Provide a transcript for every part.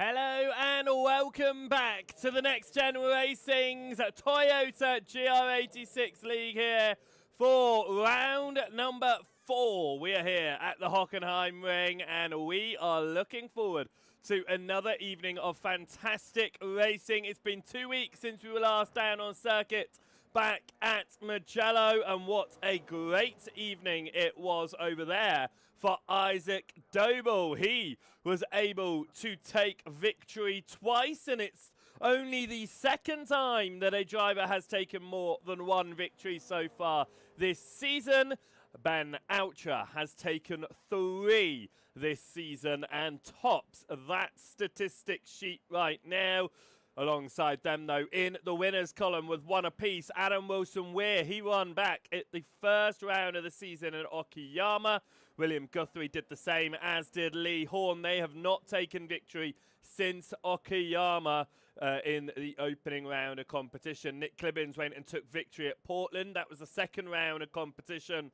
Hello and welcome back to the NXTGEN Racing's Toyota GR86 League here for round number 4. We are here at the Hockenheimring and we are looking forward to another evening of fantastic racing. It's been 2 weeks since we were last down on circuit back at Mugello, and what a great evening it was over there for Isaac Doble. He was able to take victory twice, and it's only the second time that a driver has taken more than one victory so far this season. Ben Oucher has taken 3 this season and tops that statistic sheet right now. Alongside them, though, in the winners column with 1 apiece, Adam Wilson-Weir, he won back at the first round of the season at Okayama. William Guthrie did the same, as did Lee Horn. They have not taken victory since Okayama in the opening round of competition. Nick Clibbins went and took victory at Portland. That was the second round of competition.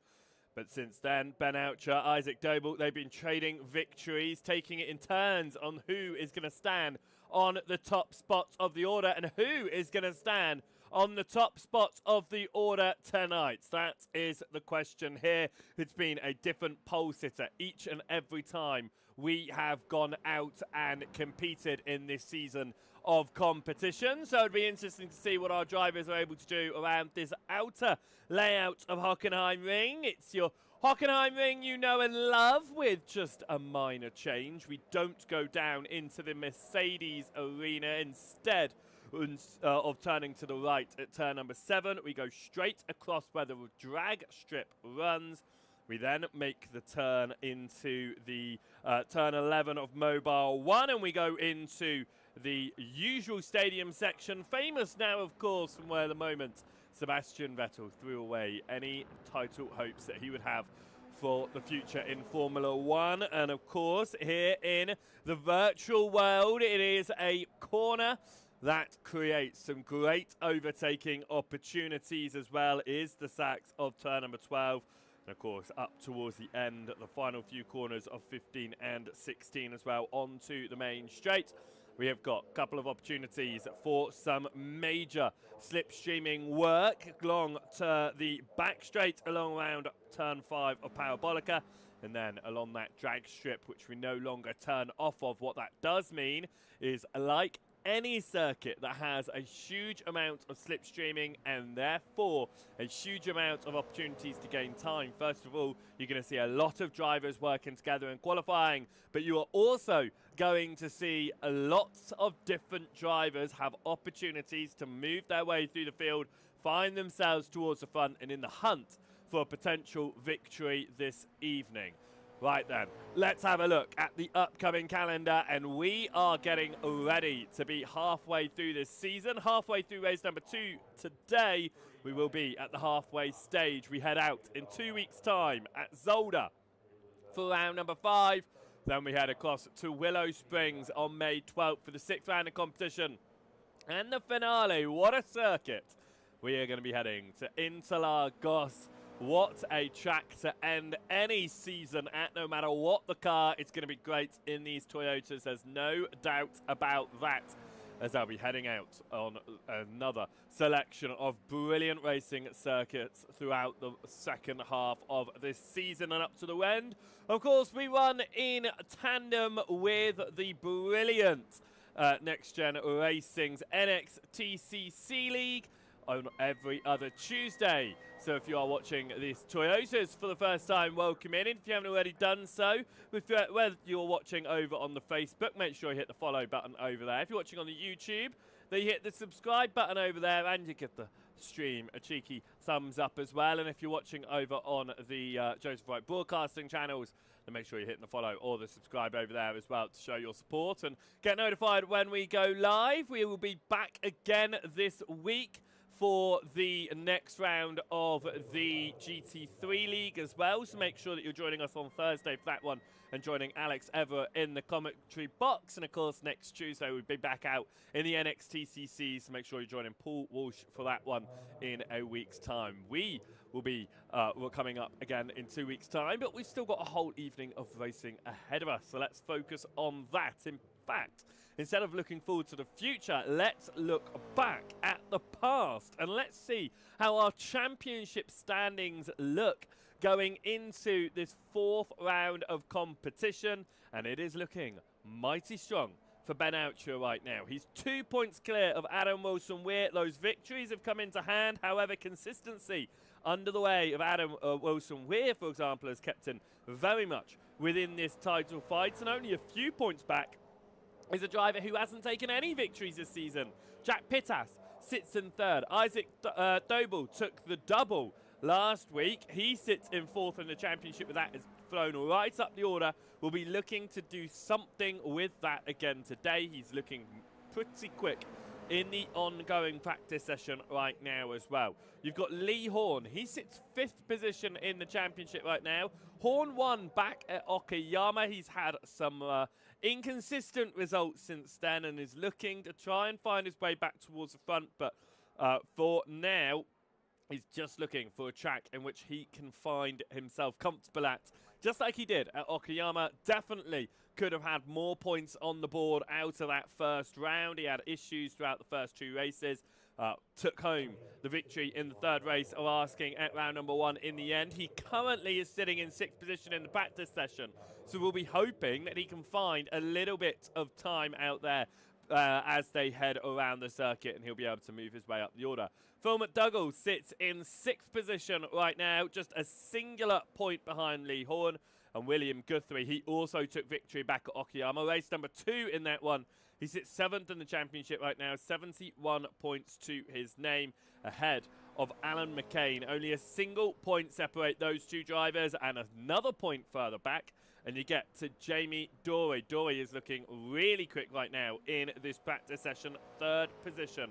But since then, Ben Oucher, Isaac Doble, they've been trading victories, taking it in turns on who is going to stand on the top spots of the order and who is going to stand on the top spots of the order tonight. That is the question here. It's been a different pole sitter each and every time we have gone out and competed in this season of competition. So it'd be interesting to see what our drivers are able to do around this outer layout of Hockenheimring. It's your Hockenheimring you know and love, with just a minor change. We don't go down into the Mercedes arena. Instead of turning to the right at turn number 7, we go straight across where the drag strip runs. We then make the turn into the turn 11 of Mobile 1, and we go into the usual stadium section, famous now, of course, from where the moment Sebastian Vettel threw away any title hopes that he would have for the future in Formula 1. And, of course, here in the virtual world, it is a corner that creates some great overtaking opportunities, as well is the sacks of turn number 12. And of course, up towards the end, the final few corners of 15 and 16 as well, onto the main straight. We have got a couple of opportunities for some major slipstreaming work along to the back straight, along around turn 5 of Parabolica, and then along that drag strip, which we no longer turn off of. What that does mean is, like any circuit that has a huge amount of slipstreaming and therefore a huge amount of opportunities to gain time, first of all, you're going to see a lot of drivers working together in qualifying, but you are also going to see a lot of different drivers have opportunities to move their way through the field, find themselves towards the front and in the hunt for a potential victory this evening. Right then, let's have a look at the upcoming calendar, and we are getting ready to be halfway through this season. Halfway through race number 2 today, we will be at the halfway stage. We head out in 2 weeks' time at Zolder for round number 5. Then we head across to Willow Springs on May 12th for the 6th round of competition. And the finale, what a circuit. We are going to be heading to Interlagos. What a track to end any season at, no matter what the car. It's going to be great in these Toyotas, there's no doubt about that, as I'll be heading out on another selection of brilliant racing circuits throughout the second half of this season and up to the end. Of course, we run in tandem with the brilliant NXTGEN Racing's NXTCC League on every other Tuesday. So if you are watching these Toyotas for the first time, welcome in. If you haven't already done so, whether you're watching over on the Facebook, make sure you hit the follow button over there. If you're watching on the YouTube, then you hit the subscribe button over there, and you give the stream a cheeky thumbs up as well. And if you're watching over on the Joseph Wright broadcasting channels, then make sure you're hitting the follow or the subscribe over there as well to show your support and get notified when we go live. We will be back again this week for the next round of the GT3 League as well. So make sure that you're joining us on Thursday for that one and joining Alex Everett in the commentary box. And of course, next Tuesday we'll be back out in the NXTCC. So make sure you're joining Paul Walsh for that one in a week's time. We will be we're coming up again in 2 weeks' time, but we've still got a whole evening of racing ahead of us. So let's focus on that. In fact, instead of looking forward to the future, let's look back at the past and let's see how our championship standings look going into this 4th round of competition, and it is looking mighty strong for Ben Outra right now. He's 2 points clear of Adam Wilson-Weir. Those victories have come into hand. However, consistency under the way of Adam Wilson-Weir, for example, has kept him very much within this title fight, and only a few points back is a driver who hasn't taken any victories this season. Jack Pittas sits in 3rd. Isaac Dobel took the double last week. He sits in 4th in the championship, with that is thrown right up the order. We'll be looking to do something with that again today. He's looking pretty quick in the ongoing practice session right now as well. You've got Lee Horn. He sits 5th position in the championship right now. Horn won back at Okayama. He's had some inconsistent results since then and is looking to try and find his way back towards the front, but for now, he's just looking for a track in which he can find himself comfortable at, just like he did at Okayama. Definitely could have had more points on the board out of that first round. He had issues throughout the first 2 races. Took home the victory in the 3rd race of asking at round number 1 in the end. He currently is sitting in 6th position in the practice session, so we'll be hoping that he can find a little bit of time out there as they head around the circuit, and he'll be able to move his way up the order. Phil McDougall sits in 6th position right now, just a singular point behind Lee Horn. And William Guthrie, he also took victory back at Okayama. Race number 2 in that one. He sits 7th in the championship right now, 71 points to his name, ahead of Alan McCain. Only a single point separate those 2 drivers, and another point further back, and you get to Jamie Dory. Dory is looking really quick right now in this practice session, 3rd position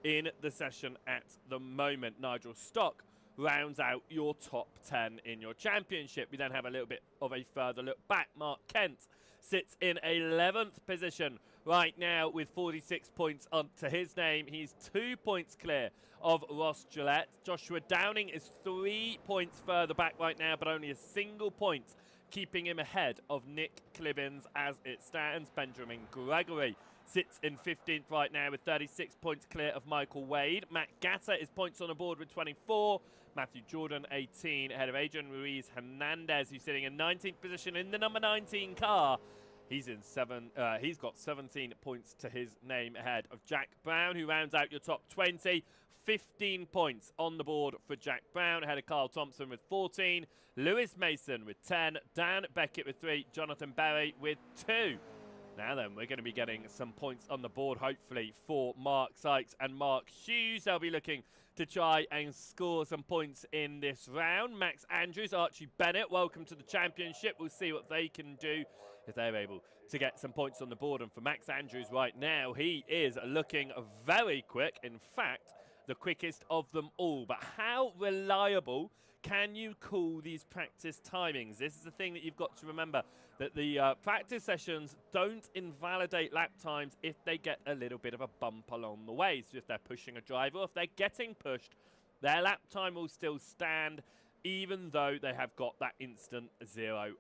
in the session at the moment. Nigel Stock rounds out your top 10 in your championship. We then have a little bit of a further look back. Mark Kent sits in 11th position right now with 46 points to his name. He's 2 points clear of Ross Gillette. Joshua Downing is 3 points further back right now, but only a single point keeping him ahead of Nick Clibbins as it stands. Benjamin Gregory sits in 15th right now with 36 points clear of Michael Wade. Matt Gatter is points on the board with 24. Matthew Jordan, 18, ahead of Adrian Ruiz Hernandez, who's sitting in 19th position in the number 19 car. He's in he's got 17 points to his name, ahead of Jack Brown, who rounds out your top 20. 15 points on the board for Jack Brown, ahead of Carl Thompson with 14. Lewis Mason with 10. Dan Beckett with 3. Jonathan Berry with 2. Now then, we're going to be getting some points on the board, hopefully, for Mark Sykes and Mark Hughes. They'll be looking to try and score some points in this round. Max Andrews, Archie Bennett, welcome to the championship. We'll see what they can do if they're able to get some points on the board. And for Max Andrews right now, he is looking very quick. In fact, the quickest of them all. But how reliable can you call these practice timings? This is the thing that you've got to remember, that the practice sessions don't invalidate lap times if they get a little bit of a bump along the way. So if they're pushing a driver, or if they're getting pushed, their lap time will still stand, even though they have got that instant 0x.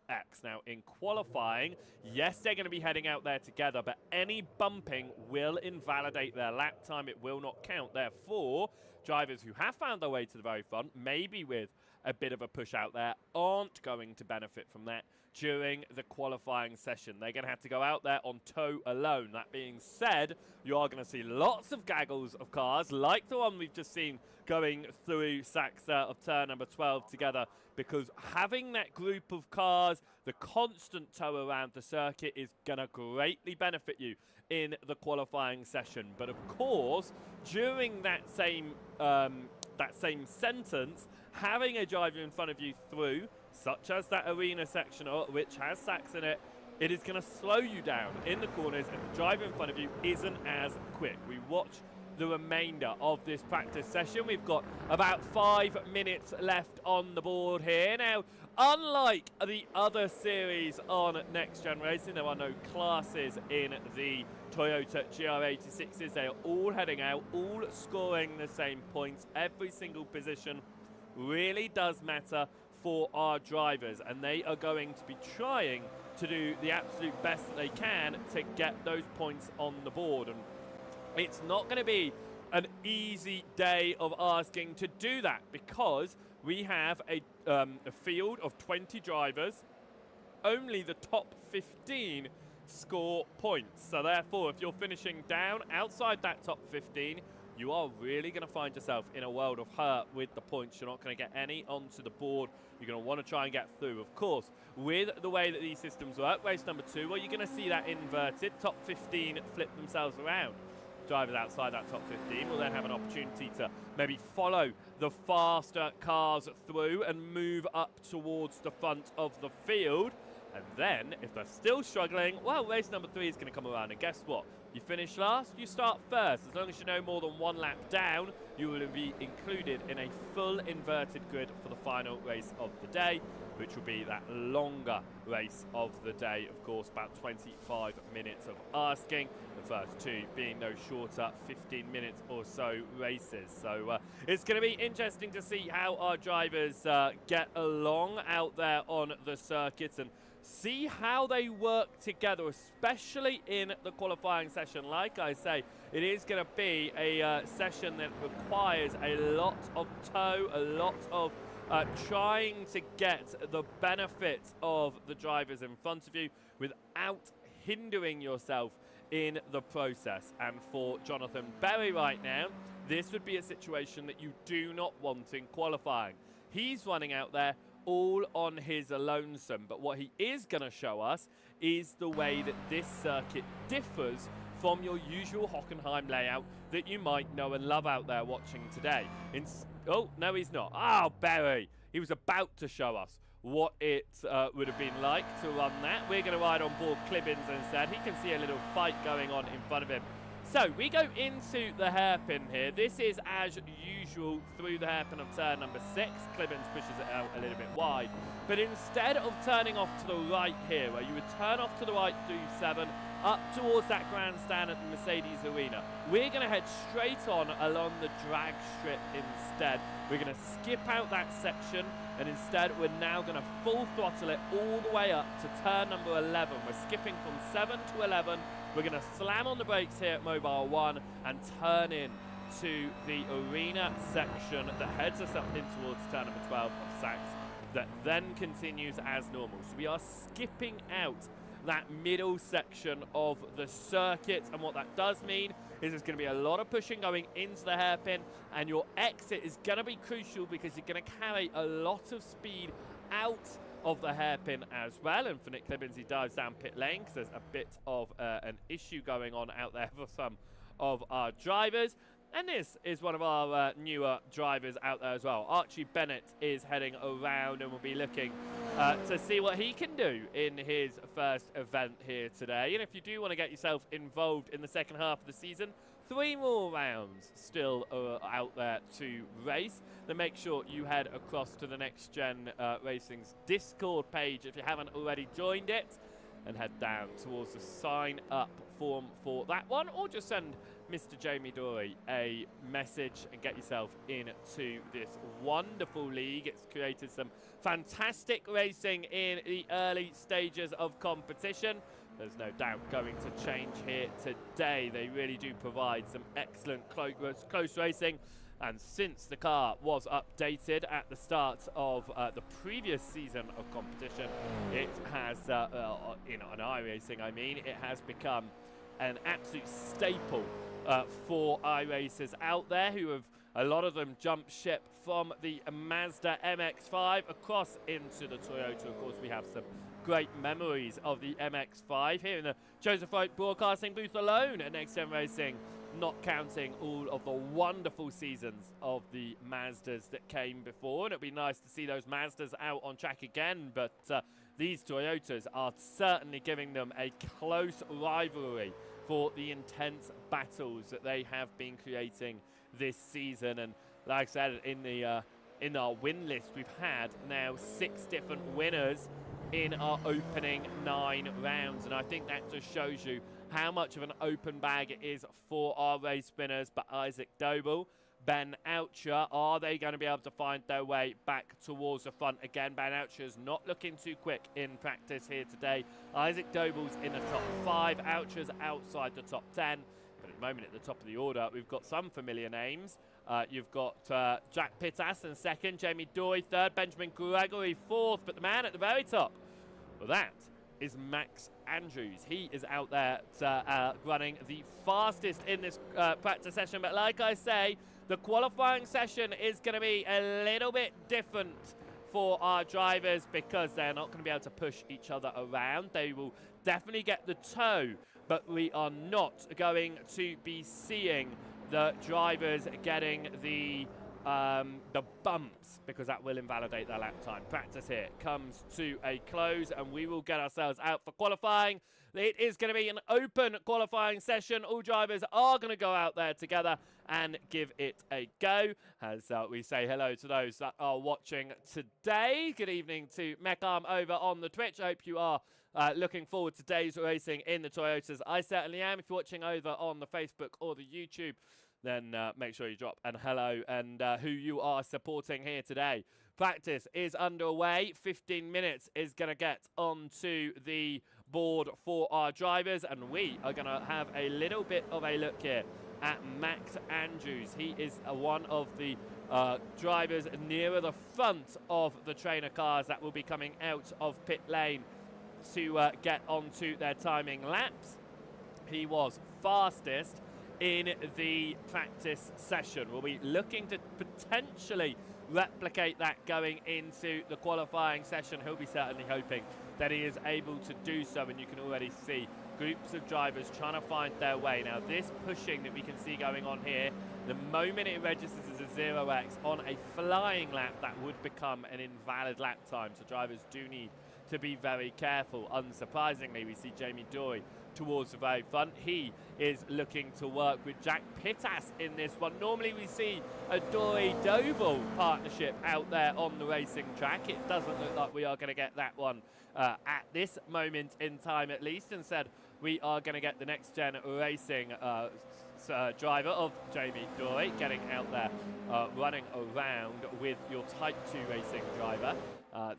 Now, in qualifying, yes, they're going to be heading out there together, but any bumping will invalidate their lap time. It will not count. Therefore, drivers who have found their way to the very front, maybe with a bit of a push out there, aren't going to benefit from that during the qualifying session. They're going to have to go out there on tow alone. That being said, you are going to see lots of gaggles of cars, like the one we've just seen going through Saxa of turn number 12 together, because having that group of cars, the constant tow around the circuit, is going to greatly benefit you in the qualifying session. But of course, during that same sentence, having a driver in front of you through, such as that arena section, which has Sax in it, it is going to slow you down in the corners, and the driver in front of you isn't as quick. We watch the remainder of this practice session. We've got about 5 minutes left on the board here. Now, unlike the other series on Next Gen Racing, there are no classes in the Toyota GR86s. They are all heading out, all scoring the same points. Every single position really does matter for our drivers, and they are going to be trying to do the absolute best that they can to get those points on the board. And it's not going to be an easy day of asking to do that, because we have a field of 20 drivers. Only the top 15 score points. So therefore, if you're finishing down outside that top 15, you are really going to find yourself in a world of hurt with the points. You're not going to get any onto the board. You're going to want to try and get through. Of course, with the way that these systems work, race number 2, well, you're going to see that inverted. Top 15 flip themselves around. Drivers outside that top 15 will then have an opportunity to maybe follow the faster cars through and move up towards the front of the field. And then, if they're still struggling, well, race number 3 is going to come around. And guess what? You finish last, you start first. As long as you know more than 1 lap down, you will be included in a full inverted grid for the final race of the day, which will be that longer race of the day. Of course, about 25 minutes of asking. The first 2 being those shorter 15 minutes or so races. So it's going to be interesting to see how our drivers get along out there on the circuit and see how they work together, especially in the qualifying session. Like I say, it is going to be a session that requires a lot of tow, a lot of trying to get the benefit of the drivers in front of you without hindering yourself in the process. And for Jonathan Berry right now, this would be a situation that you do not want in qualifying. He's running out there all on his lonesome, but what he is going to show us is the way that this circuit differs from your usual Hockenheim layout that you might know and love out there watching today. Oh, no, he's not. Oh, Berry. He was about to show us what it would have been like to run that. We're going to ride on board Clibbins instead. He can see a little fight going on in front of him. So we go into the hairpin here. This is, as usual, through the hairpin of turn number 6. Clibbins pushes it out a little bit wide. But instead of turning off to the right here, where you would turn off to the right through 7, up towards that grandstand at the Mercedes Arena, we're going to head straight on along the drag strip instead. We're going to skip out that section, and instead we're now going to full throttle it all the way up to turn number 11. We're skipping from 7 to 11. We're going to slam on the brakes here at Mobile 1 and turn in to the arena section that heads us up in towards turn number 12 of Sachs, that then continues as normal. So we are skipping out that middle section of the circuit, and what that does mean is there's going to be a lot of pushing going into the hairpin, and your exit is going to be crucial because you're going to carry a lot of speed out of the hairpin as well. And for Nick Clibbins, he dives down pit lane because there's a bit of an issue going on out there for some of our drivers. And this is one of our newer drivers out there as well. Archie Bennett is heading around, and we'll be looking to see what he can do in his first event here today. And if you do want to get yourself involved in the second half of the season, 3 more rounds still out there to race. Then make sure you head across to the Next Gen Racing's Discord page if you haven't already joined it, and head down towards the sign up form for that one, or just send Mr. Jamie Dory a message and get yourself into this wonderful league. It's created some fantastic racing in the early stages of competition. There's no doubt going to change here today. They really do provide some excellent close racing. And since the car was updated at the start of the previous season of competition, it has, in iRacing I mean, it has become an absolute staple for iRacers out there who have, a lot of them, jumped ship from the Mazda MX-5 across into the Toyota. Of course, we have some great memories of the MX-5 here in the Joseph Wright broadcasting booth alone at Next Gen Racing, not counting all of the wonderful seasons of the Mazdas that came before. And it'd be nice to see those Mazdas out on track again, but these Toyotas are certainly giving them a close rivalry for the intense battles that they have been creating this season. And like I said, in our win list, we've had now 6 different winners in our opening 9 rounds, and I think that just shows you how much of an open bag it is for our race winners. But Isaac Doble Ben Oucher. Are they going to be able to find their way back towards the front again? Ben Oucher's not looking too quick in practice here today. Isaac Doble's in the top 5. Oucher's outside the top 10. But at the moment, at the top of the order, we've got some familiar names. You've got Jack Pittas in second, Jamie Doy third, Benjamin Gregory fourth. But the man at the very top, well, that is Max Andrews. He is out there running the fastest in this practice session. But like I say, the qualifying session is going to be a little bit different for our drivers because they're not going to be able to push each other around. They will definitely get the toe, but we are not going to be seeing the drivers getting the bumps because that will invalidate their lap time. Practice here comes to a close and we will get ourselves out for qualifying. It is going to be an open qualifying session. All drivers are going to go out there together and give it a go. As we say hello to those that are watching today. Good evening to Mecham over on the Twitch. I hope you are looking forward to today's racing in the Toyotas. I certainly am. If you're watching over on the Facebook or the YouTube, then make sure you drop an hello and who you are supporting here today. Practice is underway. 15 minutes is going to get onto the board for our drivers, and we are going to have a little bit of a look here at Max Andrews. He is one of the drivers nearer the front of the trainer cars that will be coming out of pit lane to get onto their timing laps. He was fastest in the practice session. We'll be looking to potentially replicate that going into the qualifying session. He'll be certainly hoping that he is able to do so, and you can already see groups of drivers trying to find their way. Now, this pushing that we can see going on here, the moment it registers as a 0x on a flying lap, that would become an invalid lap time, so drivers do need to be very careful. Unsurprisingly, we see Jamie Doy towards the very front. He is looking to work with Jack Pittas in this one. Normally we see a Doy-Doble partnership out there on the racing track. It doesn't look like we are going to get that one at this moment in time, at least. Instead, we are going to get the NXTGEN Racing driver of Jamie Doy getting out there, running around with your Type 2 racing driver.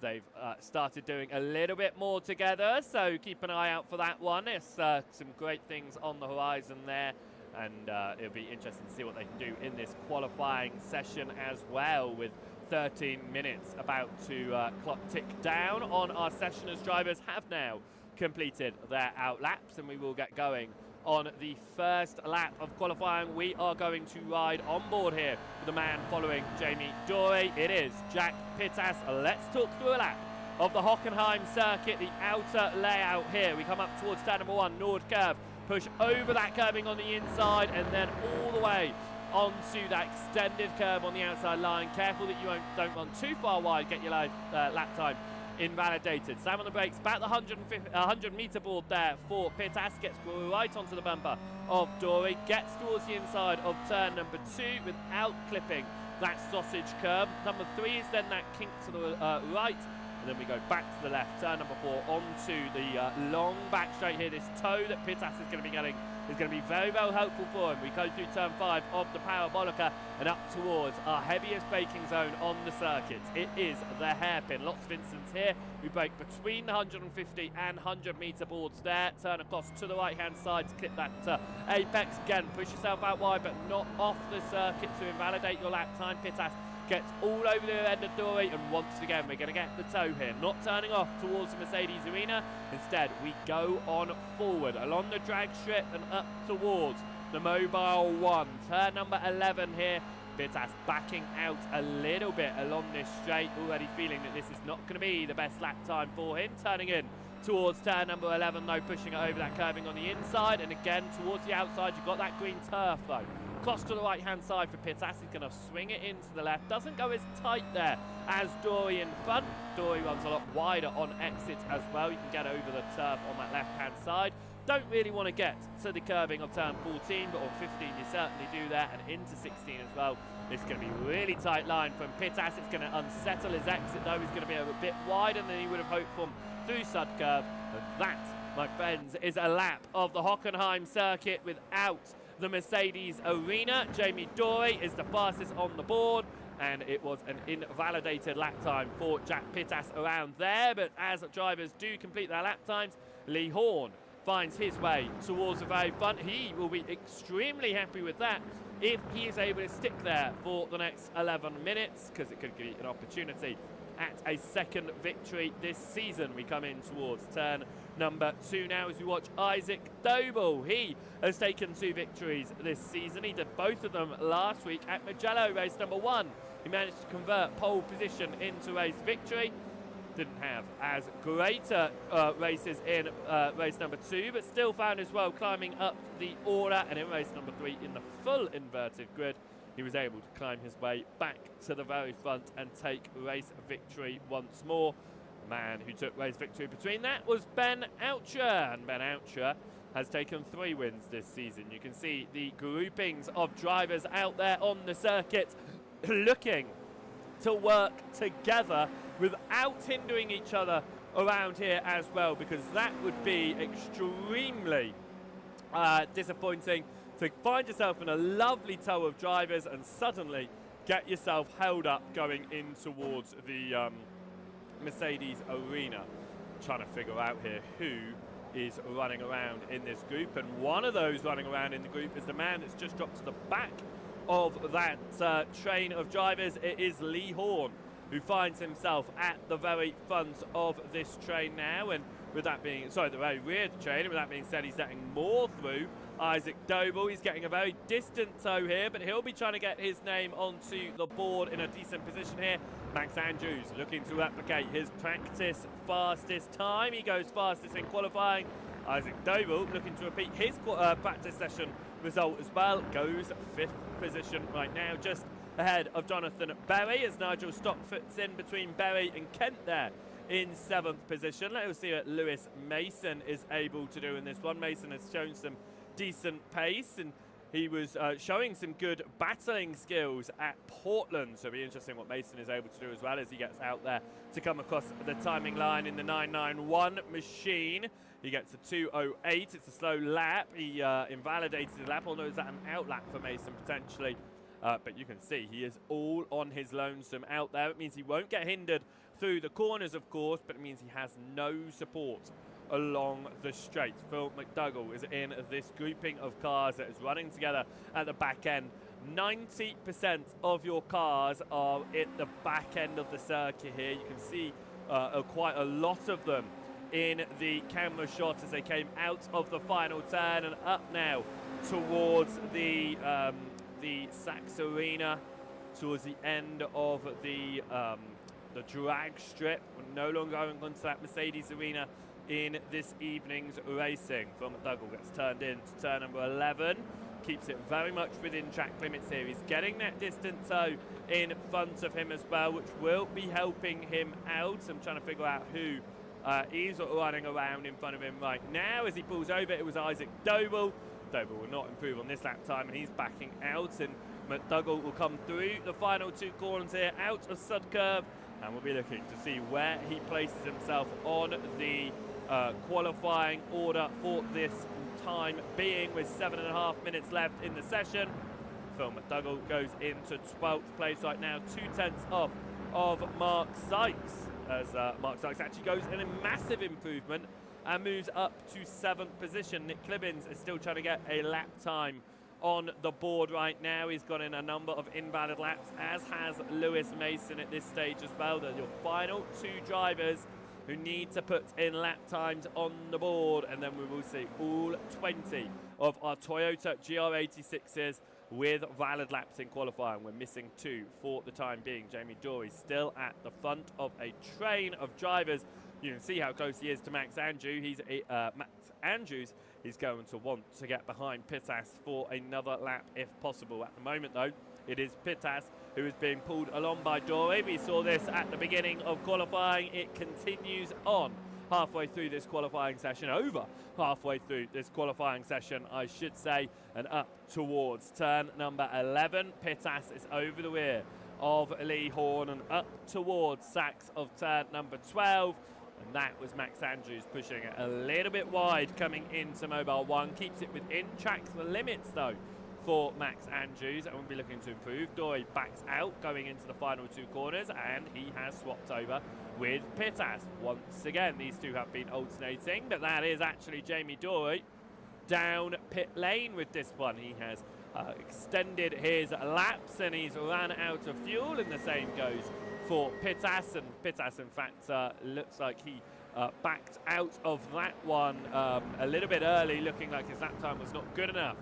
They've started doing a little bit more together, so keep an eye out for that one. There's some great things on the horizon there, and it'll be interesting to see what they can do in this qualifying session as well, with 13 minutes about to clock tick down on our session as drivers have now completed their out laps, and we will get going on the first lap of qualifying. We are going to ride on board here with the man following Jamie Doy. It is Jack Pittas. Let's talk through a lap of the Hockenheim circuit, the outer layout here. We come up towards turn number 1, Nord curve, push over that curbing on the inside, and then all the way onto that extended curve on the outside line. Careful that you don't run too far wide, get your lap time invalidated. Slam on the brakes, about the 100 meter board there for Pittas, gets right onto the bumper of Dory, gets towards the inside of turn number 2 without clipping that sausage curb. Number 3 is then that kink to the right, and then we go back to the left. Turn number 4 onto the long back straight here. This toe that Pittas is going to be getting is going to be very, very helpful for him. We go through turn 5 of the Parabolica and up towards our heaviest braking zone on the circuit. It is the hairpin. Lots of incidents here. We brake between the 150 and 100 meter boards there. Turn across to the right hand side to clip that apex again. Push yourself out wide, but not off the circuit to invalidate your lap time. Pittas gets all over the end of Dory, and once again we're going to get the toe here, not turning off towards the Mercedes arena. Instead we go on forward along the drag strip and up towards the Mobile 1. Turn number 11 here. Pittas backing out a little bit along this straight, already feeling that this is not going to be the best lap time for him. Turning in towards turn number 11 though, pushing it over that curving on the inside, and again towards the outside. You've got that green turf though. Cross to the right hand side for Pittas. He's going to swing it into the left. Doesn't go as tight there as Dory in front. Dory runs a lot wider on exit as well. You can get over the turf on that left hand side. Don't really want to get to the curving of turn 14, but on 15 you certainly do that, and into 16 as well. This is going to be a really tight line from Pittas. It's going to unsettle his exit though. He's going to be a bit wider than he would have hoped from through Sud curve. And that, my friends, is a lap of the Hockenheim circuit without the Mercedes arena. Jamie Dory is the fastest on the board, and it was an invalidated lap time for Jack Pittas around there. But as drivers do complete their lap times, Lee Horn finds his way towards the very front. He will be extremely happy with that if he is able to stick there for the next 11 minutes, because it could be an opportunity at a second victory this season. We come in towards turn number 2 now as we watch Isaac Doble. He has taken 2 victories this season. He did both of them last week at Mugello, race number 1. He managed to convert pole position into race victory. Didn't have as greater races in race number 2, but still found as well climbing up the order, and in race number 3 in the full inverted grid he was able to climb his way back to the very front and take race victory once more. The man who took race victory between that was Ben Oucher, and Ben Oucher has taken 3 wins this season. You can see the groupings of drivers out there on the circuit looking to work together without hindering each other around here as well, because that would be extremely disappointing to find yourself in a lovely tow of drivers and suddenly get yourself held up going in towards the Mercedes arena. Trying to figure out here who is running around in this group, and one of those running around in the group is the man that's just dropped to the back of that train of drivers. It is Lee Horn, who finds himself at the very front of this train now, and with that being, sorry, the very rear of the train, and with that being said, he's letting more through. Isaac Doble, he's getting a very distant tow here, but he'll be trying to get his name onto the board in a decent position here. Max Andrews looking to replicate his practice fastest time. He goes fastest in qualifying. Isaac Doble looking to repeat his practice session result as well. Goes 5th position right now, just ahead of Jonathan Berry, as Nigel Stock fits in between Berry and Kent there in 7th position. Let's see what Lewis Mason is able to do in this one. Mason has shown some decent pace, and he was showing some good battling skills at Portland, so it'll be interesting what Mason is able to do as well as he gets out there to come across the timing line in the 991 machine. He gets a 2:08. It's a slow lap. He invalidated the lap, although is that an out lap for Mason potentially? But you can see he is all on his lonesome out there. It means he won't get hindered through the corners, of course, but it means he has no support along the straight. Phil McDougall is in this grouping of cars that is running together at the back end. 90% of your cars are at the back end of the circuit here. You can see quite a lot of them in the camera shot as they came out of the final turn and up now towards the Sachs Arena, towards the end of the drag strip. We're no longer going onto that Mercedes Arena in this evening's racing. Phil McDougall gets turned in to turn number 11. Keeps it very much within track limits here. He's getting that distant tow in front of him as well, which will be helping him out. I'm trying to figure out who is running around in front of him right now. As he pulls over, it was Isaac Doble. Doble will not improve on this lap time, and he's backing out, and McDougall will come through the final 2 corners here out of Sud Curve, and we'll be looking to see where he places himself on the qualifying order for this time being, with 7.5 minutes left in the session. Phil McDougall goes into 12th place right now, 2/10 off of Mark Sykes, as Mark Sykes actually goes in a massive improvement and moves up to 7th position. Nick Clibbins is still trying to get a lap time on the board right now. He's got in a number of invalid laps, as has Lewis Mason at this stage as well. They're your final 2 drivers who need to put in lap times on the board, and then we will see all 20 of our Toyota GR86s with valid laps in qualifying. We're missing 2 for the time being. Jamie Dory still at the front of a train of drivers. You can see how close he is to Max Andrews. Max Andrews is going to want to get behind Pittas for another lap if possible. At the moment, though, it is Pittas who is being pulled along by Dory. We saw this at the beginning of qualifying. It continues on halfway through this qualifying session, over halfway through this qualifying session, I should say, and up towards turn number 11. Pittas is over the rear of Lee Horn and up towards Sachs of turn number 12. And that was Max Andrews pushing it a little bit wide coming into Mobile 1. Keeps it within track limits though for Max Andrews, and we'll be looking to improve. Dory backs out going into the final 2 corners, and he has swapped over with Pittas. Once again, these two have been alternating, but that is actually Jamie Dory down pit lane with this one. He has extended his laps and he's ran out of fuel, and the same goes for Pittas. And Pittas, in fact, looks like he backed out of that one a little bit early, looking like his lap time was not good enough.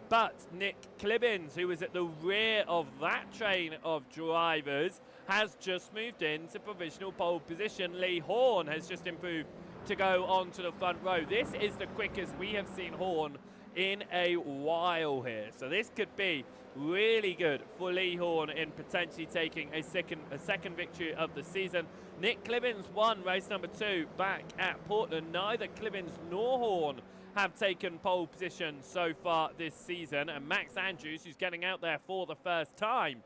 But Nick Clibbins, who was at the rear of that train of drivers, has just moved into provisional pole position. Lee Horn has just improved to go on to the front row. This is the quickest we have seen Horn in a while here. So this could be really good for Lee Horn in potentially taking a second victory of the season. Nick Clibbins won race number 2 back at Portland. Neither Clibbins nor Horn have taken pole position so far this season, and Max Andrews, who's getting out there for the first time,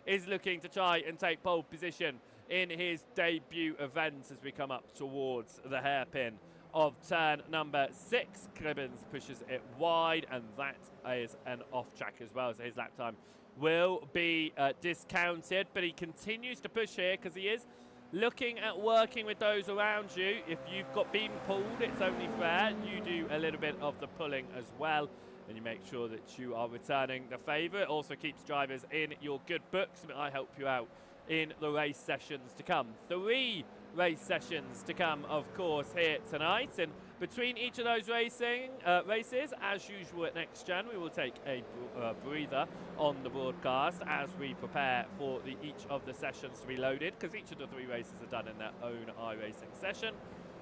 is looking to try and take pole position in his debut event as we come up towards the hairpin of turn number 6. Clibbins pushes it wide, and that is an off track as well, so his lap time will be discounted, but he continues to push here because he is looking at working with those around you. If you've got been pulled, it's only fair you do a little bit of the pulling as well, and you make sure that you are returning the favour. It also keeps drivers in your good books, and it might help you out in the race sessions to come. 3 race sessions to come, of course, here tonight, and between each of those races, as usual at NXTGEN, we will take a breather on the broadcast as we prepare for each of the sessions to be loaded, because each of the 3 races are done in their own iRacing session.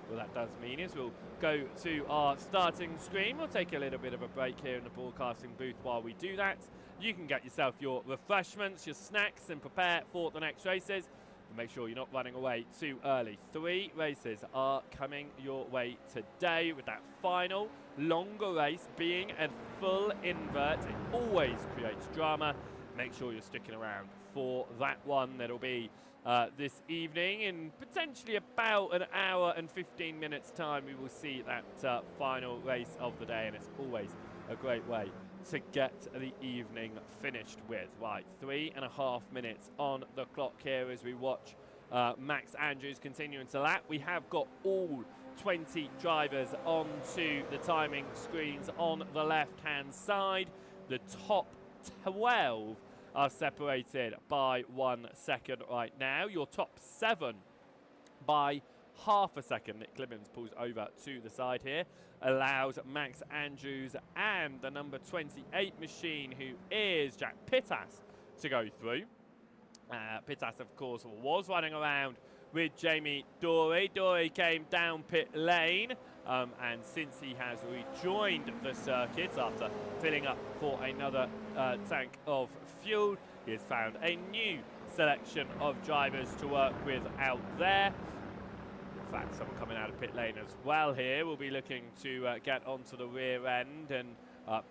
What that does mean is we'll go to our starting screen. We'll take a little bit of a break here in the broadcasting booth while we do that. You can get yourself your refreshments, your snacks, and prepare for the next races. And make sure you're not running away too early. 3 races are coming your way today, with that final longer race being a full invert. It always creates drama. Make sure you're sticking around for that one. That'll be this evening. In potentially about an hour and 15 minutes time, we will see that final race of the day, and it's always a great way to get the evening finished with. Right, 3.5 minutes on the clock here as we watch Max Andrews continuing to lap. We have got all 20 drivers onto the timing screens on the left-hand side. The top 12 are separated by 1 second right now. Your top 7 by half a second. Nick Clibbins pulls over to the side here, allows Max Andrews and the number 28 machine, who is Jack Pittas, to go through. Pittas, of course, was running around with Jamie Dory. Dory came down pit lane, and since he has rejoined the circuit after filling up for another tank of fuel, he has found a new selection of drivers to work with out there. In fact, someone coming out of pit lane as well here will be looking to get onto the rear end and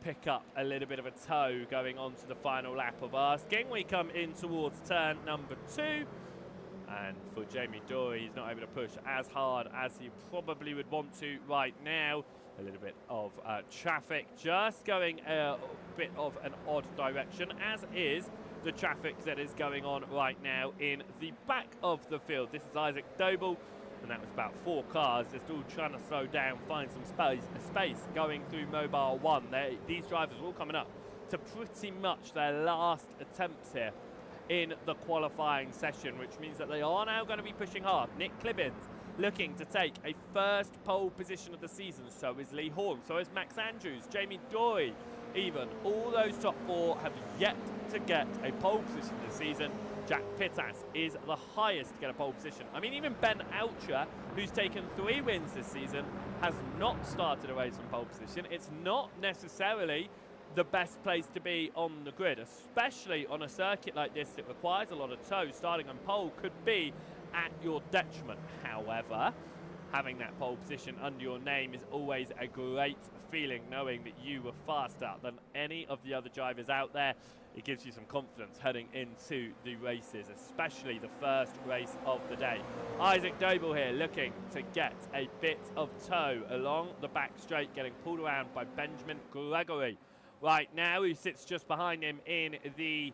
pick up a little bit of a tow going on to the final lap of asking. We come in towards turn number 2, and for Jamie Dory, he's not able to push as hard as he probably would want to right now. A little bit of traffic just going a bit of an odd direction, as is the traffic that is going on right now in the back of the field. This is Isaac Doble, and that was about 4 cars just all trying to slow down, find some space going through Mobile 1. These drivers are all coming up to pretty much their last attempts here in the qualifying session, which means that they are now going to be pushing hard. Nick Clibbins looking to take a first pole position of the season. So is Lee Horn, so is Max Andrews, Jamie Dory even. All those top 4 have yet to get a pole position this season. Jack Pittas is the highest to get a pole position. I mean, even Ben Oucher, who's taken 3 wins this season, has not started a race from pole position. It's not necessarily the best place to be on the grid, especially on a circuit like this that requires a lot of tow. Starting on pole could be at your detriment. However, having that pole position under your name is always a great feeling, knowing that you were faster than any of the other drivers out there. it gives you some confidence heading into the races, especially the first race of the day. Isaac Doble here looking to get a bit of tow along the back straight, getting pulled around by Benjamin Gregory right now, who sits just behind him in the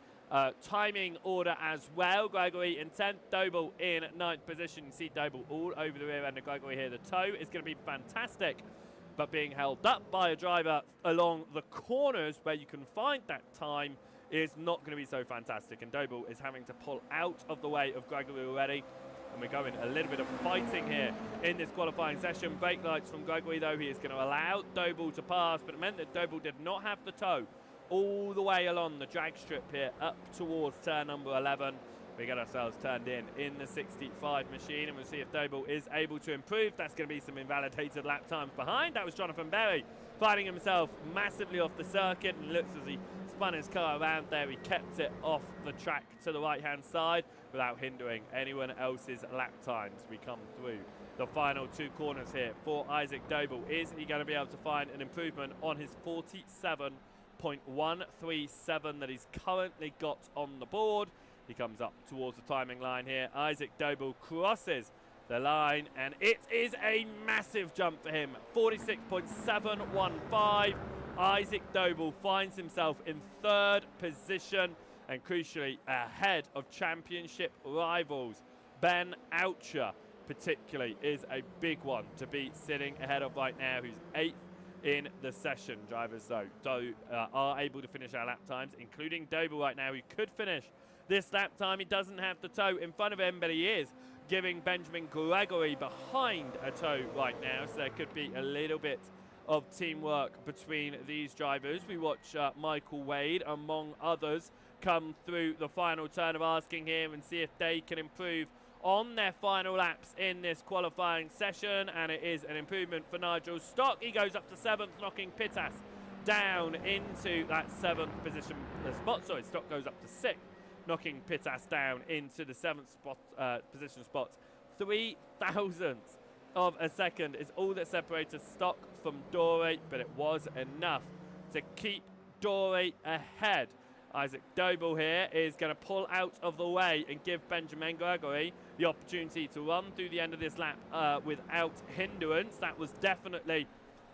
timing order as well. Gregory in 10th, Doble in 9th position. You see Doble all over the rear end of Gregory here. The tow is going to be fantastic, but being held up by a driver along the corners where you can find that time is not going to be so fantastic. And Doble is having to pull out of the way of Gregory already. And we're going a little bit of fighting here in this qualifying session. Brake lights from Gregory, though. He is going to allow Doble to pass, but it meant that Doble did not have the tow all the way along the drag strip here up towards turn number 11. We get ourselves turned in the 65 machine, and we'll see if Doble is able to improve. That's going to be some invalidated lap times behind. That was Jonathan Berry finding himself massively off the circuit, and looks as he spun his car around there. He kept it off the track to the right-hand side without hindering anyone else's lap times. We come through the final two corners here for Isaac Doble. Is he going to be able to find an improvement on his 47.137 that he's currently got on the board? He comes up towards the timing line here. Isaac Doble crosses the line, and it is a massive jump for him. 46.715. Isaac Doble finds himself in 3rd position, and crucially ahead of championship rivals. Ben Oucher particularly is a big one to be sitting ahead of right now, who's 8th in the session. Drivers, though, are able to finish our lap times, including Doble right now, who could finish this lap time. He doesn't have the tow in front of him, but he is giving Benjamin Gregory behind a tow right now, so there could be a little bit of teamwork between these drivers. We watch Michael Wade, among others, come through the final turn of asking here and see if they can improve on their final laps in this qualifying session, and it is an improvement for Nigel Stock. He goes up to 7th, knocking Pittas down into that 7th position spot. Sorry, Stock goes up to 6th, knocking Pittas down into the 7th spot, position spot. 3,000th of a second is all that separated Stock from Dorey, but it was enough to keep Dorey ahead. Isaac Doble here is going to pull out of the way and give Benjamin Gregory the opportunity to run through the end of this lap without hindrance. That was definitely,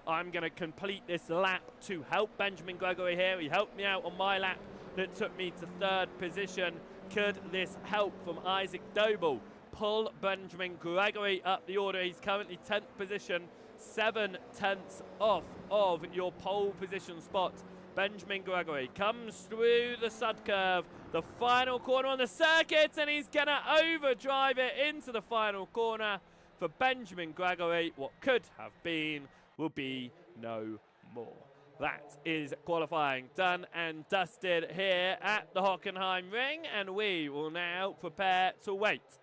I'm going to complete this lap to help Benjamin Gregory here. He helped me out on my lap that took me to 3rd position. Could this help from Isaac Doble pull Benjamin Gregory up the order? He's currently 10th position, 7/10 off of your pole position spot. Benjamin Gregory comes through the sud curve, the final corner on the circuit, and he's going to overdrive it into the final corner. For Benjamin Gregory, what could have been will be no more. That is qualifying done and dusted here at the Hockenheimring, and we will now prepare to wait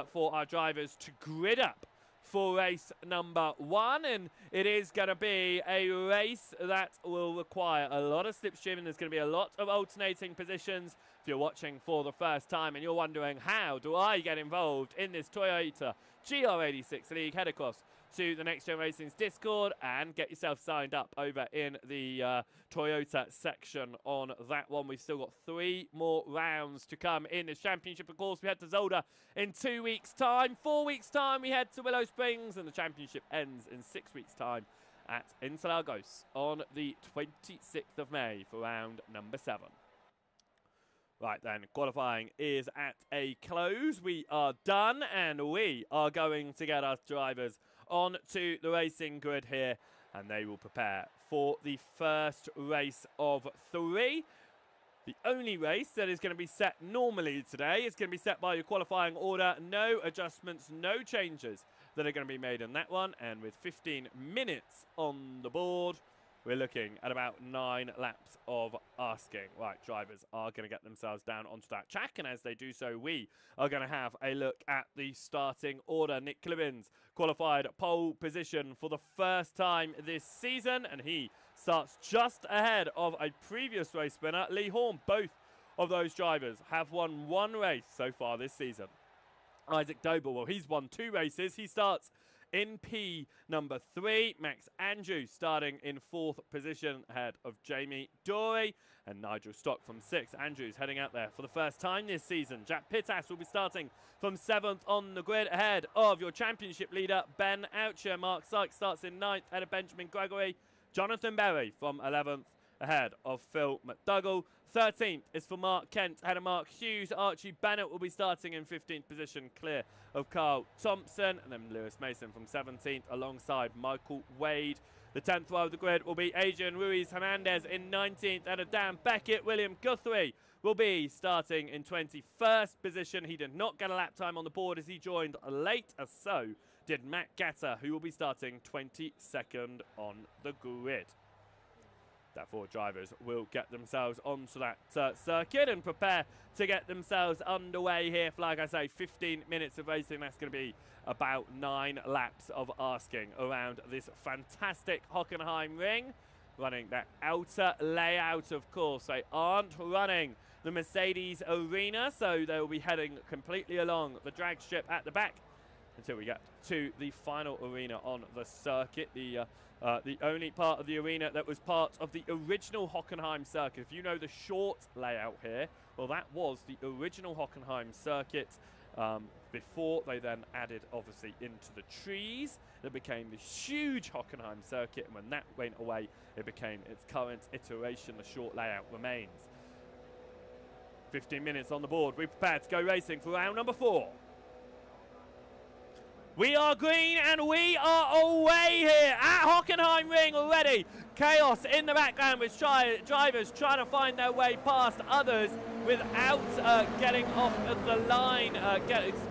for our drivers to grid up for race number 1, and it is going to be a race that will require a lot of slipstreaming. There's going to be a lot of alternating positions. If you're watching for the first time and you're wondering, how do I get involved in this Toyota GR86 League, head across to the NXTGEN Racing's Discord and get yourself signed up over in the Toyota section on that one. We've still got 3 more rounds to come in this championship. Of course, we head to Zolder in 2 weeks' time. 4 weeks' time, we head to Willow Springs, and the championship ends in 6 weeks' time at Interlagos on the 26th of May for round number 7. Right then, qualifying is at a close. We are done, and we are going to get our drivers on to the racing grid here, and they will prepare for the first race of 3. The only race that is going to be set normally today is going to be set by your qualifying order. No adjustments, no changes that are going to be made in that one, and with 15 minutes on the board, we're looking at about 9 laps of asking. Right, drivers are going to get themselves down onto that track, and as they do so, we are going to have a look at the starting order. Nick Clibbins qualified pole position for the first time this season, and he starts just ahead of a previous race winner, Lee Horn. Both of those drivers have won 1 race so far this season. Isaac Doble, well, he's won 2 races. He starts In P number 3, Max Andrews starting in 4th position ahead of Jamie Dory and Nigel Stock from 6th. Andrews heading out there for the first time this season. Jack Pittas will be starting from 7th on the grid ahead of your championship leader, Ben Oucher. Mark Sykes starts in 9th ahead of Benjamin Gregory. Jonathan Berry from 11th ahead of Phil McDougall. 13th is for Mark Kent ahead of Mark Hughes. Archie Bennett will be starting in 15th position, clear of Carl Thompson. And then Lewis Mason from 17th alongside Michael Wade. The 10th row of the grid will be Adrian Ruiz Hernandez in 19th ahead of Dan Beckett. William Guthrie will be starting in 21st position. He did not get a lap time on the board as he joined late, as so did Matt Gatter, who will be starting 22nd on the grid. Therefore, drivers will get themselves onto that circuit and prepare to get themselves underway here for, like I say, 15 minutes of racing. That's going to be about 9 laps of asking around this fantastic Hockenheimring. Running that outer layout, of course. They aren't running the Mercedes Arena, so they will be heading completely along the drag strip at the back until we get to the final arena on the circuit. The only part of the arena that was part of the original Hockenheim circuit. If you know the short layout here, well, that was the original Hockenheim circuit before they then added, obviously, into the trees. That became the huge Hockenheim circuit, and when that went away, it became its current iteration. The short layout remains. 15 minutes on the board. We're prepared to go racing for round number 4. We are green and we are away here at Hockenheimring already. Chaos in the background with drivers trying to find their way past others without getting off of the line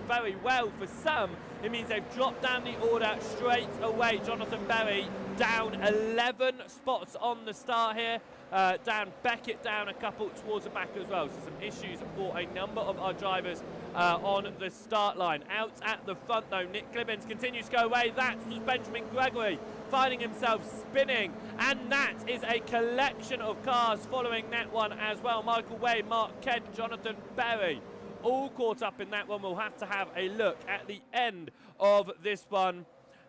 very well for some. It means they've dropped down the order straight away. Jonathan Berry down 11 spots on the start here. Dan Beckett down a couple towards the back as well. So some issues for a number of our drivers on the start line. Out at the front though, Nick Clibbins continues to go away. That was Benjamin Gregory finding himself spinning, and that is a collection of cars following that one as well. Michael Wade, Mark Kent, Jonathan Berry all caught up in that one. We'll have to have a look at the end of this one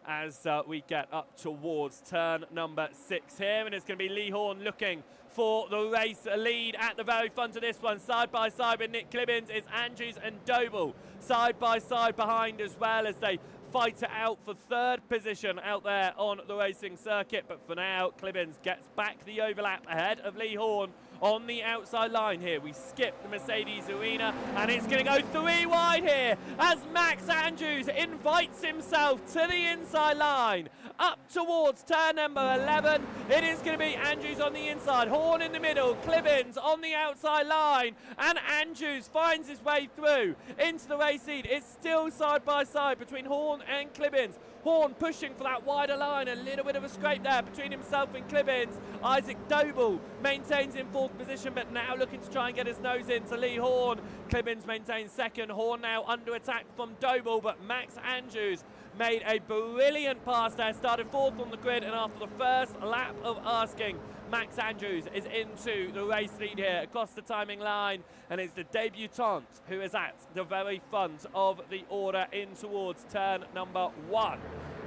as we get up towards turn number 6 here, and it's going to be Lee Horn looking for the race lead at the very front of this one. Side by side with Nick Clibbins is Andrews and Doble side by side behind as well as they fight it out for 3rd position out there on the racing circuit. But for now, Clibbins gets back the overlap ahead of Lee Horn on the outside line here. We skip the Mercedes Arena, and it's going to go 3 wide here as Max Andrews invites himself to the inside line up towards turn number 11. It is going to be Andrews on the inside, Horn in the middle, Clibbins on the outside line, and Andrews finds his way through into the race lead. It's still side by side between Horn and Clibbins. Horn pushing for that wider line, a little bit of a scrape there between himself and Clibbins. Isaac Doble maintains in 4th position, but now looking to try and get his nose into Lee Horn. Clibbins maintains 2nd. Horn now under attack from Doble, but Max Andrews made a brilliant pass there, started 4th on the grid, and after the first lap of asking, Max Andrews is into the race lead here across the timing line, and it's the debutant who is at the very front of the order in towards turn number 1.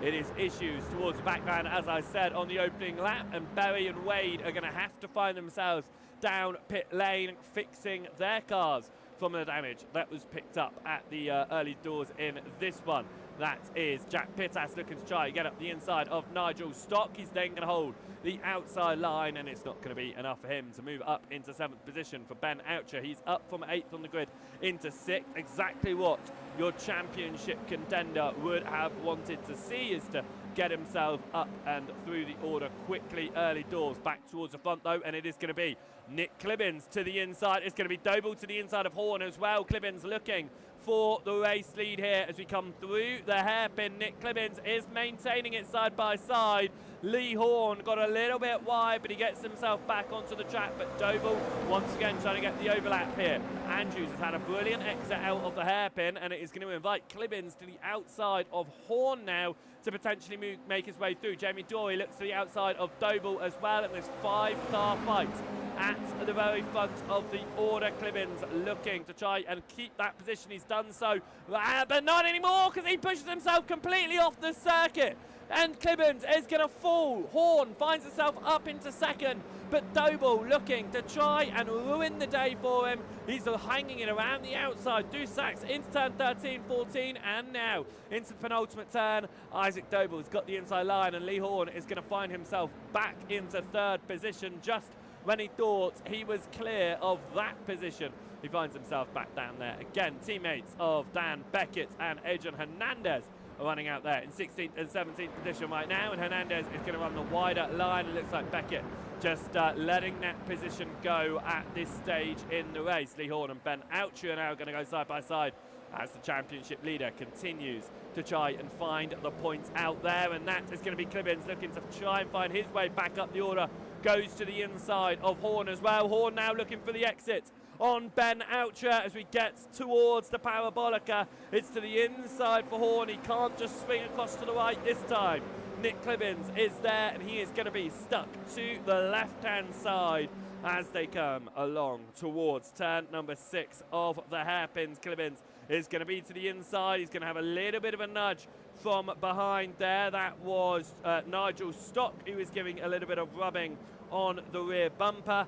It is issues towards the background, as I said, on the opening lap, and Berry and Wade are going to have to find themselves down pit lane fixing their cars from the damage that was picked up at the early doors in this one. That is Jack Pittas looking to try and get up the inside of Nigel Stock. He's then going to hold the outside line, and it's not going to be enough for him to move up into 7th position for Ben Oucher. He's up from 8th on the grid into 6th. Exactly what your championship contender would have wanted to see is to get himself up and through the order quickly early doors. Back towards the front though, and it is going to be Nick Clibbins to the inside. It's going to be Doble to the inside of Horn as well. Clibbins looking for the race lead here as we come through the hairpin. Nick Clibbins is maintaining it side by side. Lee Horn got a little bit wide, but he gets himself back onto the track. But Doble once again trying to get the overlap here. Andrews has had a brilliant exit out of the hairpin, and it is going to invite Clibbins to the outside of Horn now to potentially make his way through. Jamie Dory looks to the outside of Doble as well, and there's 5-car fight at the very front of the order. Clibbins looking to try and keep that position. He's done so, but not anymore because he pushes himself completely off the circuit. And Clibbins is going to fall. Horn finds himself up into second, but Doble looking to try and ruin the day for him. He's hanging it around the outside. Dusak's into turn 13, 14, and now into the penultimate turn. Isaac Doble has got the inside line, and Lee Horn is going to find himself back into third position just when he thought he was clear of that position. He finds himself back down there. Again, teammates of Dan Beckett and Adrian Hernandez are running out there in 16th and 17th position right now, and Hernandez is going to run the wider line. It looks like Beckett just letting that position go at this stage in the race. Lee Horn and Ben Outre are now going to go side by side as the championship leader continues to try and find the points out there, and that is going to be Clibbins looking to try and find his way back up the order. Goes to the inside of Horn as well. Horn now looking for the exit on Ben Outre as we get towards the Parabolica. It's to the inside for Horn. He can't just swing across to the right this time. Nick Clibbins is there, and he is going to be stuck to the left-hand side as they come along towards turn number 6 of the hairpins. Clibbins is going to be to the inside. He's going to have a little bit of a nudge from behind there. That was Nigel Stock, who is giving a little bit of rubbing on the rear bumper.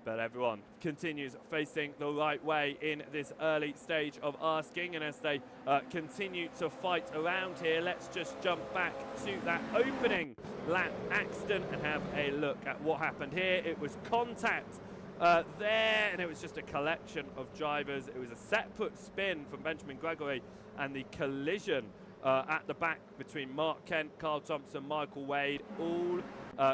But everyone continues facing the right way in this early stage of asking. And as they continue to fight around here, let's just jump back to that opening lap accident and have a look at what happened here. It was contact there, and it was just a collection of drivers. It was a separate spin from Benjamin Gregory, and the collision at the back between Mark Kent, Carl Thompson, Michael Wade, all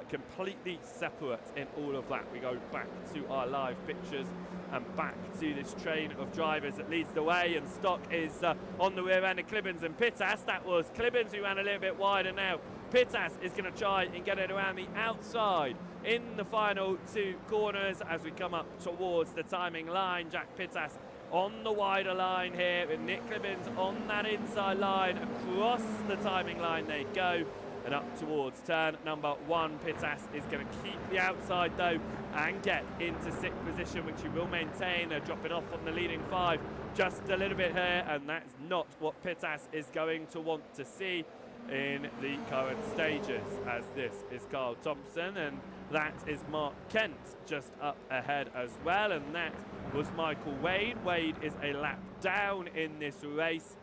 completely separate in all of that. We go back to our live pictures and back to this train of drivers that leads the way, and Stock is on the rear end of Clibbins and Pittas. That was Clibbins who ran a little bit wider now. Pittas is going to try and get it around the outside in the final 2 corners as we come up towards the timing line. Jack Pittas on the wider line here, with Nick Clibbins on that inside line. Across the timing line they go, and up towards turn number 1. Pittas is going to keep the outside though and get into 6th position, which he will maintain. They're dropping off on the leading 5 just a little bit here, and that's not what Pittas is going to want to see in the current stages, as this is Carl Thompson and that is Mark Kent just up ahead as well, and that was Michael Wade. Wade is a lap down in this race,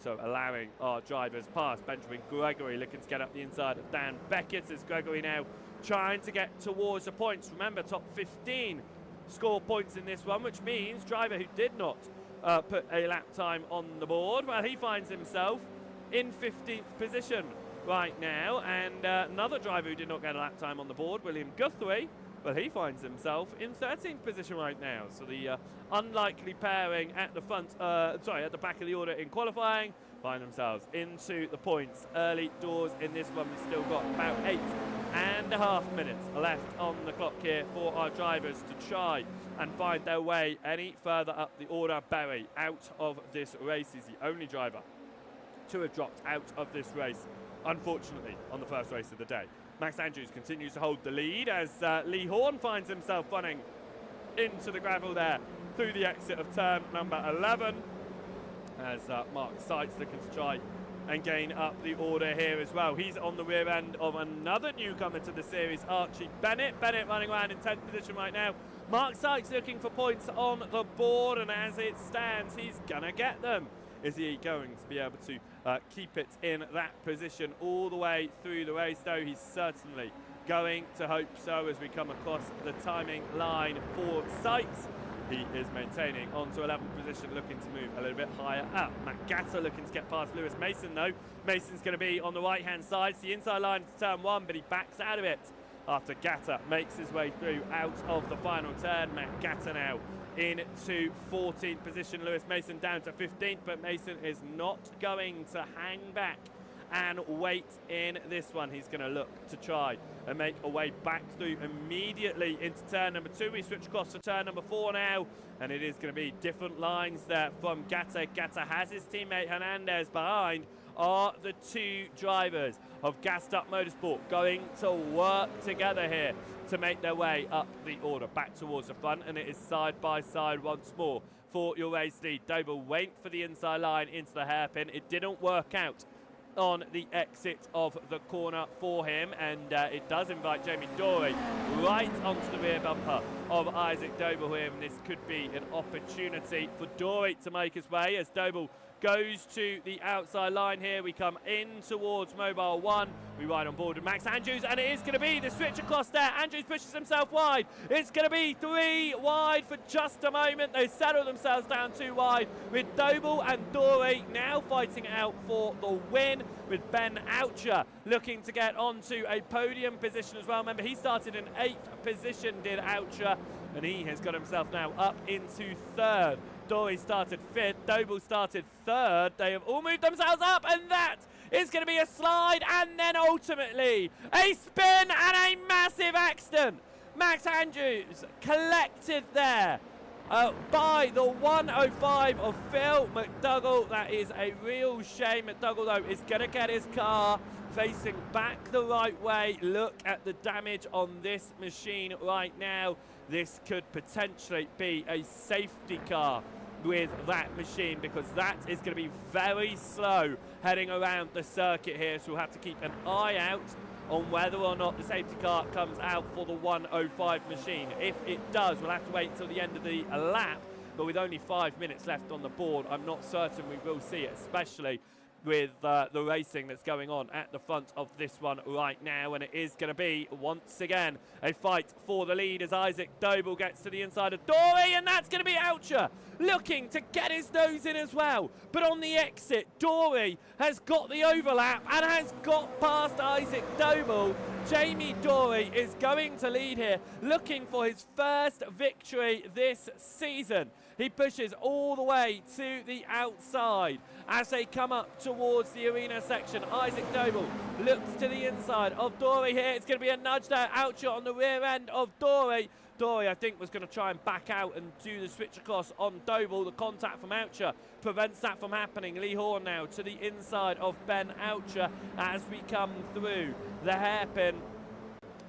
so allowing our drivers past. Benjamin Gregory looking to get up the inside of Dan Beckett, as Gregory now trying to get towards the points. Remember, top 15 score points in this one, which means driver who did not put a lap time on the board, well, he finds himself in 15th position right now, and another driver who did not get a lap time on the board, William Guthrie, well, he finds himself in 13th position right now. So the unlikely pairing at the front, at the back of the order in qualifying, find themselves into the points early doors in this one. We've still got about 8.5 minutes left on the clock here for our drivers to try and find their way any further up the order. Berry out of this race. He's the only driver to have dropped out of this race, unfortunately, on the first race of the day. Max Andrews continues to hold the lead as Lee Horn finds himself running into the gravel there through the exit of turn number 11, as Mark Sykes looking to try and gain up the order here as well. He's on the rear end of another newcomer to the series, Archie Bennett. Bennett running around in 10th position right now. Mark Sykes looking for points on the board, and as it stands, he's gonna get them. Is he going to be able to keep it in that position all the way through the race, though? He's certainly going to hope so as we come across the timing line for Sykes. He is maintaining onto 11th position, looking to move a little bit higher up. Matt Gatter looking to get past Lewis Mason, though. Mason's going to be on the right-hand side. It's the inside line to turn 1, but he backs out of it after Gatter makes his way through out of the final turn. Matt Gatter now into 14th position. Lewis Mason down to 15th, but Mason is not going to hang back and wait in this one. He's going to look to try and make a way back through immediately into turn number 2. We switch across to turn number 4 now, and it is going to be different lines there from Gatter. Gatter has his teammate Hernandez behind are the two drivers of Gassed Up Motorsport going to work together here to make their way up the order, back towards the front, and it is side by side once more for your race lead. Dover went for the inside line into the hairpin. It didn't work out on the exit of the corner for him, and it does invite Jamie Dory right onto the rear bumper of Isaac Doble here, and this could be an opportunity for Dory to make his way as Doble goes to the outside line here. We come in towards Mobile 1. We ride on board with Max Andrews, and it is going to be the switch across there. Andrews pushes himself wide. It's going to be 3 wide for just a moment. They settle themselves down 2 wide with Doble and Dory now fighting out for the win, with Ben Oucher looking to get onto a podium position as well. Remember, he started in 8th position, did Oucher, and he has got himself now up into 3rd. Dory started 5th, Doble started 3rd. They have all moved themselves up, and that is going to be a slide, and then ultimately a spin and a massive accident. Max Andrews collected there by the 105 of Phil McDougall. That is a real shame. McDougall, though, is going to get his car facing back the right way. Look at the damage on this machine right now. This could potentially be a safety car with that machine, because that is going to be very slow heading around the circuit here, so we'll have to keep an eye out on whether or not the safety car comes out for the 105 machine. If it does, we'll have to wait until the end of the lap, but with only 5 minutes left on the board, I'm not certain we will see it, especially with the racing that's going on at the front of this one right now. And it is going to be, once again, a fight for the lead as Isaac Doble gets to the inside of Dory, and that's going to be Oucher looking to get his nose in as well. But on the exit, Dory has got the overlap and has got past Isaac Doble. Jamie Dory is going to lead here, looking for his first victory this season. He pushes all the way to the outside as they come up towards the arena section. Isaac Doble looks to the inside of Dory here. It's going to be a nudge there. Oucher on the rear end of Dory. Dory, I think, was going to try and back out and do the switch across on Doble. The contact from Oucher prevents that from happening. Lee Horn now to the inside of Ben Oucher as we come through the hairpin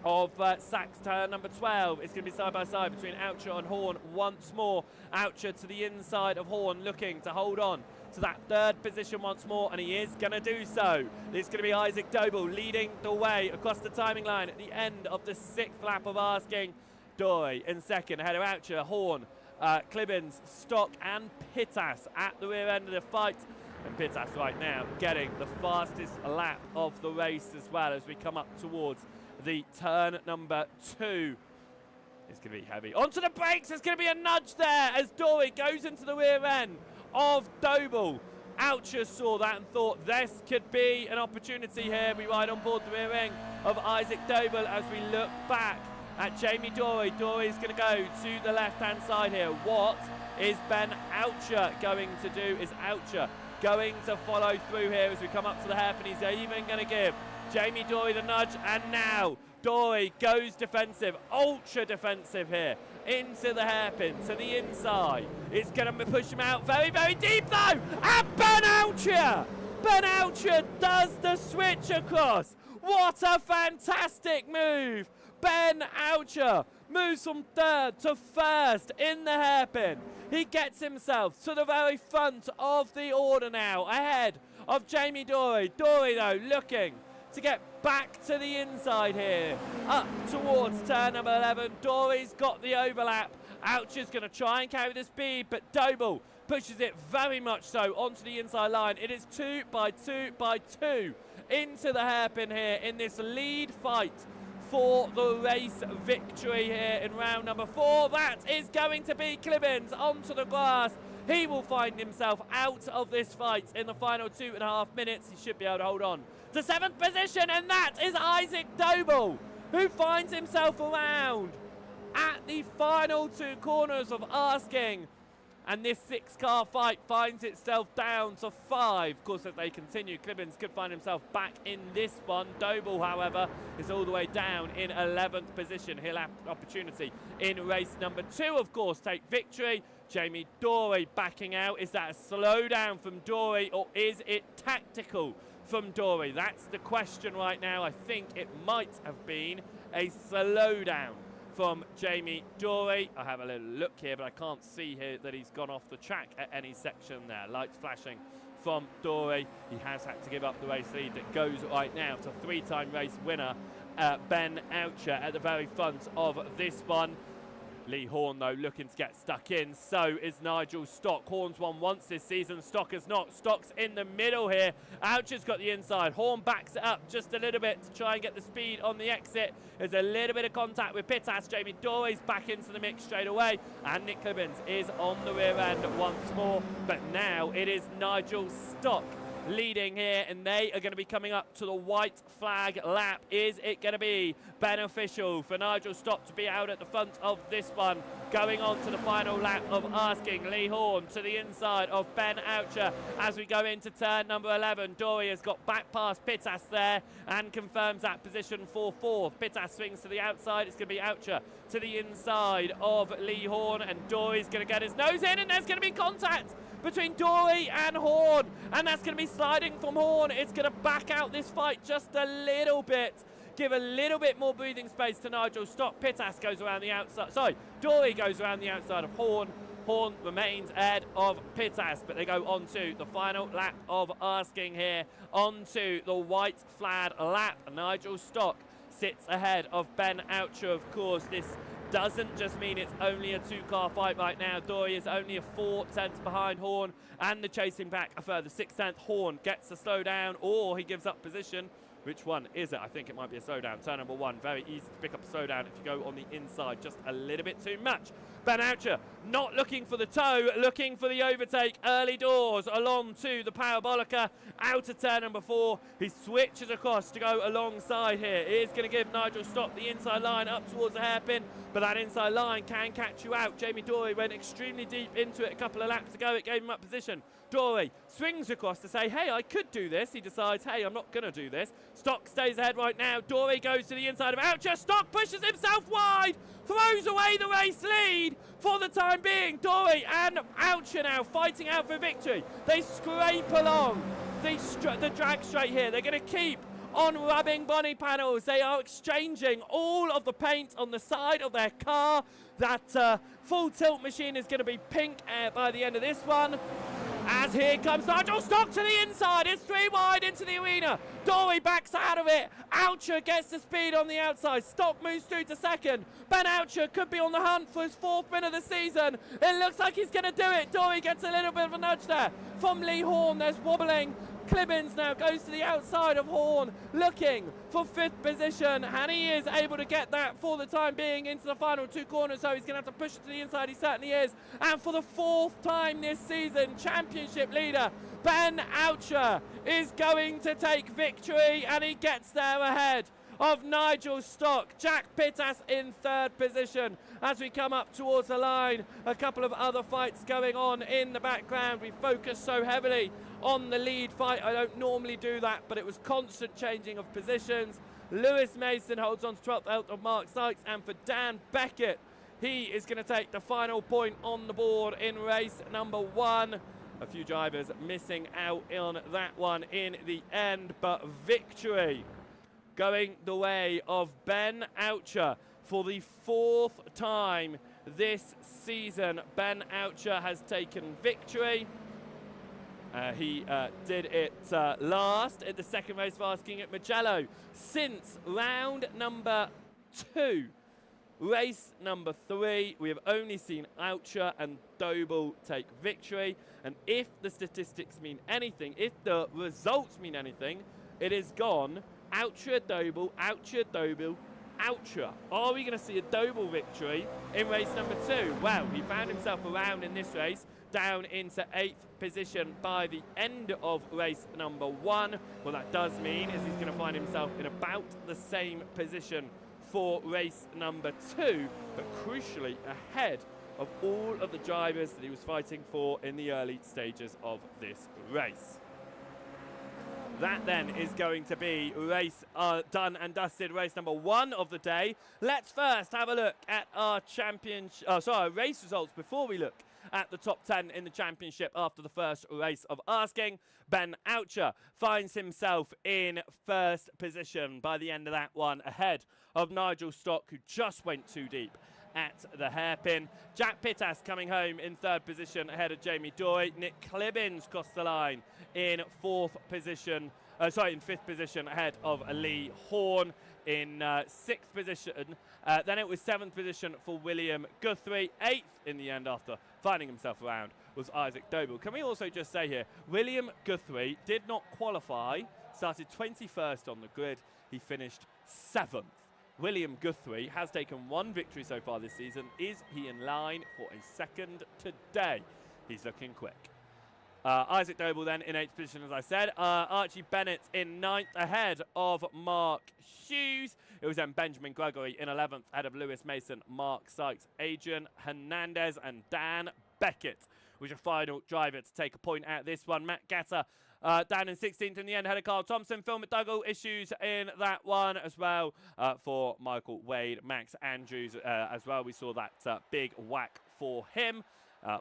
of Sachs turn number 12. It's going to be side by side between Oucher and Horn once more. Oucher to the inside of Horn, looking to hold on to that 3rd position once more, and he is going to do so. It's going to be Isaac Doble leading the way across the timing line at the end of the 6th lap of Asking. Dory in 2nd, ahead of Oucher, Horn, Clibbins, Stock and Pittas at the rear end of the fight. And Pittas right now getting the fastest lap of the race as well as we come up towards the turn number 2. It's going to be heavy. Onto the brakes. There's going to be a nudge there as Dory goes into the rear end of Doble. Oucher saw that and thought this could be an opportunity here. We ride on board the rear end of Isaac Doble as we look back at Jamie Dory. Dory's going to go to the left-hand side here. What is Ben Oucher going to do? Is Oucher going to follow through here as we come up to the hairpin? He's even going to give Jamie Dory the nudge, and now Dory goes defensive, ultra defensive here, into the hairpin, to the inside. It's going to push him out very, very deep though, and Ben Oucher does the switch across. What a fantastic move. Ben Oucher moves from 3rd to 1st in the hairpin. He gets himself to the very front of the order now, ahead of Jamie Dory. Dory, though, looking to get back to the inside here, up towards turn number 11. Dory's got the overlap. Oucher's going to try and carry the speed, but Doble pushes it very much so onto the inside line. It is 2 by 2 by 2 into the hairpin here in this lead fight for the race victory here in round number 4. That is going to be Clibbins onto the grass. He will find himself out of this fight in the final 2.5 minutes. He should be able to hold on to 7th position, and that is Isaac Doble, who finds himself around at the final 2 corners of Asking. And this 6-car fight finds itself down to 5. Of course, as they continue, Clibbins could find himself back in this one. Doble, however, is all the way down in 11th position. He'll have an opportunity in race number 2, of course, take victory Jamie Dory backing out. Is that a slowdown from Dory, or is it tactical from Dory? That's the question right now. I think it might have been a slowdown from Jamie Dory. I have a little look here, but I can't see here that he's gone off the track at any section there. Lights flashing from Dory. He has had to give up the race lead that goes right now to three-time race winner Ben Oucher at the very front of this one. Lee Horn, though, looking to get stuck in. So is Nigel Stock. Horn's won once this season. Stock has not. Stock's in the middle here. Oucher's got the inside. Horn backs it up just a little bit to try and get the speed on the exit. There's a little bit of contact with Pittas. Jamie Dory's back into the mix straight away. And Nick Clibbins is on the rear end once more. But now it is Nigel Stock leading here, and they are going to be coming up to the white flag lap. Is it going to be beneficial for Nigel Stock to be out at the front of this one, going on to the final lap of asking Lee Horn to the inside of Ben Oucher as we go into turn number 11. Dory has got back past Pittas there and confirms that position for fourth. Pittas swings to the outside. It's going to be Oucher to the inside of Lee Horn, and Dory's going to get his nose in, and there's going to be contact between Dory and Horn, and that's going to be sliding from Horn. It's going to back out this fight just a little bit, give a little bit more breathing space to Nigel Stock. Pittas goes around the outside, sorry, Dory goes around the outside of Horn. Horn remains ahead of Pittas, but they go on to the final lap of asking here, onto the white flag lap. Nigel Stock sits ahead of Ben Oucher. Of course, this doesn't just mean it's only a two-car fight right now. Dory is only a 4 tenths behind Horn, and the chasing back a further 6 tenths. Horn gets a slowdown, or he gives up position. Which one is it? I think it might be a slowdown. Turn number 1, very easy to pick up a slowdown if you go on the inside just a little bit too much. Ben Oucher not looking for the toe, looking for the overtake early doors along to the Parabolica, out of turn number 4. He switches across to go alongside here. It is going to give Nigel Stock the inside line up towards the hairpin, but that inside line can catch you out. Jamie Dory went extremely deep into it a couple of laps ago. It gave him up position. Dory swings across to say, hey, I could do this. He decides, hey, I'm not going to do this. Stock stays ahead right now. Dory goes to the inside of Oucher. Stock pushes himself wide, throws away the race lead for the time being. Dory and Oucher now fighting out for victory. They scrape along the drag straight here. They're going to keep on rubbing body panels. They are exchanging all of the paint on the side of their car. That full tilt machine is going to be pink by the end of this one. As here comes Nigel Stock to the inside. It's 3 wide into the arena. Dory backs out of it. Oucher gets the speed on the outside. Stock moves through to second. Ben Oucher could be on the hunt for his 4th win of the season. It looks like he's going to do it. Dory gets a little bit of a nudge there from Lee Horn. There's wobbling. Clibbins now goes to the outside of Horn, looking for 5th position, and he is able to get that for the time being into the final 2 corners, so he's going to have to push it to the inside. He certainly is. And for the 4th time this season, championship leader Ben Oucher is going to take victory, and he gets there ahead of Nigel Stock. Jack Pittas in 3rd position as we come up towards the line. A couple of other fights going on in the background. We focus so heavily on the lead fight. I don't normally do that, but it was constant changing of positions. Lewis Mason holds on to 12th out of Mark Sykes, and for Dan Beckett, he is going to take the final point on the board in race number 1. A few drivers missing out on that one in the end, but victory going the way of Ben Oucher for the 4th time this season. Ben Oucher has taken victory. He did it last at the 2nd race of asking at Mugello since round number 2. Race number 3, we have only seen Oucher and Doble take victory. And if the statistics mean anything, if the results mean anything, it is gone Oucher, Doble, Oucher, Doble, Oucher. Are we going to see a Doble victory in race number 2? Well, he found himself around in this race, down into 8th position by the end of race number 1. What that does mean is he's going to find himself in about the same position for race number 2, but crucially ahead of all of the drivers that he was fighting for in the early stages of this race. That then is going to be race done and dusted, race number 1 of the day. Let's first have a look at our race results before we look at the top 10 in the championship after the first race of asking. Ben Oucher finds himself in first position by the end of that one, ahead of Nigel Stock, who just went too deep at the hairpin. Jack Pittas coming home in third position ahead of Jamie Doy. Nick Clibbins crossed the line in in fifth position ahead of Lee Horn. In sixth position, then it was seventh position for William Guthrie. Eighth in the end after finding himself around was Isaac Doble. Can we also just say here, William Guthrie did not qualify, started 21st on the grid. He finished 7th. William Guthrie has taken one victory so far this season. Is he in line for a second today? He's looking quick. Isaac Doble then in 8th position, as I said. Archie Bennett in 9th ahead of Mark Hughes. It was then Benjamin Gregory in 11th ahead of Lewis Mason, Mark Sykes, Adrian Hernandez and Dan Beckett was your final driver to take a point out this one. Matt Gatter down in 16th in the end ahead of Carl Thompson. Phil McDougall issues in that one as well for Michael Wade. Max Andrews as well. We saw that big whack for him.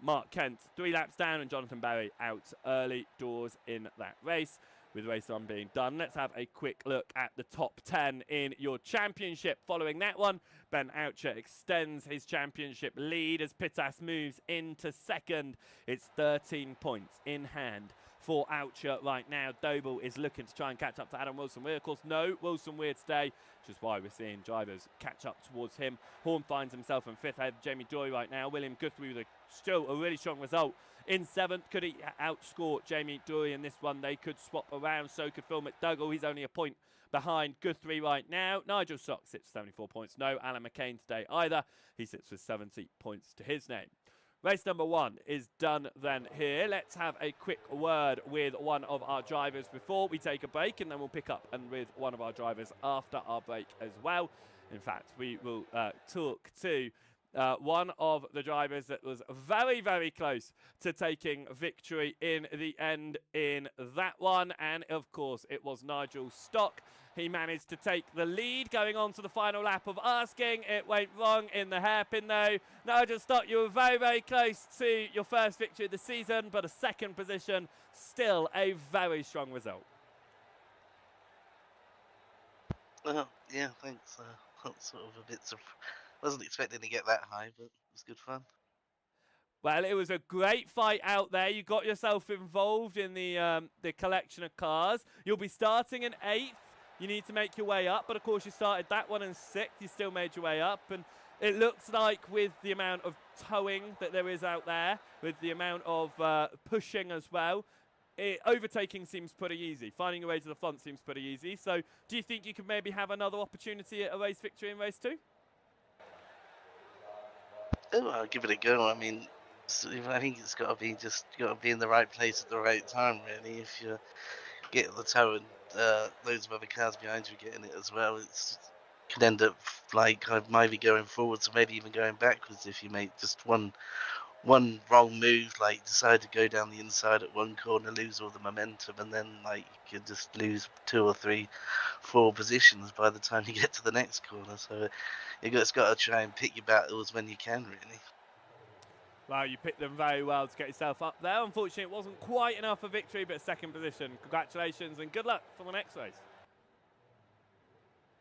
Mark Kent 3 laps down and Jonathan Barry out early doors in that race. With race 1 being done, let's have a quick look at the top 10 in your championship. Following that one, Ben Oucher extends his championship lead as Pittas moves into second. It's 13 points in hand for Oucher right now. Doble is looking to try and catch up to Adam Wilson-Weir. Of course, no Wilson-Weir today, which is why we're seeing drivers catch up towards him. Horn finds himself in 5th ahead of Jamie Joy right now. William Guthrie with still a really strong result in 7th. Could he outscore Jamie Dory in this one? They could swap around. So could Phil McDougall. He's only a point behind Guthrie right now. Nigel Sock sits with 74 points. No Alan McCain today either. He sits with 70 points to his name. Race number 1 is done then here. Let's have a quick word with one of our drivers before we take a break, and then we'll pick up and with one of our drivers after our break as well. In fact, we will talk to one of the drivers that was very, very close to taking victory in the end in that one. And of course, it was Nigel Stock. He managed to take the lead going on to the final lap of asking. It went wrong in the hairpin though. Nigel Stock, you were very, very close to your first victory of the season, but a second position, still a very strong result. Well, yeah, thanks. That's sort of a bit wasn't expecting to get that high, but it was good fun. Well, it was a great fight out there. You got yourself involved in the collection of cars. You'll be starting in 8th. You need to make your way up, but of course you started that one in 6th. You still made your way up, and it looks like with the amount of towing that there is out there, with the amount of pushing as well, overtaking seems pretty easy. Finding your way to the front seems pretty easy. So do you think you could maybe have another opportunity at a race victory in race 2? Oh, I'll give it a go. I mean, I think it's got to be in the right place at the right time, really. If you get the tow and loads of other cars behind you getting it as well, it could end up like maybe going forwards or maybe even going backwards if you make just one wrong move, like decide to go down the inside at one corner, lose all the momentum, and then like you could just lose 2 or 3, 4 positions by the time you get to the next corner. So it's got to try and pick your battles when you can, really. Well, you picked them very well to get yourself up there. Unfortunately, it wasn't quite enough for victory, but second position. Congratulations and good luck for the next race.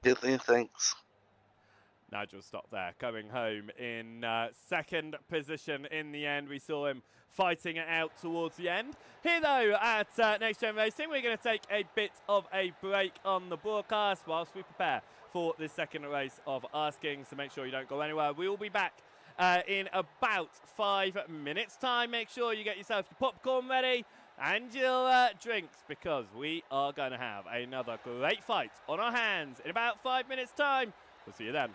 Yeah, thanks. Nigel stopped there, coming home in second position in the end. We saw him fighting it out towards the end. Here, though, at NXTGEN Racing, we're going to take a bit of a break on the broadcast whilst we prepare for the second race of asking, so make sure you don't go anywhere. We will be back in about 5 minutes' time. Make sure you get yourself your popcorn ready and your drinks, because we are going to have another great fight on our hands in about 5 minutes' time. We'll see you then.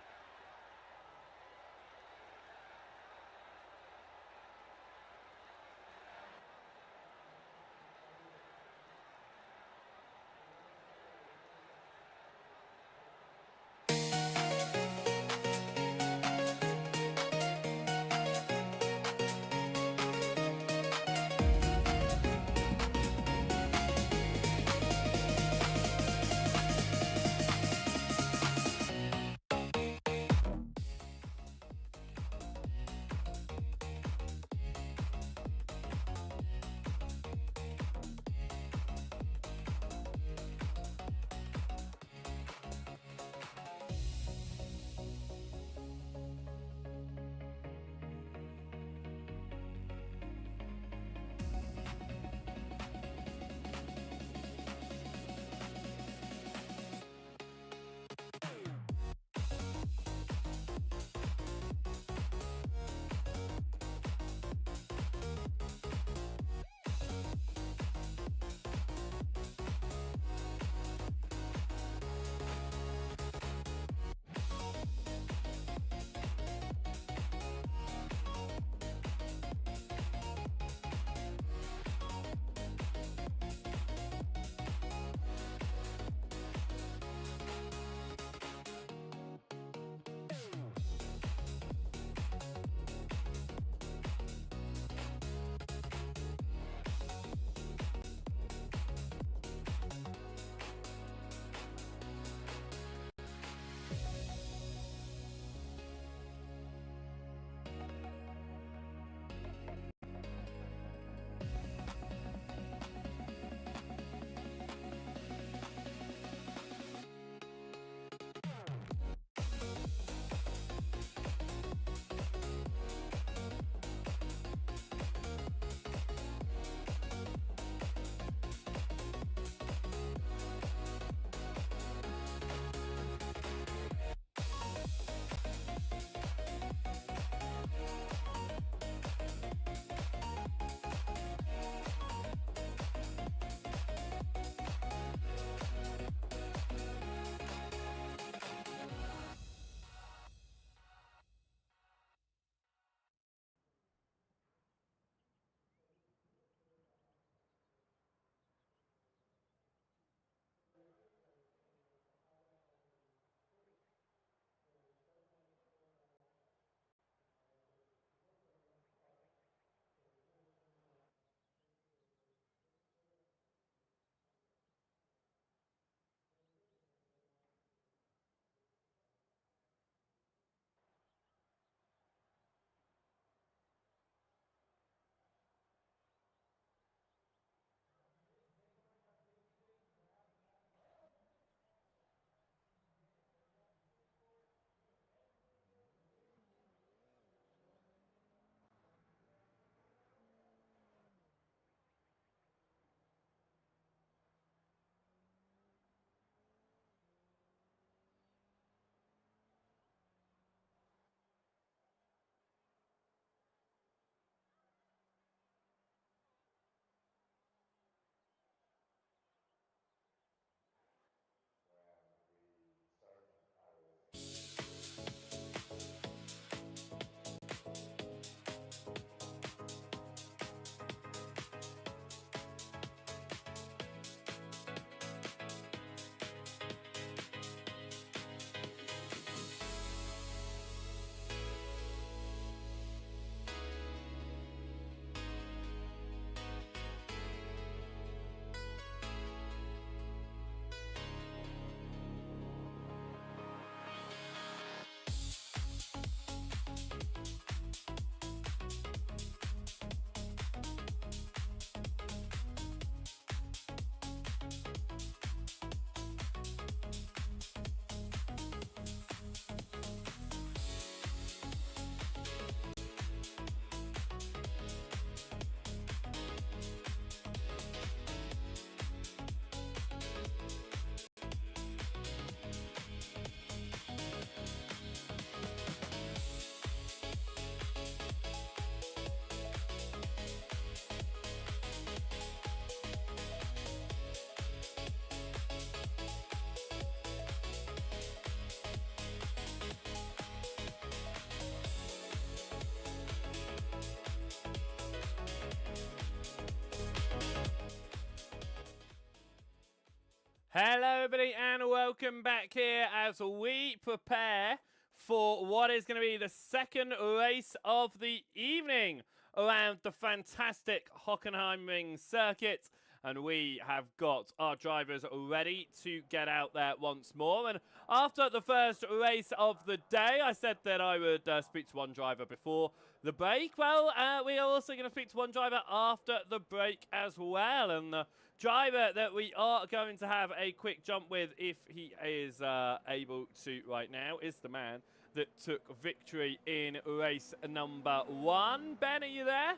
everybody, and welcome back here as we prepare for what is going to be the second race of the evening around the fantastic Hockenheimring circuit. And we have got our drivers ready to get out there once more. And after the first race of the day, I said that I would speak to one driver before the break. Well, we are also going to speak to one driver after the break as well. And the driver that we are going to have a quick jump with, if he is able to right now, is the man that took victory in race number 1. Ben, are you there?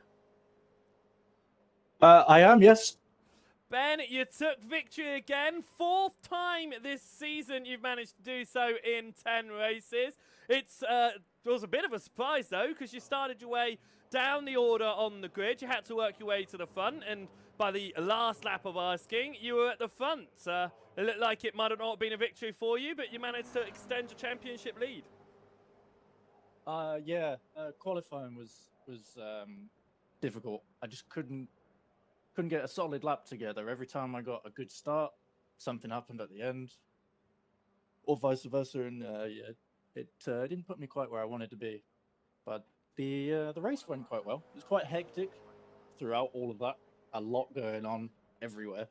I am, yes. Ben, you took victory again. 4th time this season you've managed to do so in 10 races. It was a bit of a surprise, though, because you started your way down the order on the grid. You had to work your way to the front, and by the last lap of asking, you were at the front. It looked like it might have not been a victory for you, but you managed to extend your championship lead. Yeah, qualifying was difficult. I just couldn't get a solid lap together. Every time I got a good start, something happened at the end, or vice versa, and yeah, it didn't put me quite where I wanted to be. But the race went quite well. It was quite hectic throughout all of that. A lot going on everywhere.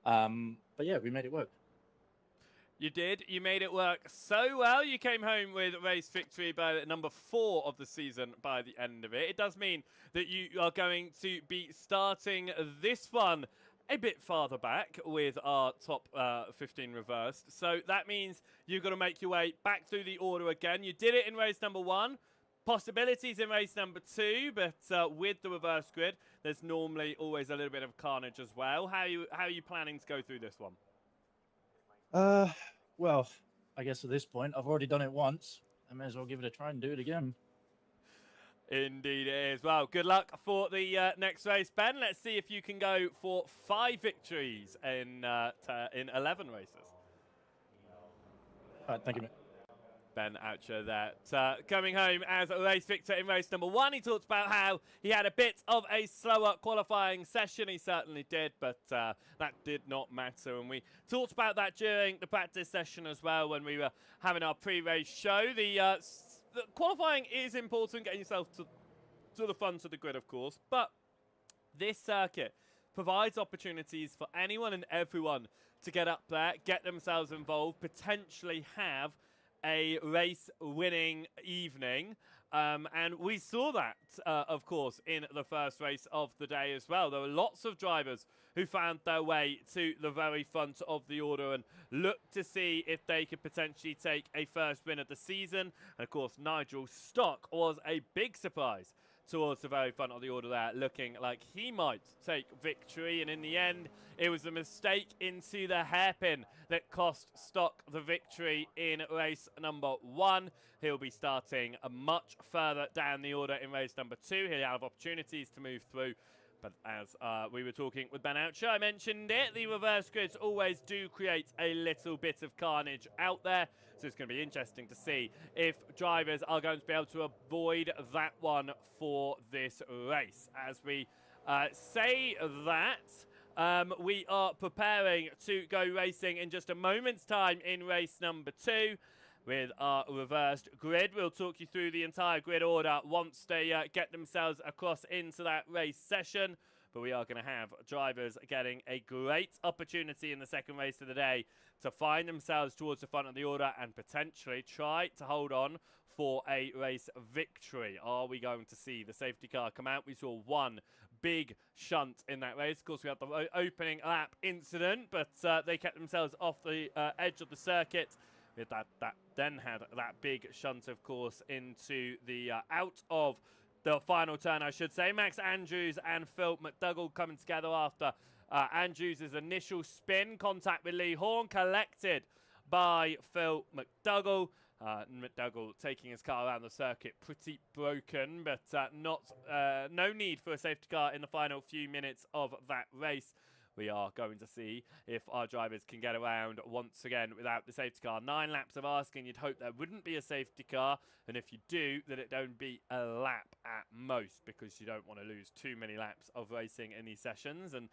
But yeah, we made it work. You did. You made it work so well. You came home with race victory by number 4 of the season by the end of it. It does mean that you are going to be starting this one a bit farther back with our top 15 reversed. So that means you've got to make your way back through the order again. You did it in race number 1. Possibilities in race number 2, but with the reverse grid, there's normally always a little bit of carnage as well. How are you planning to go through this one? Well, I guess at this point, I've already done it once. I may as well give it a try and do it again. Indeed it is. Well, good luck for the next race, Ben. Let's see if you can go for 5 victories in 11 races. All right, thank you, mate. Ben Oucher there, coming home as a race victor in race number 1. He talked about how he had a bit of a slower qualifying session. He certainly did, but that did not matter. And we talked about that during the practice session as well when we were having our pre-race show. The qualifying is important, getting yourself to the front of the grid, of course. But this circuit provides opportunities for anyone and everyone to get up there, get themselves involved, potentially have a race-winning evening, and we saw that, of course, in the first race of the day as well. There were lots of drivers who found their way to the very front of the order and looked to see if they could potentially take a first win of the season. And, of course, Nigel Stock was a big surprise towards the very front of the order there, looking like he might take victory. And in the end, it was a mistake into the hairpin that cost Stock the victory in race number 1. He'll be starting much further down the order in race number 2. He'll have opportunities to move through. But as we were talking with Ben Oucher, I mentioned it, the reverse grids always do create a little bit of carnage out there. So it's going to be interesting to see if drivers are going to be able to avoid that one for this race. As we say that, we are preparing to go racing in just a moment's time in race number 2 with our reversed grid. We'll talk you through the entire grid order once they get themselves across into that race session. But we are going to have drivers getting a great opportunity in the second race of the day to find themselves towards the front of the order and potentially try to hold on for a race victory. Are we going to see the safety car come out? We saw one big shunt in that race. Of course, we had the opening lap incident, but they kept themselves off the edge of the circuit. With that then had that big shunt, of course, into the out of the final turn, I should say. Max Andrews and Phil McDougall coming together after Andrews' initial spin. Contact with Lee Horn collected by Phil McDougall. McDougall taking his car around the circuit pretty broken, but no need for a safety car in the final few minutes of that race. we are going to see if our drivers can get around once again without the safety car. 9 laps of asking, you'd hope there wouldn't be a safety car, and if you do, that it don't be a lap at most, because you don't want to lose too many laps of racing in these sessions. And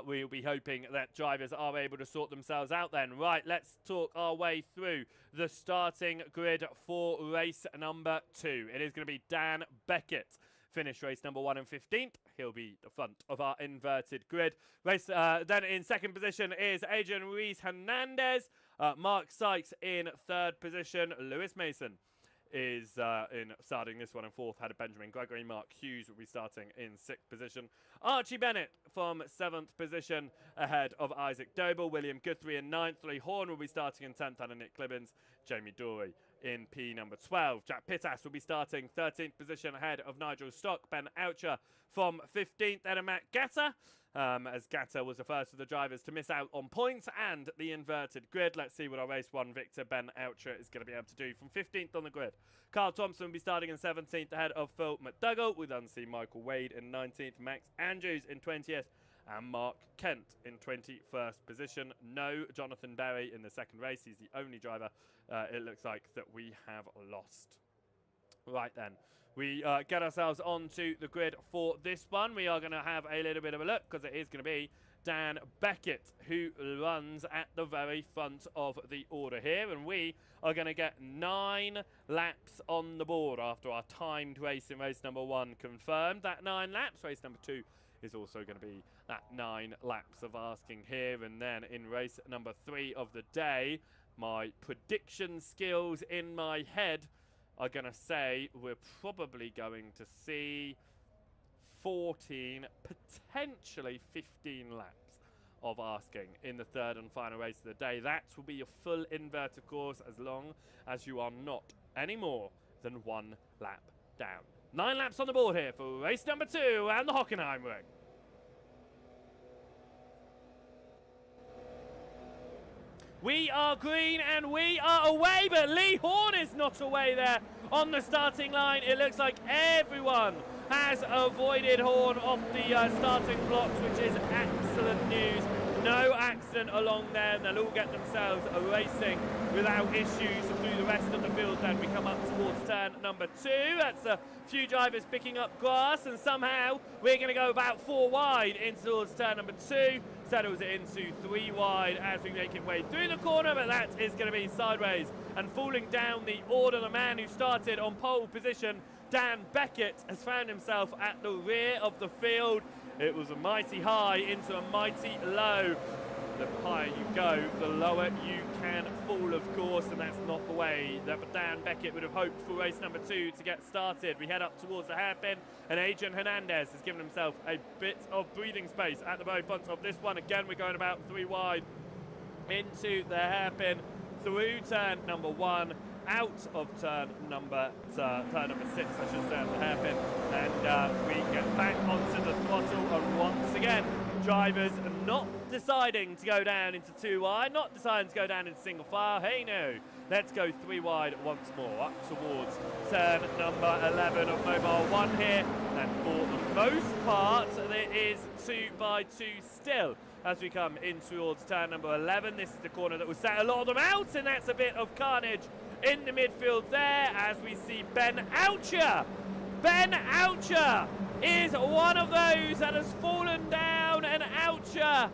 we'll be hoping that drivers are able to sort themselves out then. Right, let's talk our way through the starting grid for race number 2. It is going to be Dan Beckett. Finished race number 1 and 15th. He'll be the front of our inverted grid. Then in second position is Adrian Ruiz Hernandez. Mark Sykes in third position. Lewis Mason is in starting this one in fourth. Had a Benjamin Gregory. Mark Hughes will be starting in sixth position. Archie Bennett from seventh position ahead of Isaac Doble. William Guthrie in ninth. Lee Horn will be starting in 10th under Nick Clibbins. Jamie Dory in P number 12. Jack Pittas will be starting 13th position ahead of Nigel Stock. Ben Oucher from 15th. Then Matt Gatter, as Gatter was the first of the drivers to miss out on points and the inverted grid. Let's see what our race 1 victor Ben Oucher is going to be able to do from 15th on the grid. Carl Thompson will be starting in 17th ahead of Phil McDougall. We'll then see Michael Wade in 19th, Max Andrews in 20th, and Mark Kent in 21st position. No Jonathan Berry in the second race. He's the only driver, it looks like, that we have lost. Right then, we get ourselves onto the grid for this one. We are going to have a little bit of a look, because it is going to be Dan Beckett who runs at the very front of the order here, and we are going to get 9 laps on the board after our timed race in race number 1 confirmed. That 9 laps, race number 2 is also going to be that 9 laps of asking here. And then in race number 3 of the day, my prediction skills in my head are going to say we're probably going to see 14, potentially 15 laps of asking in the third and final race of the day. That will be your full inverted course, as long as you are not any more than 1 lap down. 9 laps on the board here for race number 2 and the Hockenheimring. We are green and we are away, but Lee Horn is not away there on the starting line. It looks like everyone has avoided Horn off the starting blocks, which is excellent news. No accident along there, and they'll all get themselves racing without issues through the rest of the field. Then we come up towards turn number 2. That's a few drivers picking up grass, and somehow we're going to go about 4 wide in towards turn number 2. Settles it into 3 wide as we make it way through the corner, but that is going to be sideways and falling down the order. The man who started on pole position, Dan Beckett, has found himself at the rear of the field. It was a mighty high into a mighty low. The higher you go, the lower you can fall, of course, and that's not the way that Dan Beckett would have hoped for race number 2 to get started. We head up towards the hairpin, and Adrian Hernandez has given himself a bit of breathing space at the very front of this one. Again, we're going about 3 wide into the hairpin, through turn number 1, out of turn number 6, I should say, at the hairpin, and we get back onto the throttle, and once again, drivers are not deciding to go down into 2 wide, not deciding to go down into single file. Hey no, let's go 3 wide once more, up towards turn number 11 of Mobile 1 here, and for the most part, it is 2 by 2 still. As we come in towards turn number 11, this is the corner that will set a lot of them out, and that's a bit of carnage in the midfield there as we see Ben Oucher. Ben Oucher is one of those that has fallen down, and Oucher,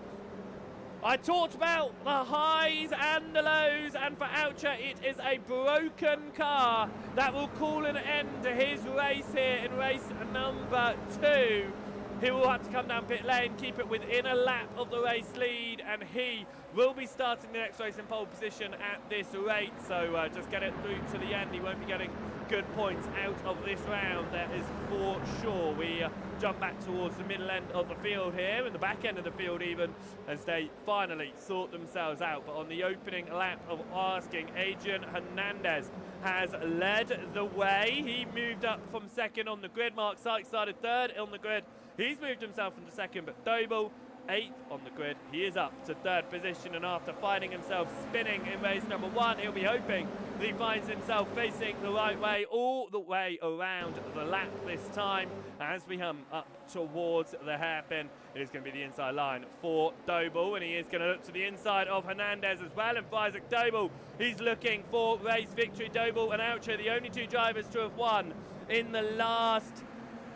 I talked about the highs and the lows, and for Oucher it is a broken car that will call an end to his race here in race number 2. He will have to come down pit lane, keep it within a lap of the race lead, and he will be starting the next race in pole position at this rate. So just get it through to the end. He won't be getting good points out of this round, that is for sure. We jump back towards the middle end of the field here, and the back end of the field even, as they finally sort themselves out. But on the opening lap of asking, Adrian Hernandez has led the way. He moved up from second on the grid. Mark Sykes started third on the grid. He's moved himself into second, but Doble 8th on the grid. He is up to 3rd position, and after finding himself spinning in race number 1, he'll be hoping that he finds himself facing the right way all the way around the lap this time. As we hum up towards the hairpin, it is going to be the inside line for Doble, and he is going to look to the inside of Hernandez as well. And for Isaac Doble, he's looking for race victory. Doble and Oucho, the only 2 drivers to have won in the last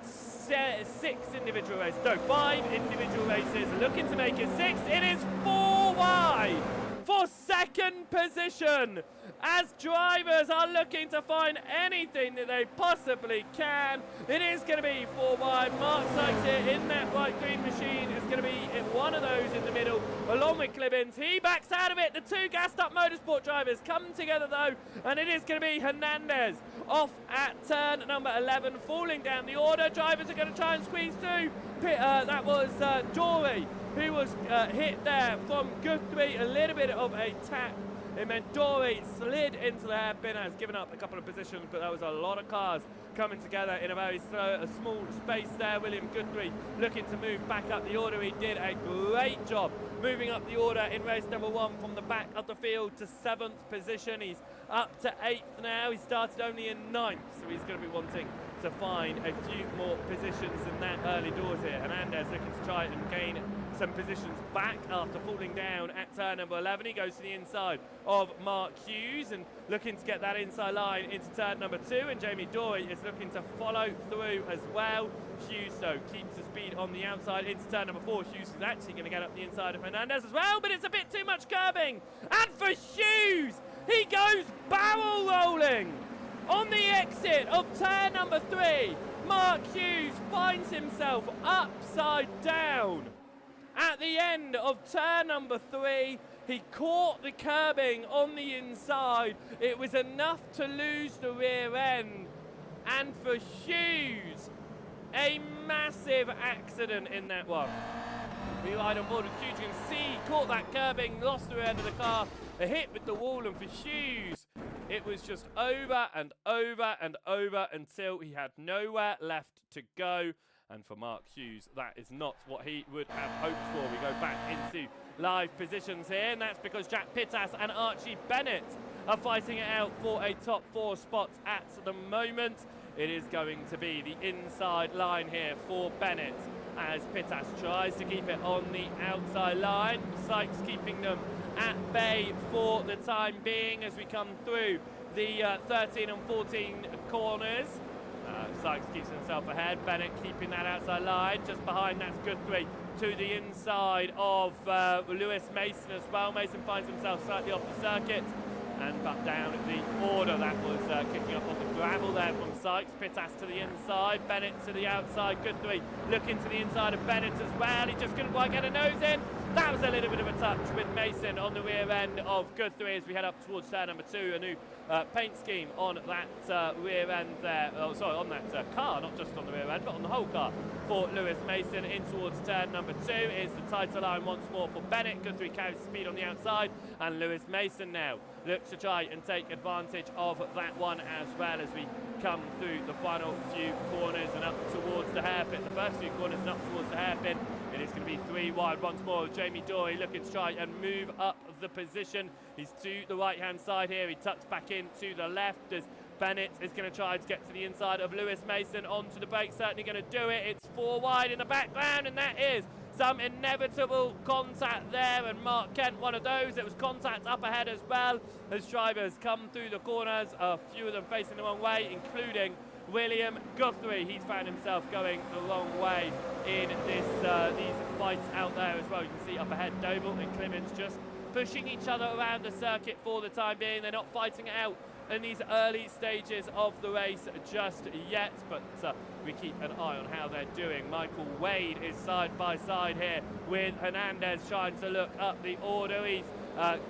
6 individual races. No, 5 individual races. Looking to make it 6. It is 4 wide for 2nd position, as drivers are looking to find anything that they possibly can. It is going to be 4 wide. Mark Sykes here in that bright green machine is going to be in one of those in the middle, along with Clibbins. He backs out of it. The 2 gassed up motorsport drivers come together though, and it is going to be Hernandez off at turn number 11, falling down the order. Drivers are going to try and squeeze through. That was Dory, who was hit there from Guthrie. A little bit of a tap. It meant Dory slid into the hairpin, has given up a couple of positions, but there was a lot of cars coming together in a very small space there. William Guthrie looking to move back up the order. He did a great job moving up the order in race number 1 from the back of the field to 7th position. He's up to 8th now. He started only in 9th, so he's going to be wanting to find a few more positions in that early doors here. Hernandez looking to try and gain some positions back after falling down at turn number 11. He goes to the inside of Mark Hughes and looking to get that inside line into turn number 2, and Jamie Dory is looking to follow through as well. Hughes though keeps the speed on the outside into turn number 4. Hughes is actually going to get up the inside of Hernandez as well, but it's a bit too much curbing, and for Hughes, he goes barrel rolling on the exit of turn number 3. Mark Hughes finds himself upside down at the end of turn number 3. He caught the curbing on the inside. It was enough to lose the rear end. And for Hughes, a massive accident in that one. We ride on board with Hughes. You can see he caught that curbing, lost the rear end of the car, a hit with the wall, and for Hughes, it was just over and over and over until he had nowhere left to go. And for Mark Hughes, that is not what he would have hoped for. We go back into live positions here, and that's because Jack Pittas and Archie Bennett are fighting it out for a top 4 spot at the moment. It is going to be the inside line here for Bennett, as Pittas tries to keep it on the outside line. Sykes keeping them at bay for the time being as we come through the 13 and 14 corners. Sykes keeps himself ahead. Bennett keeping that outside line. Just behind, that's Guthrie to the inside of Lewis Mason as well. Mason finds himself slightly off the circuit and back down the order. That was kicking up on the gravel there from Sykes. Pittas to the inside, Bennett to the outside. Guthrie looking to the inside of Bennett as well. He just couldn't quite get a nose in. That was a little bit of a touch with Mason on the rear end of Guthrie as we head up towards turn number 2. A new paint scheme on that rear end there. Oh, sorry, on that car, not just on the rear end, but on the whole car for Lewis Mason. In towards turn number 2 is the title line once more for Bennett. Guthrie carries speed on the outside, and Lewis Mason now looks to try and take advantage of that one as well as we come through the final few corners and up towards the hairpin. The first few corners and up towards the hairpin. It is going to be 3 wide once more. Jamie Dory looking to try and move up the position. He's to the right-hand side here. He tucks back in to the left as Bennett is going to try to get to the inside of Lewis Mason onto the brake. Certainly going to do it. It's 4 wide in the background, and that is some inevitable contact there, and Mark Kent one of those. It was contact up ahead as well as drivers come through the corners, a few of them facing the wrong way, including William Guthrie. He's found himself going the wrong way in this these fights out there as well. You can see up ahead Doble and Clemens just pushing each other around the circuit for the time being. They're not fighting it out in these early stages of the race just yet, but we keep an eye on how they're doing. Michael Wade is side by side here with Hernandez trying to look up the order. He's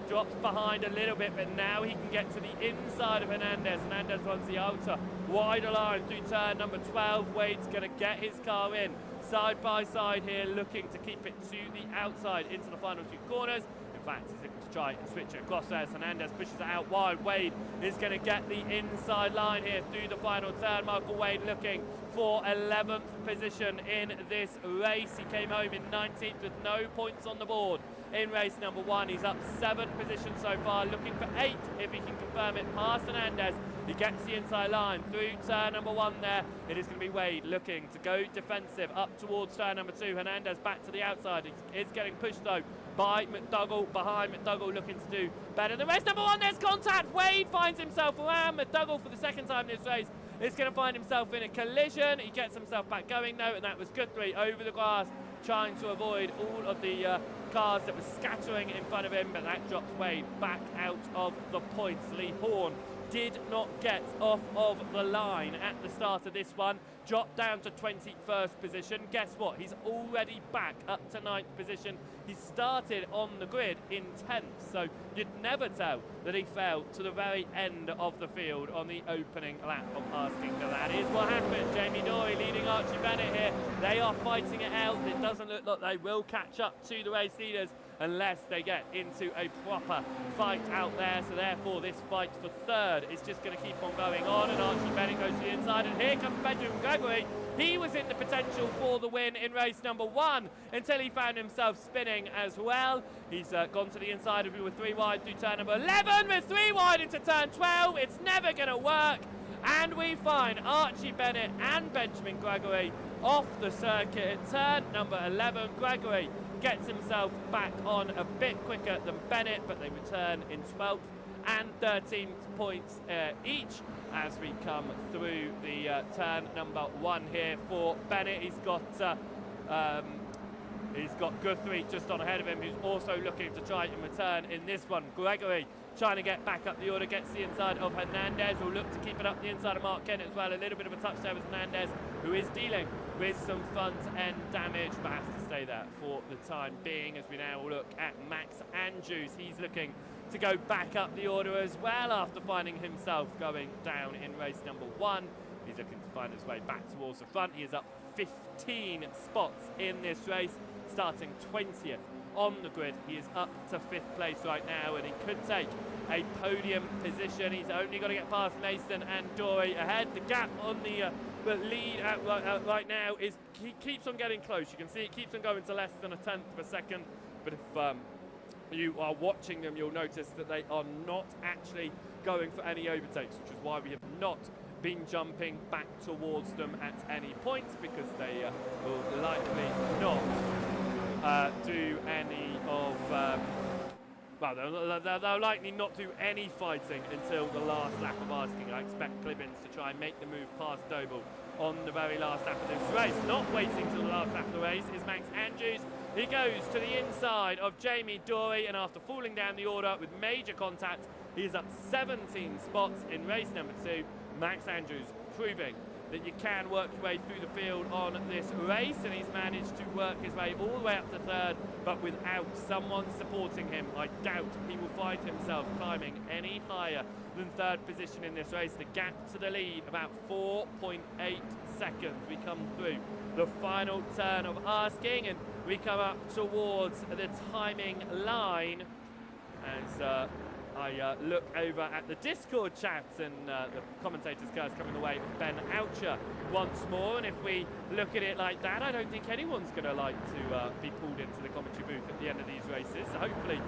drops behind a little bit, but now he can get to the inside of Hernandez. Hernandez runs the outer wider line through turn number 12. Wade's going to get his car in side by side here, looking to keep it to the outside into the final 2 corners. In fact, he's looking to try and switch it across there. Hernandez pushes it out wide. Wade is going to get the inside line here through the final turn. Michael Wade looking for 11th position in this race. He came home in 19th with no points on the board in race number 1. He's up 7 positions so far, looking for 8 if he can confirm it past Hernandez. He gets the inside line through turn number 1 there. It is going to be Wade looking to go defensive up towards turn number 2. Hernandez back to the outside. It's getting pushed though by McDougall. Behind McDougall, looking to do better than race number 1. There's contact. Wade finds himself around. McDougall for the second time in this race is going to find himself in a collision. He gets himself back going though, and that was Guthrie over the grass, trying to avoid all of the cars that were scattering in front of him, but that drops Wade back out of the points. Lee Horn did not get off of the line at the start of this one, dropped down to 21st position. Guess what? He's already back up to 9th position. He started on the grid in 10th, so you'd never tell that he fell to the very end of the field on the opening lap of asking. But that is what happened. Jamie Dory leading Archie Bennett here. They are fighting it out. It doesn't look like they will catch up to the race leaders unless they get into a proper fight out there. So therefore this fight for 3rd is just going to keep on going on, and Archie Bennett goes to the inside, and here comes Benjamin Gregory. He was in the potential for the win in race number 1 until he found himself spinning as well. He's gone to the inside of you with 3 wide through turn number 11 with 3 wide into turn 12. It's never going to work, and we find Archie Bennett and Benjamin Gregory off the circuit at turn number 11. Gregory gets himself back on a bit quicker than Bennett, but they return in 12th and 13th points each as we come through the turn number 1 here for Bennett. He's got Guthrie just on ahead of him, who's also looking to try and return in this one. Gregory trying to get back up the order, gets the inside of Hernandez, will look to keep it up the inside of Mark Kent as well. A little bit of a touch there with Hernandez, who is dealing with some front end damage, but has to stay there for the time being as we now look at Max Andrews. He's looking to go back up the order as well after finding himself going down in race number 1. He's looking to find his way back towards the front. He is up 15 spots in this race, starting 20th on the grid. He is up to 5th place right now, and he could take a podium position. He's only got to get past Mason and Dory ahead. The gap on the lead right now is he keeps on getting close. You can see it keeps on going to less than a 10th of a second, but if you are watching them, you'll notice that they are not actually going for any overtakes, which is why we have not been jumping back towards them at any point, because they will likely not do any of they'll likely not do any fighting until the last lap of asking. I expect Clibbins to try and make the move past Doble on the very last lap of this race. Not waiting till the last lap of the race is Max Andrews. He goes to the inside of Jamie Dory, and after falling down the order with major contact, he is up 17 spots in race number 2. Max Andrews proving that you can work your way through the field on this race, and he's managed to work his way all the way up to 3rd, but without someone supporting him, I doubt he will find himself climbing any higher than 3rd position in this race. The gap to the lead about 4.8 seconds. We come through the final turn of asking, and we come up towards the timing line as I look over at the Discord chat, and the commentators guys coming the way of Ben Oucher once more. And if we look at it like that, I don't think anyone's going to like to be pulled into the commentary booth at the end of these races. So hopefully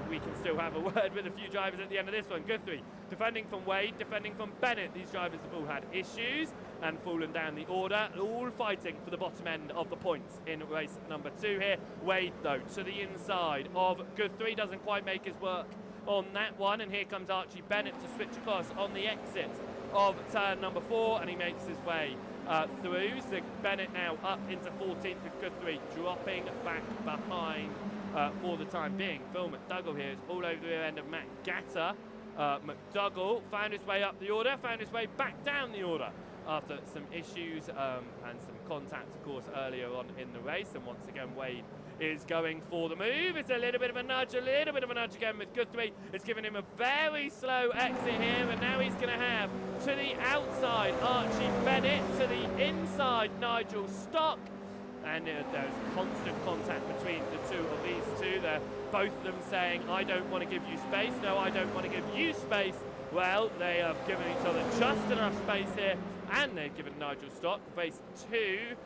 we can still have a word with a few drivers at the end of this one. Guthrie defending from Wade, defending from Bennett. These drivers have all had issues and fallen down the order, all fighting for the bottom end of the points in race number 2 here. Wade, though, to the inside of Guthrie, doesn't quite make his work on that one, and here comes Archie Bennett to switch across on the exit of turn number 4, and he makes his way through. So Bennett now up into 14th with Guthrie dropping back behind for the time being. Phil McDougall here is all over the rear end of Matt Gatter. McDougall found his way up the order, found his way back down the order after some issues and some contact, of course, earlier on in the race. And once again, Wade is going for the move. It's a little bit of a nudge again with Guthrie. It's giving him a very slow exit here, and now he's going to have to the outside Archie Bennett, to the inside Nigel Stock, and there's constant contact between the two of these two. They're both of them saying, I don't want to give you space. No, I don't want to give you space. Well, they have given each other just enough space here and they've given Nigel Stock. Race 2,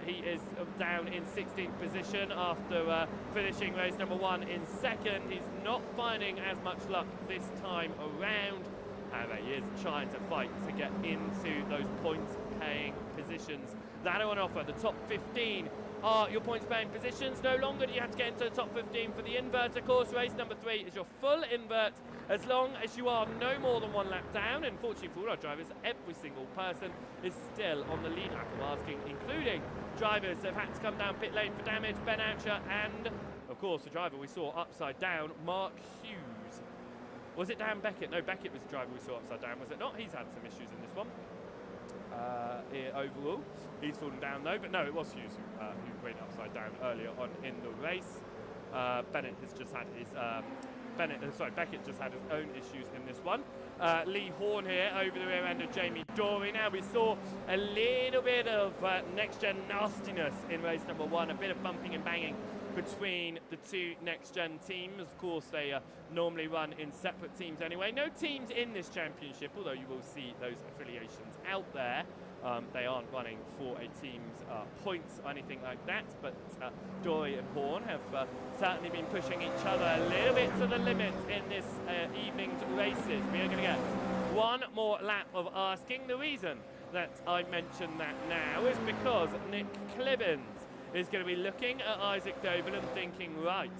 he is down in 16th position after finishing race number 1 in 2nd. He's not finding as much luck this time around. However, he is trying to fight to get into those points-paying positions that are on offer. The top 15 are your points-paying positions. No longer do you have to get into the top 15 for the invert. Of course, race number 3 is your full invert, as long as you are no more than 1 lap down. And fortunately for all our drivers, every single person is still on the lead lap of asking, including drivers that have had to come down pit lane for damage, Ben Oucher, and, of course, the driver we saw upside down, Mark Hughes. Was it Dan Beckett? No, Beckett was the driver we saw upside down, was it not? He's had some issues in this one. Overall, he's fallen down though, but no, it was Hughes who went upside down earlier on in the race. Beckett just had his own issues in this one. Lee Horn here over the rear end of Jamie Dory. Now we saw a little bit of next gen nastiness in race number 1, a bit of bumping and banging between the 2 next-gen teams. Of course, they normally run in separate teams anyway. No teams in this championship, although you will see those affiliations out there. They aren't running for a team's points or anything like that, but Dory and Horn have certainly been pushing each other a little bit to the limit in this evening's races. We are going to get one more lap of asking. The reason that I mention that now is because Nick Clibbins is going to be looking at Isaac Doble and thinking, right,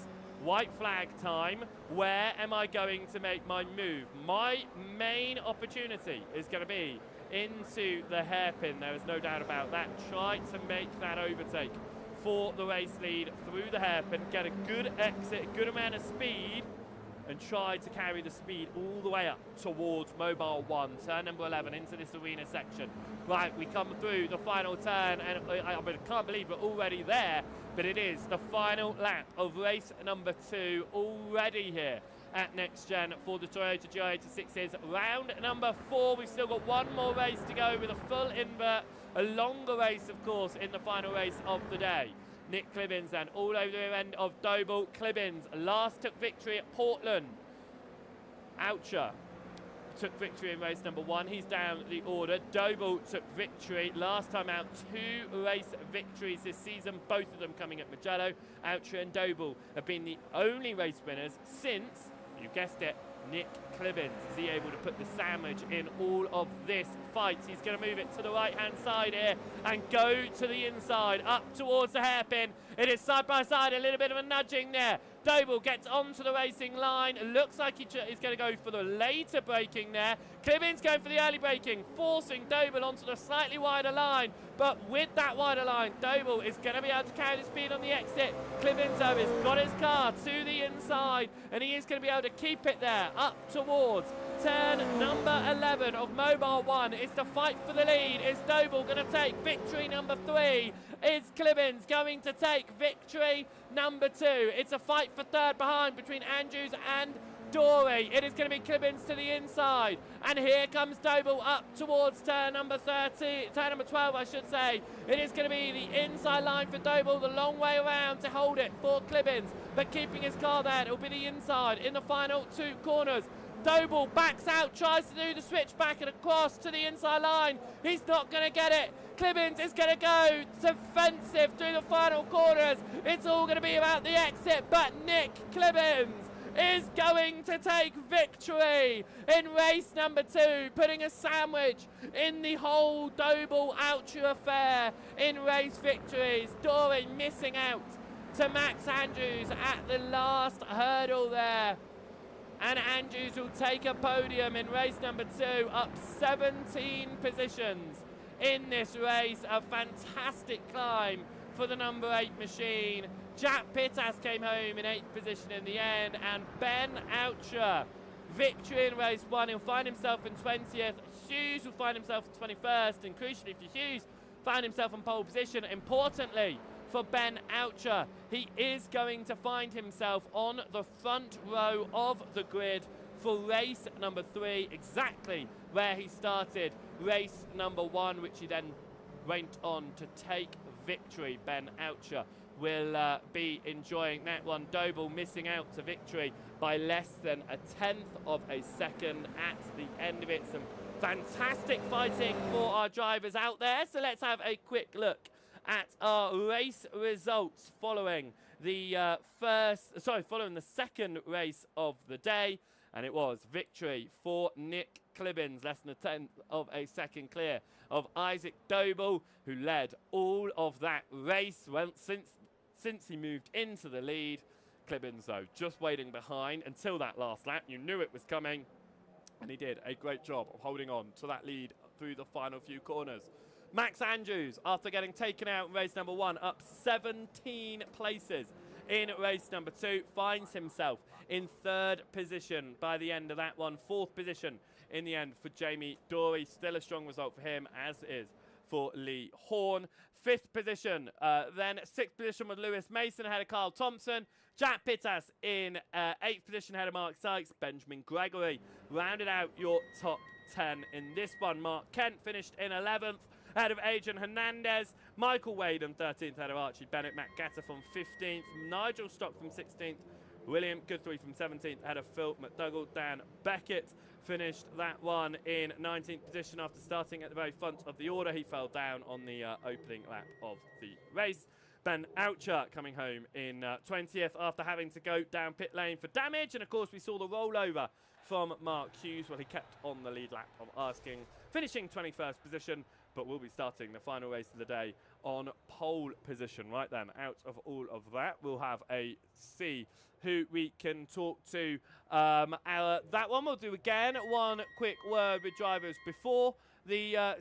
white flag time, where am I going to make my move? My main opportunity is going to be into the hairpin. There is no doubt about that. Try to make that overtake for the race lead through the hairpin, get a good exit, a good amount of speed, and try to carry the speed all the way up towards Mobile 1, turn number 11, into this arena section. Right, we come through the final turn, and I can't believe we're already there, but it is the final lap of race number 2 already here at Next Gen for the Toyota GR86s. Round number 4, we've still got one more race to go with a full invert, a longer race, of course, in the final race of the day. Nick Clibbins then all over the rear end of Doble. Clibbins last took victory at Portland. Oucher took victory in race number 1. He's down the order. Doble took victory last time out. 2 race victories this season, both of them coming at Mugello. Oucher and Doble have been the only race winners since, you guessed it, Nick Clibbins. Is he able to put the sandwich in all of this fight? He's going to move it to the right-hand side here and go to the inside, up towards the hairpin. It is side by side, a little bit of a nudging there. Doble gets onto the racing line. Looks like he's going to go for the later braking there. Clibbins going for the early braking, forcing Doble onto the slightly wider line. But with that wider line, Doble is going to be able to carry the speed on the exit. Clibbins has got his car to the inside, and he is going to be able to keep it there up towards turn number 11 of Mobile 1. It's the fight for the lead. Is Doble going to take victory number 3? Is Clibbins going to take victory number 2? It's a fight for third behind between Andrews and Dory. It is going to be Clibbins to the inside, and here comes Doble up towards turn number 12, I should say. It is going to be the inside line for Doble, the long way around to hold it for Clibbins, but keeping his car there. It'll be the inside in the final 2 corners. Doble backs out, tries to do the switch back and across to the inside line. He's not going to get it. Clibbins is going to go defensive through the final corners. It's all going to be about the exit, but Nick Clibbins is going to take victory in race number 2, putting a sandwich in the whole Doble Oucher affair in race victories. Dory missing out to Max Andrews at the last hurdle there. And Andrews will take a podium in race number 2, up 17 positions in this race. A fantastic climb for the number 8 machine. Jack Pittas came home in 8th position in the end, and Ben Oucher, victory in race 1. He'll find himself in 20th. Hughes will find himself in 21st, and crucially for Hughes, found himself in pole position. Importantly for Ben Oucher, he is going to find himself on the front row of the grid for race number 3, exactly where he started race number 1, which he then went on to take victory. Ben Oucher will be enjoying that one. Doble missing out to victory by less than a 1/10 of a second at the end of it. Some Fantastic fighting for our drivers out there. So let's have a quick look at our race results following the following the second race of the day. And it was victory for Nick Clibbins, less than a tenth of a second clear of Isaac Doble, who led all of that race since he moved into the lead. Clibbins, though, just waiting behind until that last lap. You knew it was coming, and he did a great job of holding on to that lead through the final few corners. Max Andrews, after getting taken out in race number 1, up 17 places in race number 2, finds himself in 3rd position by the end of that one. 4th position in the end for Jamie Dorey. Still a strong result for him, as is for Lee Horn. 5th position, then 6th position with Lewis Mason ahead of Kyle Thompson. Jack Pittas in 8th position ahead of Mark Sykes. Benjamin Gregory rounded out your top 10 in this one. Mark Kent finished in 11th ahead of Adrian Hernandez. Michael Wade on 13th ahead of Archie Bennett. Matt Gatter from 15th. Nigel Stock from 16th. William Guthrie from 17th ahead of Phil McDougall. Dan Beckett finished that one in 19th position after starting at the very front of the order. He fell down on the opening lap of the race. Ben Oucher coming home in 20th after having to go down pit lane for damage. And of course we saw the rollover from Mark Hughes. Well, he kept on the lead lap of Asking, finishing 21st position, but we'll be starting the final race of the day on pole position. Right then, out of all of that, we'll have a see who we can talk to. That one we'll do again. One quick word with drivers before the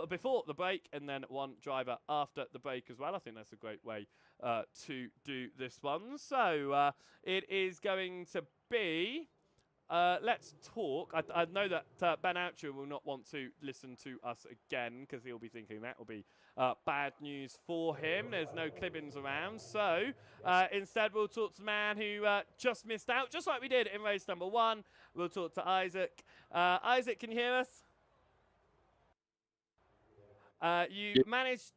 before the break, and then one driver after the break as well. I think that's a great way to do this one. So it is going to be let's talk. I know that Ben Oucher will not want to listen to us again because he'll be thinking that will be bad news for him. There's no Clibbins around. So instead we'll talk to the man who just missed out, just like we did in race number 1. We'll talk to Isaac. Isaac, can you hear us? You managed,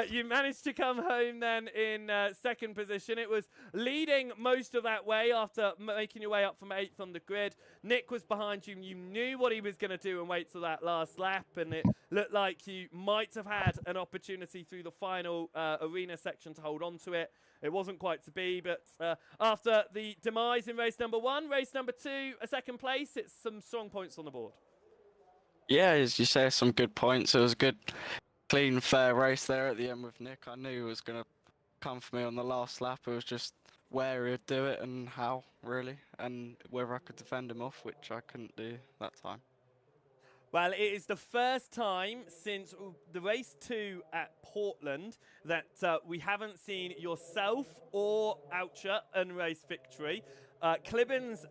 you managed to come home then in 2nd position. It was leading most of that way after making your way up from 8th on the grid. Nick was behind you. You knew what he was going to do and wait till that last lap, and it looked like you might have had an opportunity through the final arena section to hold on to it. It wasn't quite to be, but after the demise in race number 1, race number 2, a 2nd place, it's some strong points on the board. Yeah, as you say, some good points. It was a good, clean, fair race there at the end with Nick. I knew he was going to come for me on the last lap. It was just where he'd do it and how, really, and whether I could defend him off, which I couldn't do that time. Well, it is the first time since the race 2 at Portland that we haven't seen yourself or Oucher and race victory. Clibbins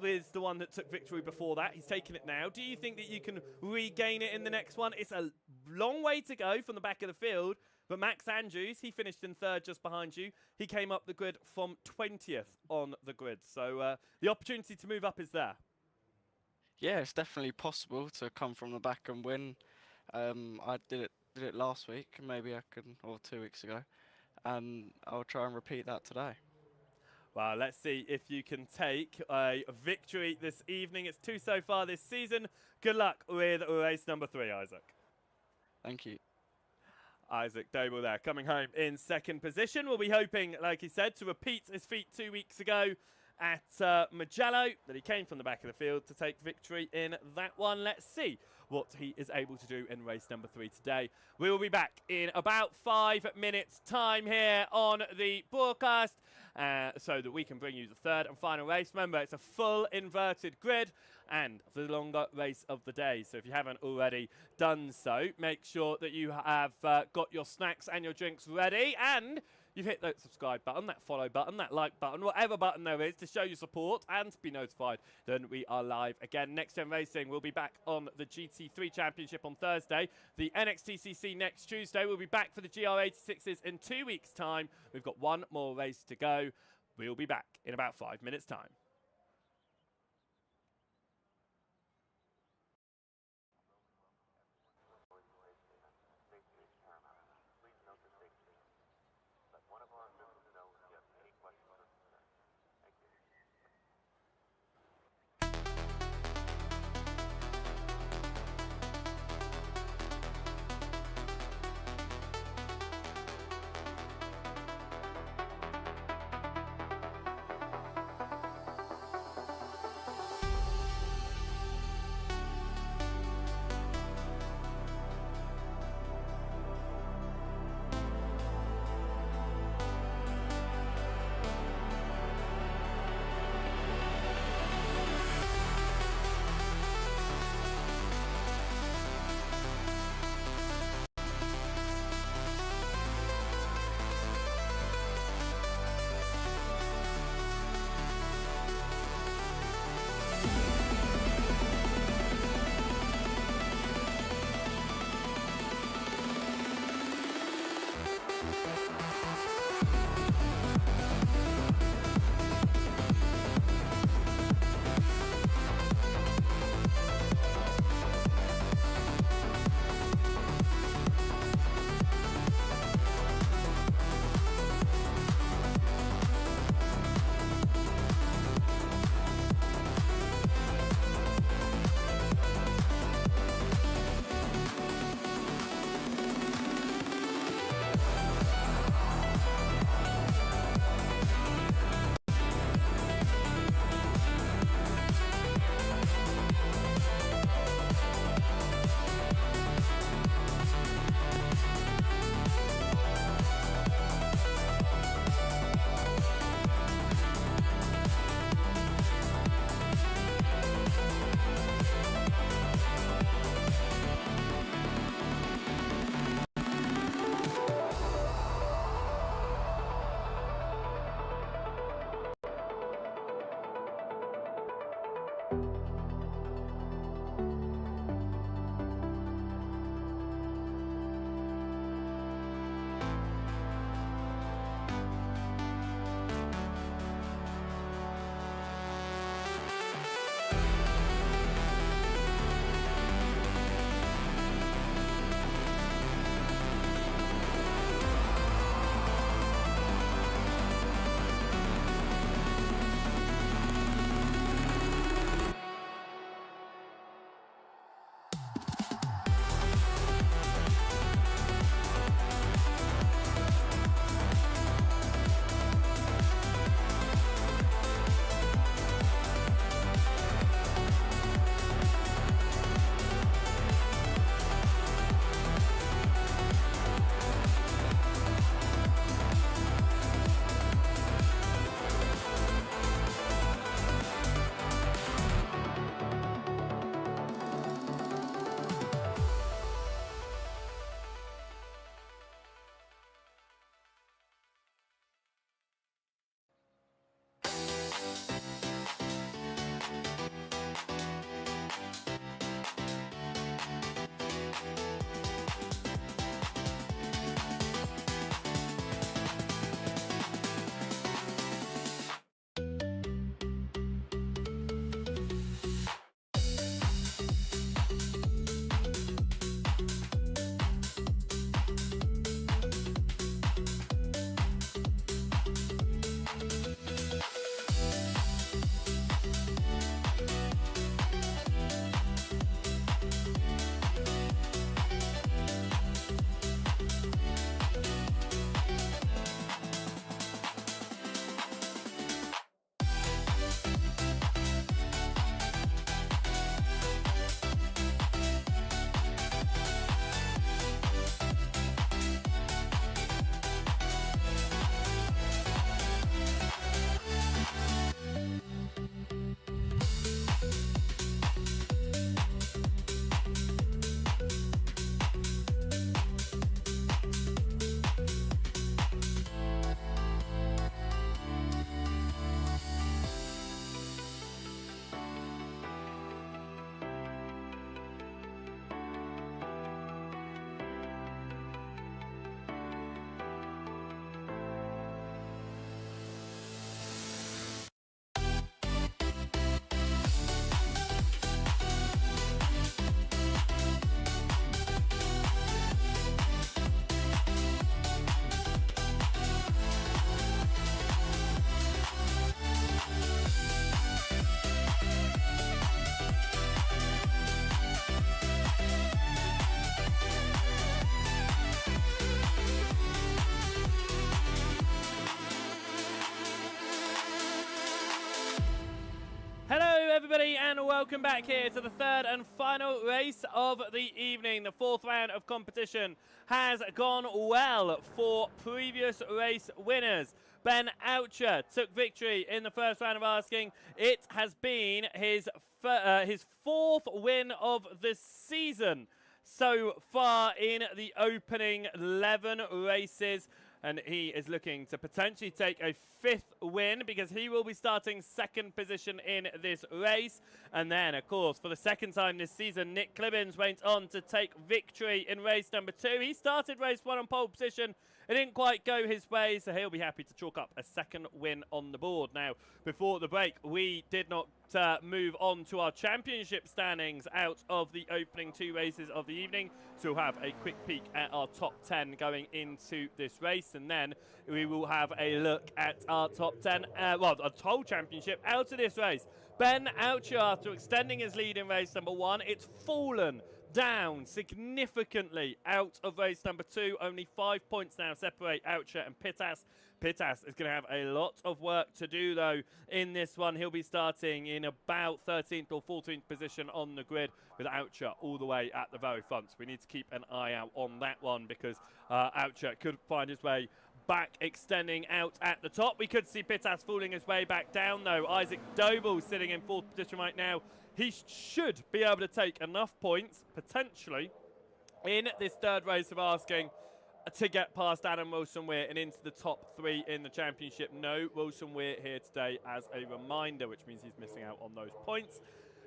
was the one that took victory before that. He's taken it now. Do you think that you can regain it in the next one? It's a long way to go from the back of the field, but Max Andrews, he finished in 3rd just behind you. He came up the grid from 20th on the grid. So the opportunity to move up is there. Yeah, it's definitely possible to come from the back and win. I did it last week, maybe I can, or 2 weeks ago, and I'll try and repeat that today. Well, let's see if you can take a victory this evening. It's 2 so far this season. Good luck with race number 3, Isaac. Thank you. Isaac Doble there, coming home in 2nd position. We'll be hoping, like he said, to repeat his feat 2 weeks ago at Mugello, that he came from the back of the field to take victory in that one. Let's see what he is able to do in race number 3 today. We will be back in about 5 minutes' time here on the broadcast so that we can bring you the 3rd and final race. Remember, it's a full inverted grid and the longer race of the day. So if you haven't already done so, make sure that you have got your snacks and your drinks ready, and you've hit that subscribe button, that follow button, that like button, whatever button there is to show your support and to be notified when we are live again. NXTGEN Racing will be back on the GT3 Championship on Thursday. The NXTCC next Tuesday. We'll be back for the GR86s in 2 weeks' time. We've got one more race to go. We'll be back in about 5 minutes' time. welcome back here to the third and final race of the evening. The fourth round of competition has gone well for previous race winners. Ben Oucher took victory in the first round of asking. It has been his fourth win of the season so far in the opening 11 races. And he is looking to potentially take a fifth win because he will be starting second position in this race. And then, of course, for the second time this season, Nick Clibbins went on to take victory in race number 2. He started race 1 on pole position. It didn't quite go his way, so he'll be happy to chalk up a second win on the board. Now, before the break, we did not move on to our championship standings out of the opening 2 races of the evening. So we'll have a quick peek at our top 10 going into this race, and then we will have a look at our top 10, well, our whole championship out of this race. Ben Oucher, after extending his lead in race number 1, it's fallen down significantly out of race number 2. Only 5 points now separate Oucher and Pittas. Pittas is going to have a lot of work to do, though, in this one. He'll be starting in about 13th or 14th position on the grid, with Oucher all the way at the very front. So we need to keep an eye out on that one, because Oucher could find his way back, extending out at the top. We could see Pittas falling his way back down, though. Isaac Doble sitting in 4th position right now. He should be able to take enough points, potentially, in this third race of asking, to get past Adam Wilson-Weir and into the top 3 in the championship. No Wilson-Weir here today as a reminder, which means he's missing out on those points.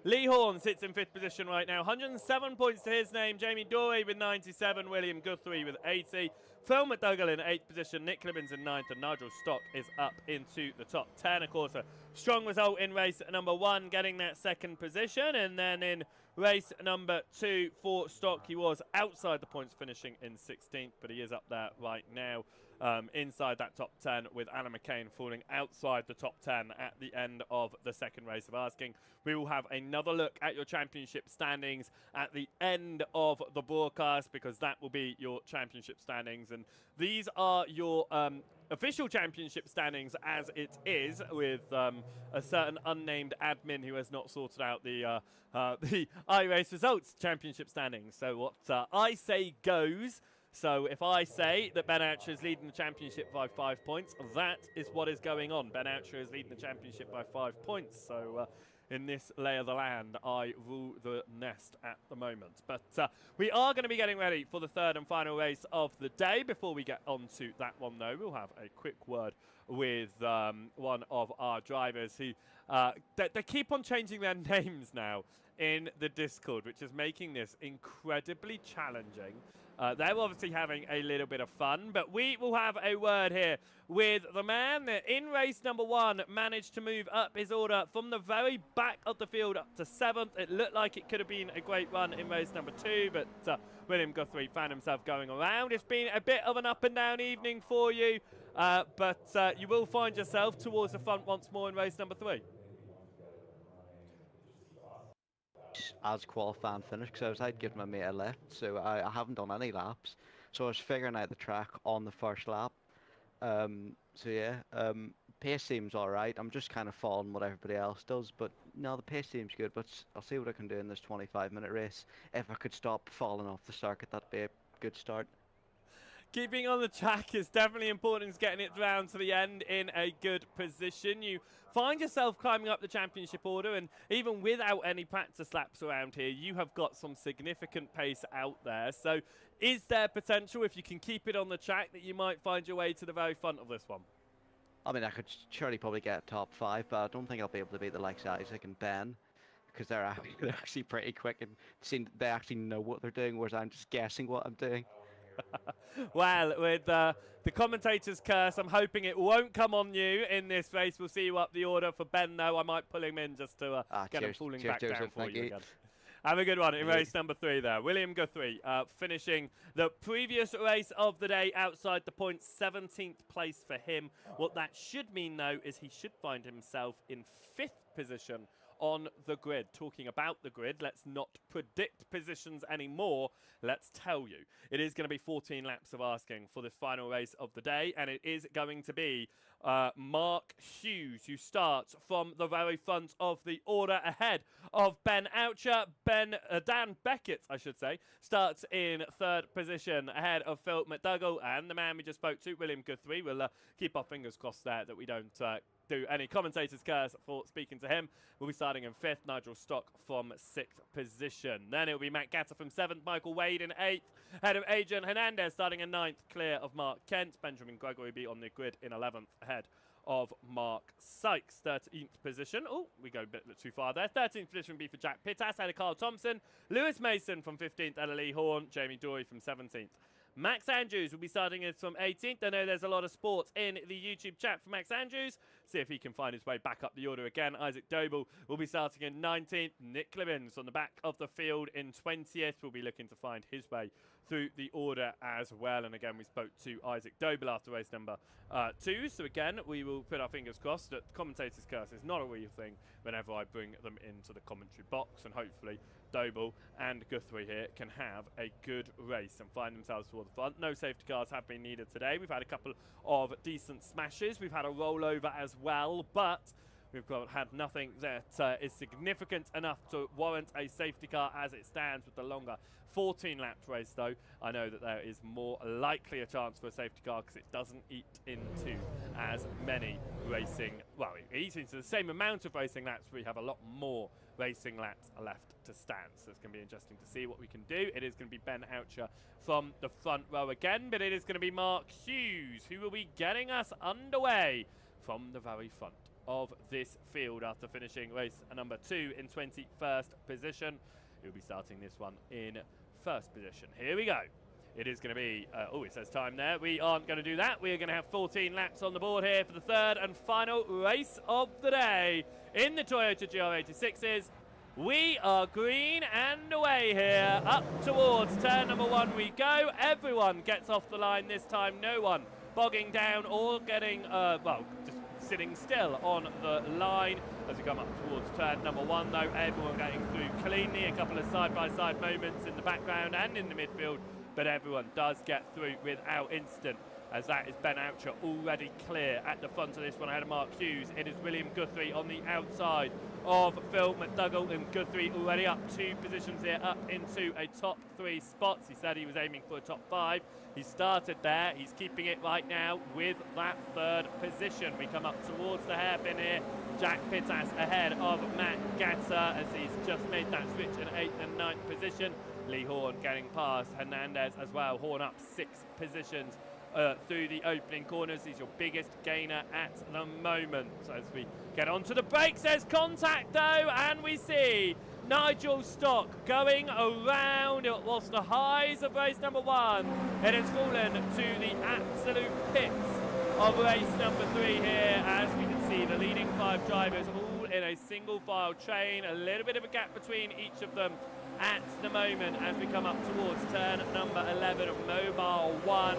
Lee Horn sits in 5th position right now. 107 points to his name. Jamie Dorey with 97. William Guthrie with 80. Phil McDougall in 8th position. Nick Clibbins in 9th. And Nigel Stock is up into the top 10. Of course, a strong result in race number 1, getting that 2nd position. And then in race number 2 for Stock, he was outside the points, finishing in 16th. But he is up there right now, inside that top 10, with Alan McCain falling outside the top 10 at the end of the 2nd race of asking. We will have another look at your championship standings at the end of the broadcast, because that will be your championship standings. And these are your official championship standings as it is, with a certain unnamed admin who has not sorted out the iRace results championship standings. So what I say goes. So if I say that Ben Oucher is leading the championship by 5 points, that is what is going on. Ben Oucher is leading the championship by 5 points. So in this lay of the land, I rule the nest at the moment. But we are going to be getting ready for the third and final race of the day. Before we get on to that one, though, we'll have a quick word with one of our drivers who they keep on changing their names now in the Discord, which is making this incredibly challenging. They're obviously having a little bit of fun, but we will have a word here with the man that in race number 1 managed to move up his order from the very back of the field up to 7th. It looked like it could have been a great run in race number 2, but William Guthrie found himself going around. It's been a bit of an up and down evening for you, but you will find yourself towards the front once more in race number 3. As qualifying finish, because I'd given my mate a lift, so I haven't done any laps, so I was figuring out the track on the first lap. So yeah, pace seems alright. I'm just kind of following what everybody else does, but no, the pace seems good. But I'll see what I can do in this 25-minute race. If I could stop falling off the circuit, that'd be a good start. Keeping on the track is definitely important. It's getting it down to the end in a good position. You find yourself climbing up the championship order, and even without any practice laps around here, you have got some significant pace out there. So is there potential, if you can keep it on the track, that you might find your way to the very front of this one? I mean, I could surely probably get top 5, but I don't think I'll be able to beat the likes of Isaac and Ben, because they're actually pretty quick and they actually know what they're doing, whereas I'm just guessing what I'm doing. Well, with the commentator's curse, I'm hoping it won't come on you in this race. We'll see you up the order. For Ben, though, I might pull him in just to get him falling back down for you again. Have a good one in race number 3 there. William Guthrie finishing the previous race of the day outside the points, 17th place for him. What that should mean, though, is he should find himself in 5th position on the grid. Talking about the grid, let's not predict positions anymore. Let's tell you. It is going to be 14 laps of asking for this final race of the day, and it is going to be Mark Hughes, who starts from the very front of the order ahead of Ben Oucher. Dan Beckett, I should say, starts in third position ahead of Phil McDougall, and the man we just spoke to, William Guthrie. We'll keep our fingers crossed there that we don't do any commentators curse for speaking to him. We'll be starting in fifth, Nigel Stock from sixth position. Then it'll be Matt Gatter from seventh, Michael Wade in eighth, ahead of Adrian Hernandez starting in ninth, clear of Mark Kent. Benjamin Gregory will be on the grid in 11th, ahead of Mark Sykes. 13th position. Oh, we go a bit too far there. 13th position will be for Jack Pittas, ahead of Carl Thompson. Lewis Mason from 15th, Ella Lee Horn. Jamie Dory from 17th. Max Andrews will be starting it from 18th. I know there's a lot of sports in the YouTube chat for Max Andrews. See if he can find his way back up the order again. Isaac Doble will be starting in 19th. Nick Clibbins on the back of the field in 20th. Will be looking to find his way through the order as well. And again, we spoke to Isaac Doble after race number 2. So again, we will put our fingers crossed that commentator's curse is not a real thing whenever I bring them into the commentary box. And hopefully Doble and Guthrie here can have a good race and find themselves toward the front. No safety cars have been needed today. We've had a couple of decent smashes. We've had a rollover as well, but we've had nothing that is significant enough to warrant a safety car as it stands with the longer 14-lap race, though. I know that there is more likely a chance for a safety car because it doesn't eat into as many racing. Well, it eats into the same amount of racing laps, but we have a lot more racing laps left to stand. So it's going to be interesting to see what we can do. It is going to be Ben Oucher from the front row again, but it is going to be Mark Hughes who will be getting us underway from the very front of this field after finishing race number 2 in 21st position. He'll be starting this one in first position. Here we go. It is going to be, oh, it says time there. We aren't going to do that. We are going to have 14 laps on the board here for the third and final race of the day in the Toyota GR86s. We are green and away here, up towards turn number 1 we go. Everyone gets off the line this time. No one bogging down or getting, well, just sitting still on the line as we come up towards turn number 1, though. Everyone getting through cleanly. A couple of side-by-side moments in the background and in the midfield, but everyone does get through without incident, as that is Ben Oucher already clear at the front of this one ahead of Mark Hughes. It is William Guthrie on the outside of Phil McDougall, and Guthrie already up 2 positions here, up into a top 3 spots. He said he was aiming for a top 5. He started there. He's keeping it right now with that third position. We come up towards the hairpin here. Jack Pittas ahead of Matt Gatter as he's just made that switch in 8th and 9th position. Lee Horn getting past Hernandez as well. Horn up 6 positions through the opening corners. He's your biggest gainer at the moment. So as we get onto the brakes, there's contact though, and we see Nigel Stock going around. It was the highs of race number 1. It has fallen to the absolute pits of race number 3 here, as we can see the leading 5 drivers all in a single file train. A little bit of a gap between each of them at the moment as we come up towards turn number 11 of Mobile 1.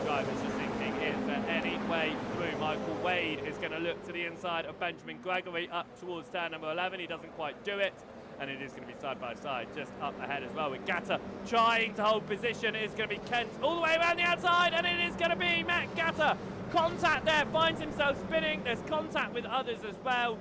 Drivers just thinking, is there any way through? Michael Wade is going to look to the inside of Benjamin Gregory up towards turn number 11. He doesn't quite do it, and it is going to be side by side just up ahead as well with Gatter trying to hold position. It is going to be Kent all the way around the outside, and it is going to be Matt Gatter. Contact there, finds himself spinning. There's contact with others as well.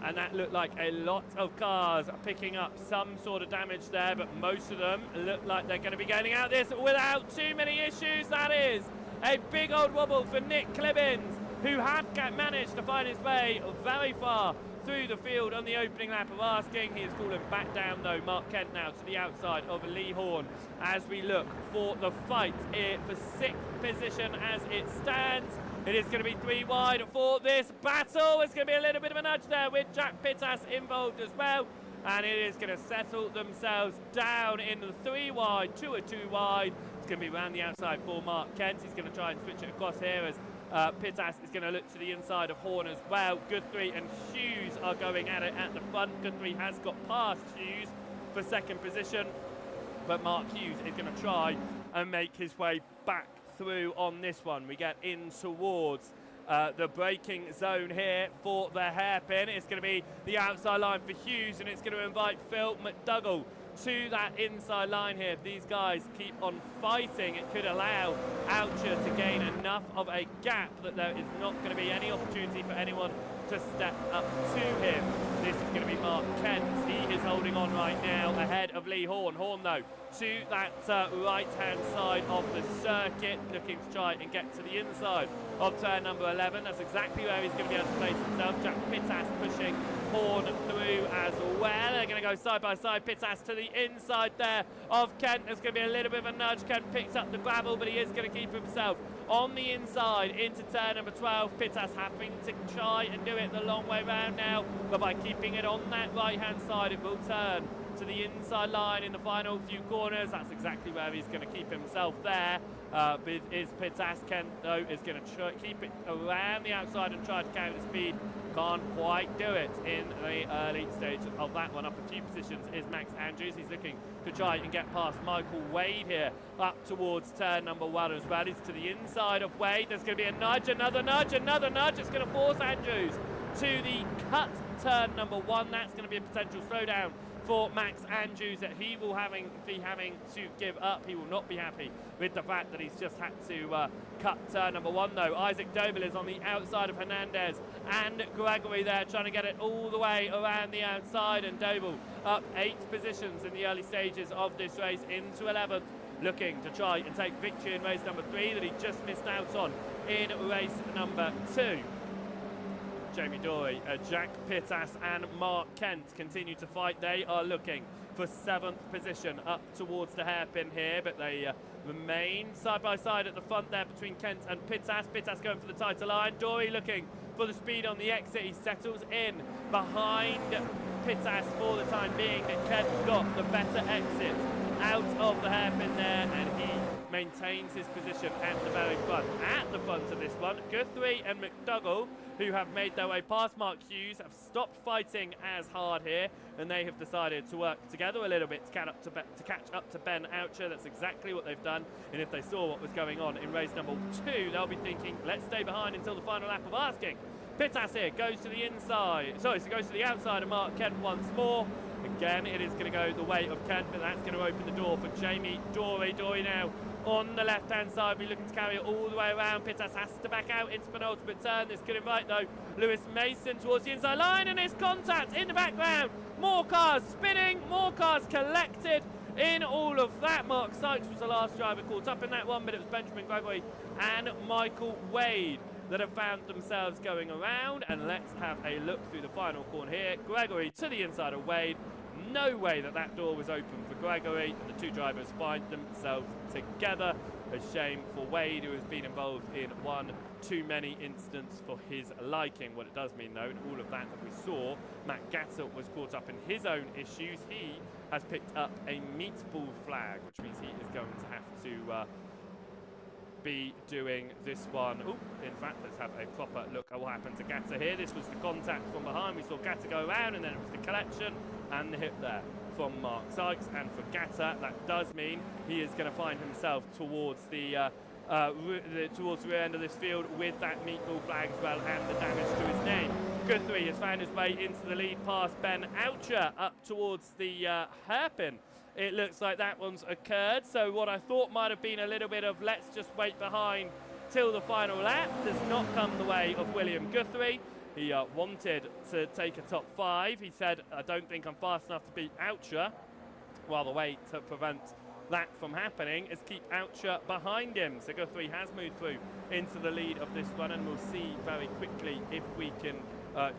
And that looked like a lot of cars picking up some sort of damage there, but most of them look like they're going to be getting out this without too many issues. That is a big old wobble for Nick Clibbins, who had managed to find his way very far through the field on the opening lap of asking. He has fallen back down though. Mark Kent now to the outside of Lee Horn as we look for the fight here for 6th position as it stands. It is going to be 3 wide for this battle. It's going to be a little bit of a nudge there with Jack Pittas involved as well. And it is going to settle themselves down in the 3 wide to a 2 wide. It's going to be around the outside for Mark Kent. He's going to try and switch it across here as Pittas is going to look to the inside of Horn as well. Guthrie and Hughes are going at it at the front. Guthrie has got past Hughes for 2nd position, but Mark Hughes is going to try and make his way back through on this one. We get in towards the braking zone here for the hairpin. It's going to be the outside line for Hughes, and it's going to invite Phil McDougall to that inside line here. If these guys keep on fighting, it could allow Oucher to gain enough of a gap that there is not going to be any opportunity for anyone to step up to him. This is going to be Mark Kent. He is holding on right now ahead of Lee Horn. Horn, though, to that right-hand side of the circuit, looking to try and get to the inside of turn number 11. That's exactly where he's going to be able to place himself. Jack Pittas pushing Horn through as well. They're going to go side by side. Pittas to the inside there of Kent. There's going to be a little bit of a nudge. Kent picks up the gravel, but he is going to keep himself on the inside into turn number 12. Pittas having to try and do it the long way round now, but by keeping it on that right-hand side, it will turn to the inside line in the final few corners. That's exactly where he's going to keep himself there. Is Pittas. Kent, though, is going to keep it around the outside and try to carry the speed. Can't quite do it in the early stage of that one. Up a few positions is Max Andrews. He's looking to try and get past Michael Wade here up towards turn number 1 as well. He's to the inside of Wade. There's going to be a nudge, another nudge, another nudge. It's going to force Andrews to the cut turn number 1. That's going to be a potential slowdown for Max Andrews that he will be having to give up. He will not be happy with the fact that he's just had to cut turn number 1, though. Isaac Doble is on the outside of Hernandez and Gregory there, trying to get it all the way around the outside, and Doble up 8 positions in the early stages of this race into 11th, looking to try and take victory in race number 3 that he just missed out on in race number 2. Jamie Dory, Jack Pittas and Mark Kent continue to fight. They are looking for 7th position up towards the hairpin here, but they remain side by side at the front there between Kent and Pittas. Pittas going for the tighter line. Dory looking for the speed on the exit. He settles in behind Pittas for the time being, but Kent got the better exit out of the hairpin there, and he maintains his position at the very front. At the front of this one, Guthrie and McDougall, who have made their way past Mark Hughes, have stopped fighting as hard here, and they have decided to work together a little bit to catch up to Ben Oucher. That's exactly what they've done, and if they saw what was going on in race number 2, they'll be thinking, let's stay behind until the final lap of asking. Pittas here goes to the inside, so goes to the outside of Mark Kent once more. Again, it is going to go the way of Kent, but that's going to open the door for Jamie Dory. Dory now on the left-hand side, be looking to carry it all the way around. Pittas has to back out into penultimate turn. This could invite, though, Lewis Mason towards the inside line, and there's contact in the background. More cars spinning, more cars collected in all of that. Mark Sykes was the last driver caught up in that one, but it was Benjamin Gregory and Michael Wade that have found themselves going around. And let's have a look through the final corner here. Gregory to the inside of Wade. No way that door was open for Gregory, and the two drivers find themselves together. A shame for Wade, who has been involved in one too many incidents for his liking. What it does mean, though, in all of that we saw, Matt Gatzel was caught up in his own issues. He has picked up a meatball flag, which means he is going to have to be doing this one. Oh, in fact, let's have a proper look at what happened to Gatta here. This was the contact from behind. We saw Gatta go around, and then it was the collection and the hit there from Mark Sykes. And for Gatta, that does mean he is going to find himself towards the towards the rear end of this field with that meatball flag as well, and the damage to his name. Guthrie has found his way into the lead past Ben Oucher up towards the hairpin. It looks like that one's occurred. So what I thought might have been a little bit of let's just wait behind till the final lap does not come the way of William Guthrie. He wanted to take a top 5. He said, I don't think I'm fast enough to beat Oucher. Well, the way to prevent that from happening is keep Oucher behind him. So Guthrie has moved through into the lead of this one, and we'll see very quickly if we can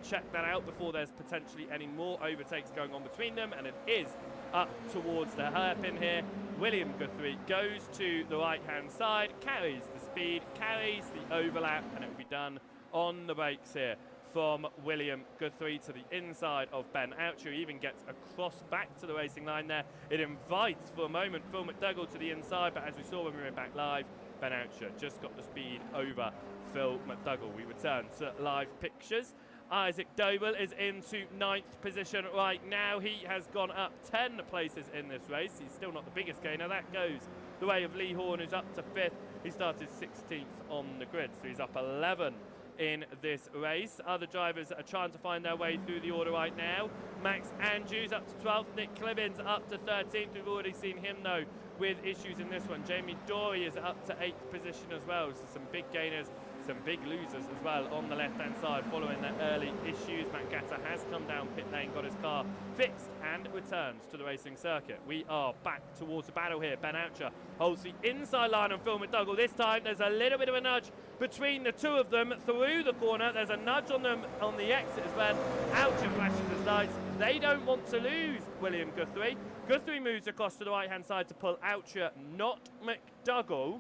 check that out before there's potentially any more overtakes going on between them. And it is up towards the hairpin here. William Guthrie goes to the right-hand side, carries the speed, carries the overlap, and it will be done on the brakes here from William Guthrie to the inside of Ben Oucher. He even gets across back to the racing line there. It invites for a moment Phil McDougall to the inside, but as we saw when we went back live, Ben Oucher just got the speed over Phil McDougall. We return to live pictures. Isaac Doble is into 9th position right now. He has gone up 10 places in this race. He's still not the biggest gainer. That goes the way of Lee Horn, who's up to 5th. He started 16th on the grid, so he's up 11 in this race. Other drivers are trying to find their way through the order right now. Max Andrews up to 12th, Nick Clibbins up to 13th. We've already seen him though with issues in this one. Jamie Dory is up to 8th position as well, so some big gainers, some big losers as well on the left-hand side following their early issues. Matt Gatta has come down pit lane, got his car fixed and returns to the racing circuit. We are back towards the battle here. Ben Oucher holds the inside line on Phil McDougall. This time there's a little bit of a nudge between the two of them through the corner. There's a nudge on them on the exit as well. Oucher flashes his lights. They don't want to lose William Guthrie. Guthrie moves across to the right-hand side to pull Oucher, not McDougall,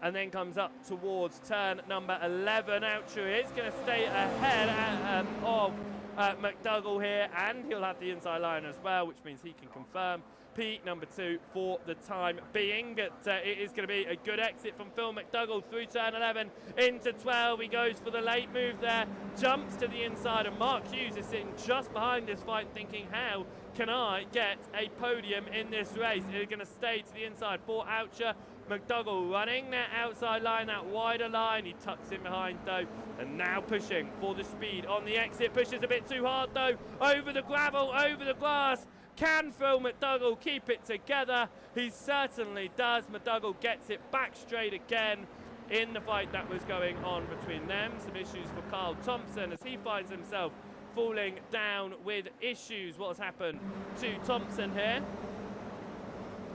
and then comes up towards turn number 11. Oucher is going to stay ahead of McDougall here, and he'll have the inside line as well, which means he can confirm P number 2 for the time being. But it is going to be a good exit from Phil McDougall through turn 11 into 12. He goes for the late move there, jumps to the inside, and Mark Hughes is sitting just behind this fight thinking, how can I get a podium in this race? They're going to stay to the inside for Oucher. McDougall running that outside line, that wider line. He tucks in behind though, and now pushing for the speed on the exit. Pushes a bit too hard though, over the gravel, over the glass. Can Phil McDougall keep it together? He certainly does. McDougall gets it back straight again in the fight that was going on between them. Some issues for Kyle Thompson as he finds himself falling down with issues. What's happened to Thompson here?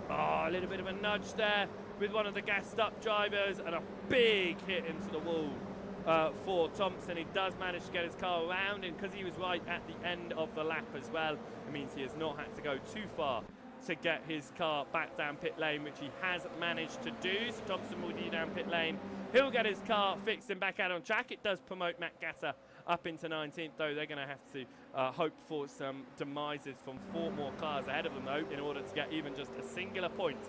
Oh, a little bit of a nudge there with one of the gassed up drivers, and a big hit into the wall for Thompson. He does manage to get his car around, and because he was right at the end of the lap as well, it means he has not had to go too far to get his car back down pit lane, which he has managed to do. So Thompson will be down pit lane. He'll get his car fixed and back out on track. It does promote Matt Gatta up into 19th, though. They're going to have to hope for some demises from 4 more cars ahead of them, though, in order to get even just a singular point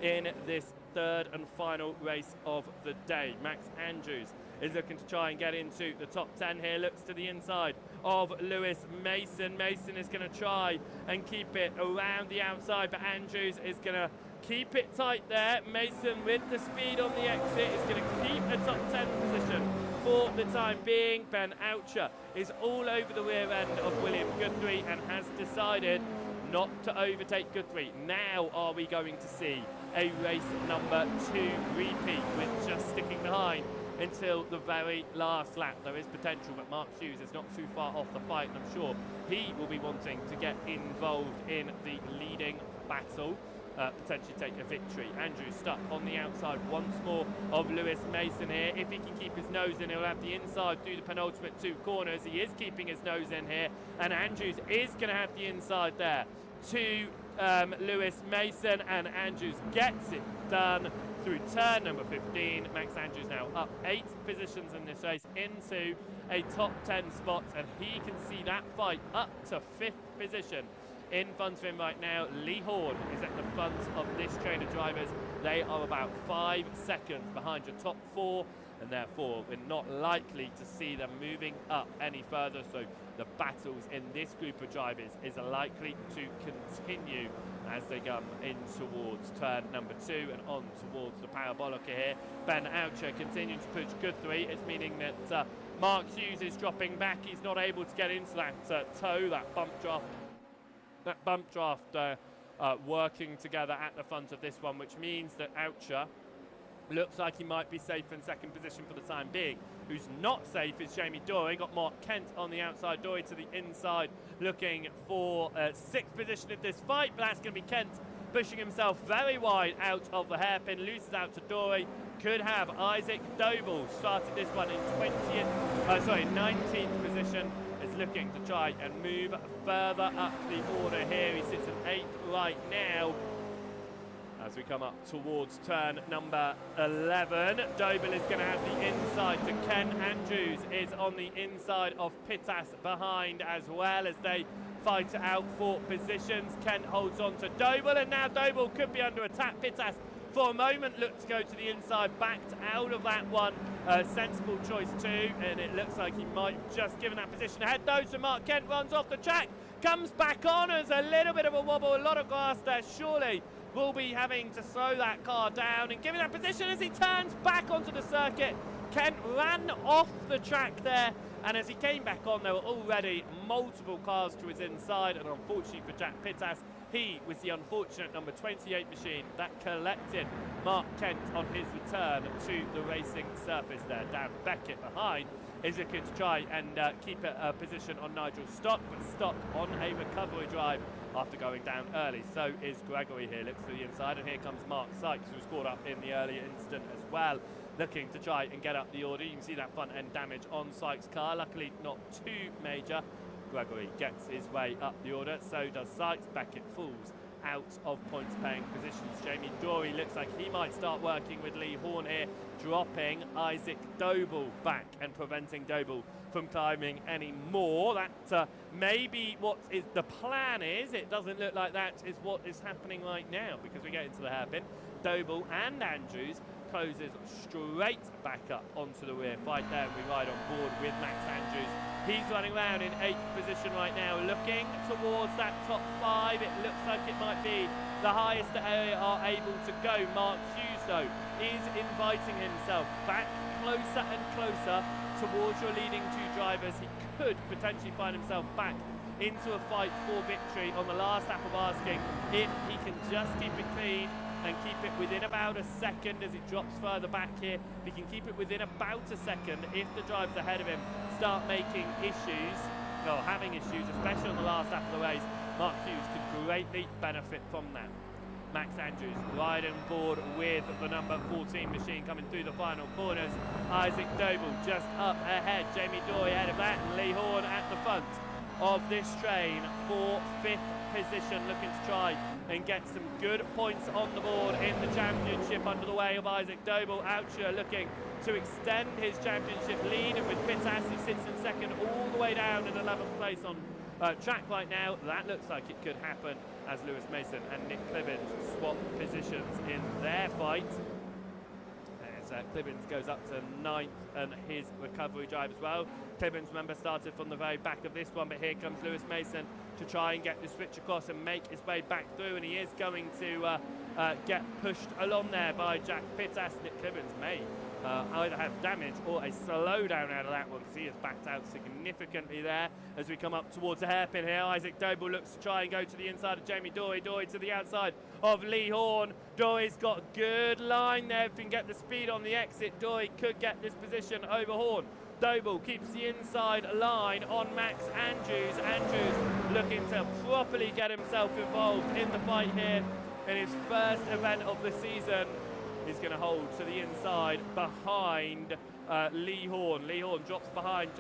in this third and final race of the day. Max Andrews is looking to try and get into the top 10 here. Looks to the inside of Lewis Mason. Mason is going to try and keep it around the outside, but Andrews is going to keep it tight there. Mason with the speed on the exit is going to keep a top 10 position for the time being. Ben Oucher is all over the rear end of William Guthrie and has decided not to overtake Guthrie. Now are we going to see a race number 2 repeat with just sticking behind until the very last lap? There is potential, but Mark Hughes is not too far off the fight, and I'm sure he will be wanting to get involved in the leading battle, potentially take a victory. Andrews stuck on the outside once more of Lewis Mason here. If he can keep his nose in, he'll have the inside through the penultimate 2 corners. He is keeping his nose in here, and Andrews is going to have the inside there to Lewis Mason, and Andrews gets it done through turn number 15. Max Andrews now up 8 positions in this race into a top 10 spot, and he can see that fight up to 5th position in front of him right now. Lee Horn is at the front of this train of drivers. They are about 5 seconds behind your top 4, and therefore we're not likely to see them moving up any further. So the battles in this group of drivers is likely to continue as they come in towards turn number 2 and on towards the parabolica here. Ben Oucher continuing to push Guthrie. It's meaning that Mark Hughes is dropping back. He's not able to get into that toe, that bump draft working together at the front of this one, which means that Oucher looks like he might be safe in 2nd position for the time being. Who's not safe is Jamie Dory. Got Mark Kent on the outside, Dory to the inside, looking for 6th position in this fight, but that's going to be Kent pushing himself very wide out of the hairpin, loses out to Dory. Could have Isaac Doble started this one in 19th position. Is looking to try and move further up the order here. He sits at 8th right now. As we come up towards turn number 11, Doble is going to have the inside to Ken. Andrews is on the inside of Pittas behind as well as they fight it out for positions. Ken holds on to Doble, and now Doble could be under attack. Pittas for a moment looked to go to the inside, backed out of that one. Sensible choice too, and it looks like he might have just given that position ahead though. So Mark Kent runs off the track, comes back on. There's a little bit of a wobble, a lot of grass there. Surely will be having to slow that car down and giving that position as he turns back onto the circuit. Kent ran off the track there, and as he came back on, there were already multiple cars to his inside, and unfortunately for Jack Pittas, he was the unfortunate number 28 machine that collected Mark Kent on his return to the racing surface there. Dan Beckett behind is looking to try and keep a position on Nigel Stock, but Stock on a recovery drive after going down early. So is Gregory here, looks to the inside, and here comes Mark Sykes, who was caught up in the earlier incident as well, looking to try and get up the order. You can see that front end damage on Sykes' car, luckily not too major. Gregory gets his way up the order, so does Sykes. Beckett falls out of points paying positions. Jamie Dory looks like he might start working with Lee Horn here, dropping Isaac Doble back and preventing Doble from climbing any more. That may be what is the plan is. It doesn't look like that is what is happening right now, because we get into the hairpin. Doble and Andrews closes straight back up onto the rear fight there. We ride on board with Max Andrews. He's running around in 8th position right now, looking towards that top 5. It looks like it might be the highest that they are able to go. Mark Hughes, though, is inviting himself back closer and closer towards your leading 2 drivers. He could potentially find himself back into a fight for victory on the last lap of asking if he can just keep it clean and keep it within about a second as it drops further back here. If he can keep it within about a second, if the drivers ahead of him start making issues, or having issues, especially on the last lap of the race, Mark Hughes could greatly benefit from that. Max Andrews riding board with the number 14 machine coming through the final corners. Isaac Doble just up ahead. Jamie Dory ahead of that, and Lee Horn at the front of this train for 5th position, looking to try and get some good points on the board in the championship under the way of Isaac Doble. Oucher looking to extend his championship lead, and with Pittas, who sits in 2nd all the way down in 11th place on track right now. That looks like it could happen as Lewis Mason and Nick Clibbins swap positions in their fight. As Clibbins goes up to 9th and his recovery drive as well. Clibbins, remember, started from the very back of this one, but here comes Lewis Mason to try and get the switch across and make his way back through, and he is going to get pushed along there by Jack Pittas. Nick Clibbins may either have damage or a slowdown out of that one, because he has backed out significantly there as we come up towards the hairpin here. Isaac Doble looks to try and go to the inside of Jamie Dory. Dory to the outside of Lee Horn. Dory's got a good line there. If he can get the speed on the exit, Dory could get this position over Horn. Doble keeps the inside line on Max Andrews. Andrews looking to properly get himself involved in the fight here in his first event of the season. He's going to hold to the inside behind Lee Horn. Lee Horn drops behind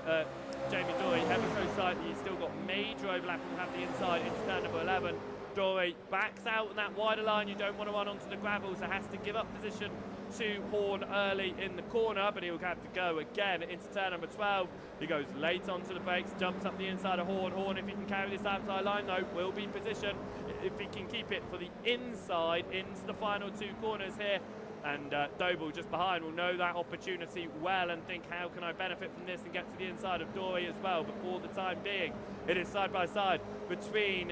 Jamie Dory ever so slightly. He's still got major overlap and will have the inside into turn number 11. Dory backs out on that wider line. You don't want to run onto the gravel, so has to give up position to Horn early in the corner, but he'll have to go again into turn number 12. He goes late onto the brakes, jumps up the inside of Horn. Horn, if he can carry this outside line, though, will be positioned. If he can keep it for the inside into the final 2 corners here, and Doble just behind will know that opportunity well and think, how can I benefit from this and get to the inside of Dory as well. But for the time being, it is side by side between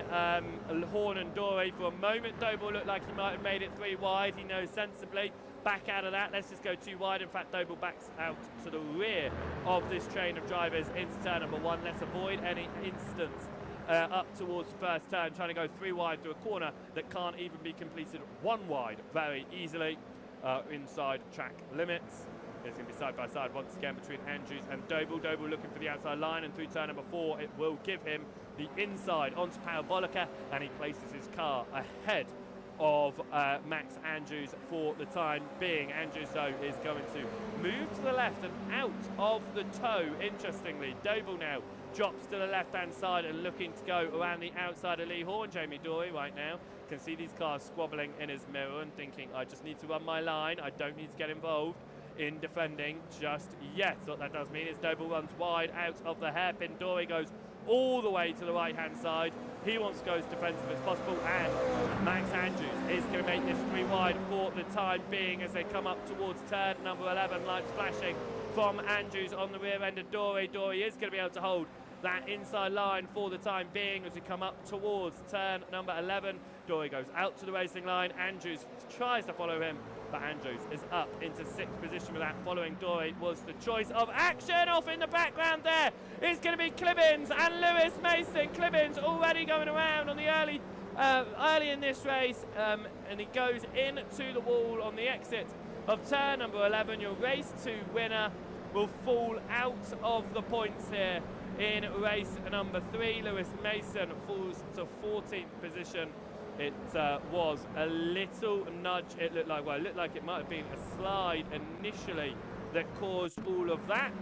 Horn and Dory. For a moment, Doble looked like he might have made it 3 wide. He knows sensibly back out of that. Let's just go 2 wide. In fact, Doble backs out to the rear of this train of drivers into turn number 1. Let's avoid any instance up towards the first turn, trying to go 3 wide through a corner that can't even be completed 1 wide very easily. Inside track limits. It's going to be side by side once again between Andrews and Doble. Doble looking for the outside line, and through turn number 4 it will give him the inside onto Parabolica, and he places his car ahead of Max Andrews for the time being. Andrews, though, is going to move to the left and out of the toe. Interestingly, Doble now drops to the left-hand side and looking to go around the outside of Lee Horn. Jamie Dory right now can see these cars squabbling in his mirror and thinking, I just need to run my line. I don't need to get involved in defending just yet. So what that does mean is Doble runs wide out of the hairpin. Dory goes all the way to the right-hand side. He wants to go as defensive as possible, and Max Andrews is going to make this 3 wide for the time being as they come up towards turn number 11. Lights flashing from Andrews on the rear end of Dory. Dory is going to be able to hold that inside line for the time being as we come up towards turn number 11. Dory goes out to the racing line. Andrews tries to follow him, but Andrews is up into 6th position with that. Following Dory was the choice of action. Off in the background there is going to be Clibbins and Lewis Mason. Clibbins already going around on the early in this race, and he goes into the wall on the exit of turn number 11. Your race 2 winner will fall out of the points here in race number 3. Lewis Mason falls to 14th position. It was a little nudge. It looked like it might have been a slide initially that caused all of that.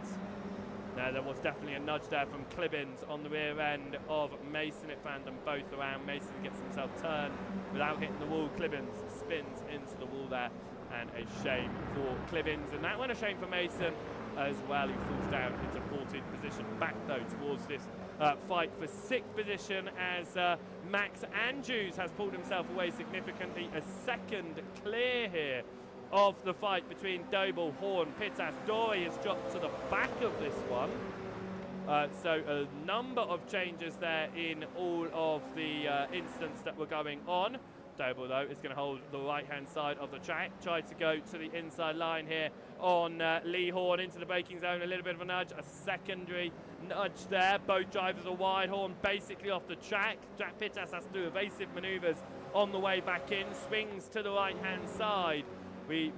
No, there was definitely a nudge there from Clibbins on the rear end of Mason. It found them both around. Mason gets himself turned without hitting the wall. Clibbins spins into the wall there, and a shame for Clibbins. And that one a shame for Mason as well, who falls down into 14th position. Back though towards this fight for 6th position as Max Andrews has pulled himself away significantly. A second clear here of the fight between Doble, Horn, Pittas. Dory has dropped to the back of this one. So a number of changes there in all of the incidents that were going on. Doble, though, is going to hold the right-hand side of the track. Try to go to the inside line here on Lee Horn into the braking zone. A little bit of a nudge, a secondary nudge there. Both drivers are wide. Horn basically off the track. Jack Pittas has to do evasive manoeuvres on the way back in. Swings to the right-hand side. We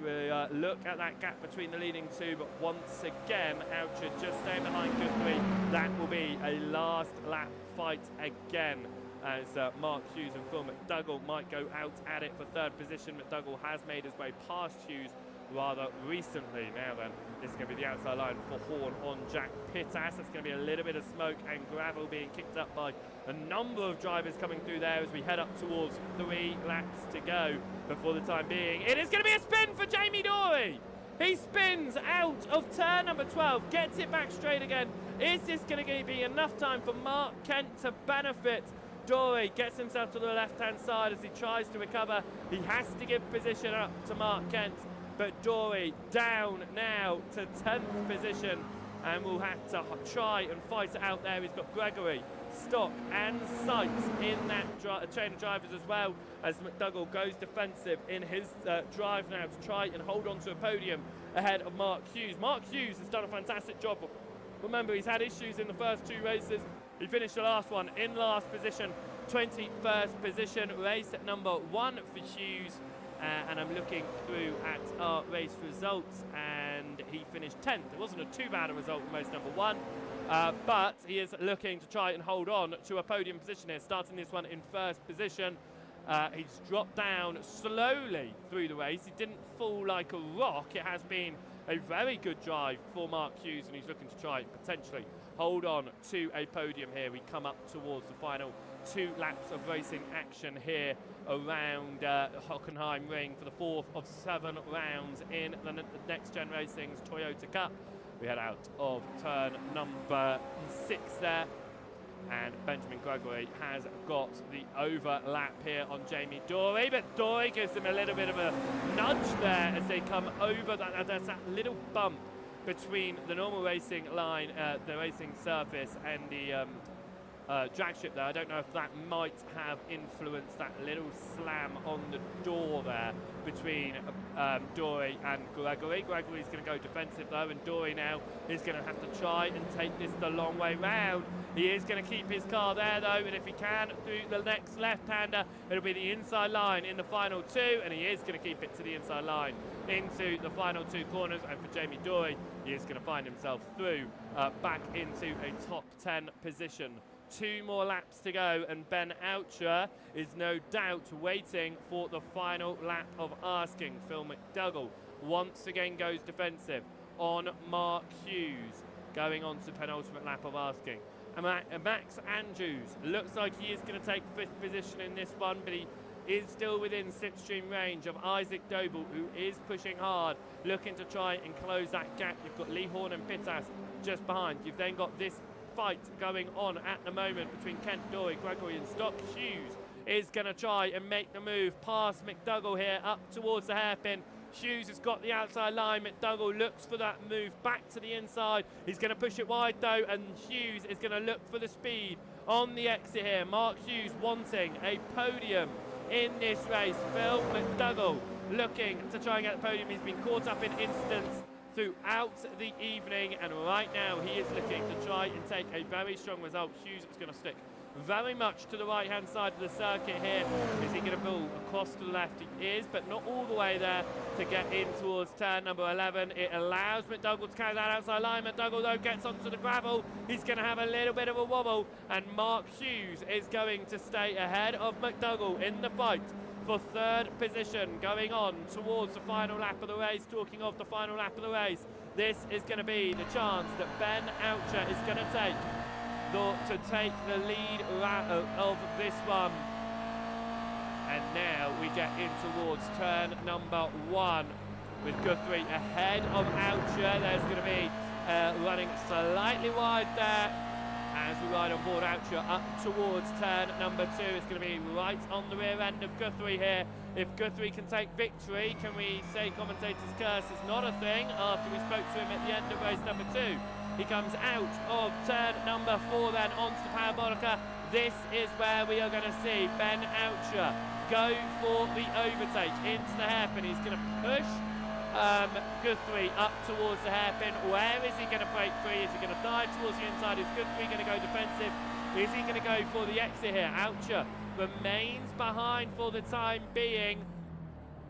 look at that gap between the leading two, but once again, Oucher just staying behind Guthrie. That will be a last lap fight again, as Mark Hughes and Phil McDougall might go out at it for 3rd position. McDougall has made his way past Hughes rather recently. Now then, this is going to be the outside line for Horn on Jack Pittas. There's going to be a little bit of smoke and gravel being kicked up by a number of drivers coming through there as we head up towards 3 laps to go. But for the time being, it is going to be a spin for Jamie Dory. He spins out of turn number 12, gets it back straight again. Is this going to be enough time for Mark Kent to benefit? Dory gets himself to the left-hand side as he tries to recover. He has to give position up to Mark Kent, but Dory down now to 10th position, and will have to try and fight it out there. He's got Gregory, Stock and Sykes in that chain of drivers as well, as McDougall goes defensive in his drive now to try and hold on to a podium ahead of Mark Hughes. Mark Hughes has done a fantastic job. Remember, he's had issues in the first 2 races. He finished the last one in last position, 21st position, race at number 1 for Hughes. And I'm looking through at our race results, and he finished 10th. It wasn't a too bad a result for race number 1, but he is looking to try and hold on to a podium position here, starting this one in 1st position. He's dropped down slowly through the race. He didn't fall like a rock. It has been a very good drive for Mark Hughes, and he's looking to try and potentially hold on to a podium here. We come up towards the final 2 laps of racing action here around Hockenheimring for the 4th of 7 rounds in the NXTGEN Racing's Toyota Cup. We head out of turn number 6 there, and Benjamin Gregory has got the overlap here on Jamie Dory, but Dory gives him a little bit of a nudge there as they come over that. There's that little bump between the normal racing line, the racing surface, and the drag strip there. I don't know if that might have influenced that little slam on the door there between Dory and Gregory. Gregory's going to go defensive though, and Dory now is going to have to try and take this the long way round. He is going to keep his car there though, and if he can, through the next left-hander, it'll be the inside line in the final 2, and he is going to keep it to the inside line into the final 2 corners. And for Jamie Dory, he is going to find himself through back into a top 10 position. 2 more laps to go, and Ben Oucher is no doubt waiting for the final lap of asking. Phil McDougall once again goes defensive on Mark Hughes, going on to penultimate lap of asking. And Max Andrews looks like he is going to take 5th position in this one, but he is still within slipstream range of Isaac Doble, who is pushing hard, looking to try and close that gap. You've got Lee Horn and Pittas just behind. You've then got this fight going on at the moment between Kent, Dory, Gregory and Stock. Hughes is going to try and make the move past McDougall here up towards the hairpin. Hughes has got the outside line. McDougall looks for that move back to the inside. He's going to push it wide though, and Hughes is going to look for the speed on the exit here. Mark Hughes wanting a podium in this race. Phil McDougall looking to try and get the podium. He's been caught up in incidents throughout the evening, and right now he is looking to try and take a very strong result. Hughes is going to stick very much to the right-hand side of the circuit here. Is he going to pull across to the left? He is, but not all the way there to get in towards turn number 11. It allows McDougall to carry that outside line. McDougall, though, gets onto the gravel. He's going to have a little bit of a wobble, and Mark Hughes is going to stay ahead of McDougall in the fight for third position, going on towards the final lap of the race. Talking of the final lap of the race, this is going to be the chance that Ben Oucher is going to take the lead of this one. And now we get in towards turn number 1 with Guthrie ahead of Oucher. There's going to be running slightly wide there as we ride on board Oucher up towards turn number 2. It's going to be right on the rear end of Guthrie here. If Guthrie can take victory, can we say commentator's curse is not a thing after we spoke to him at the end of race number 2? He comes out of turn number 4 then onto the parabolica. This is where we are going to see Ben Oucher go for the overtake into the hairpin. He's going to push Guthrie up towards the hairpin. Where is he going to break free? Is he going to dive towards the inside? Is Guthrie going to go defensive? Is he going to go for the exit here? Oucher remains behind for the time being.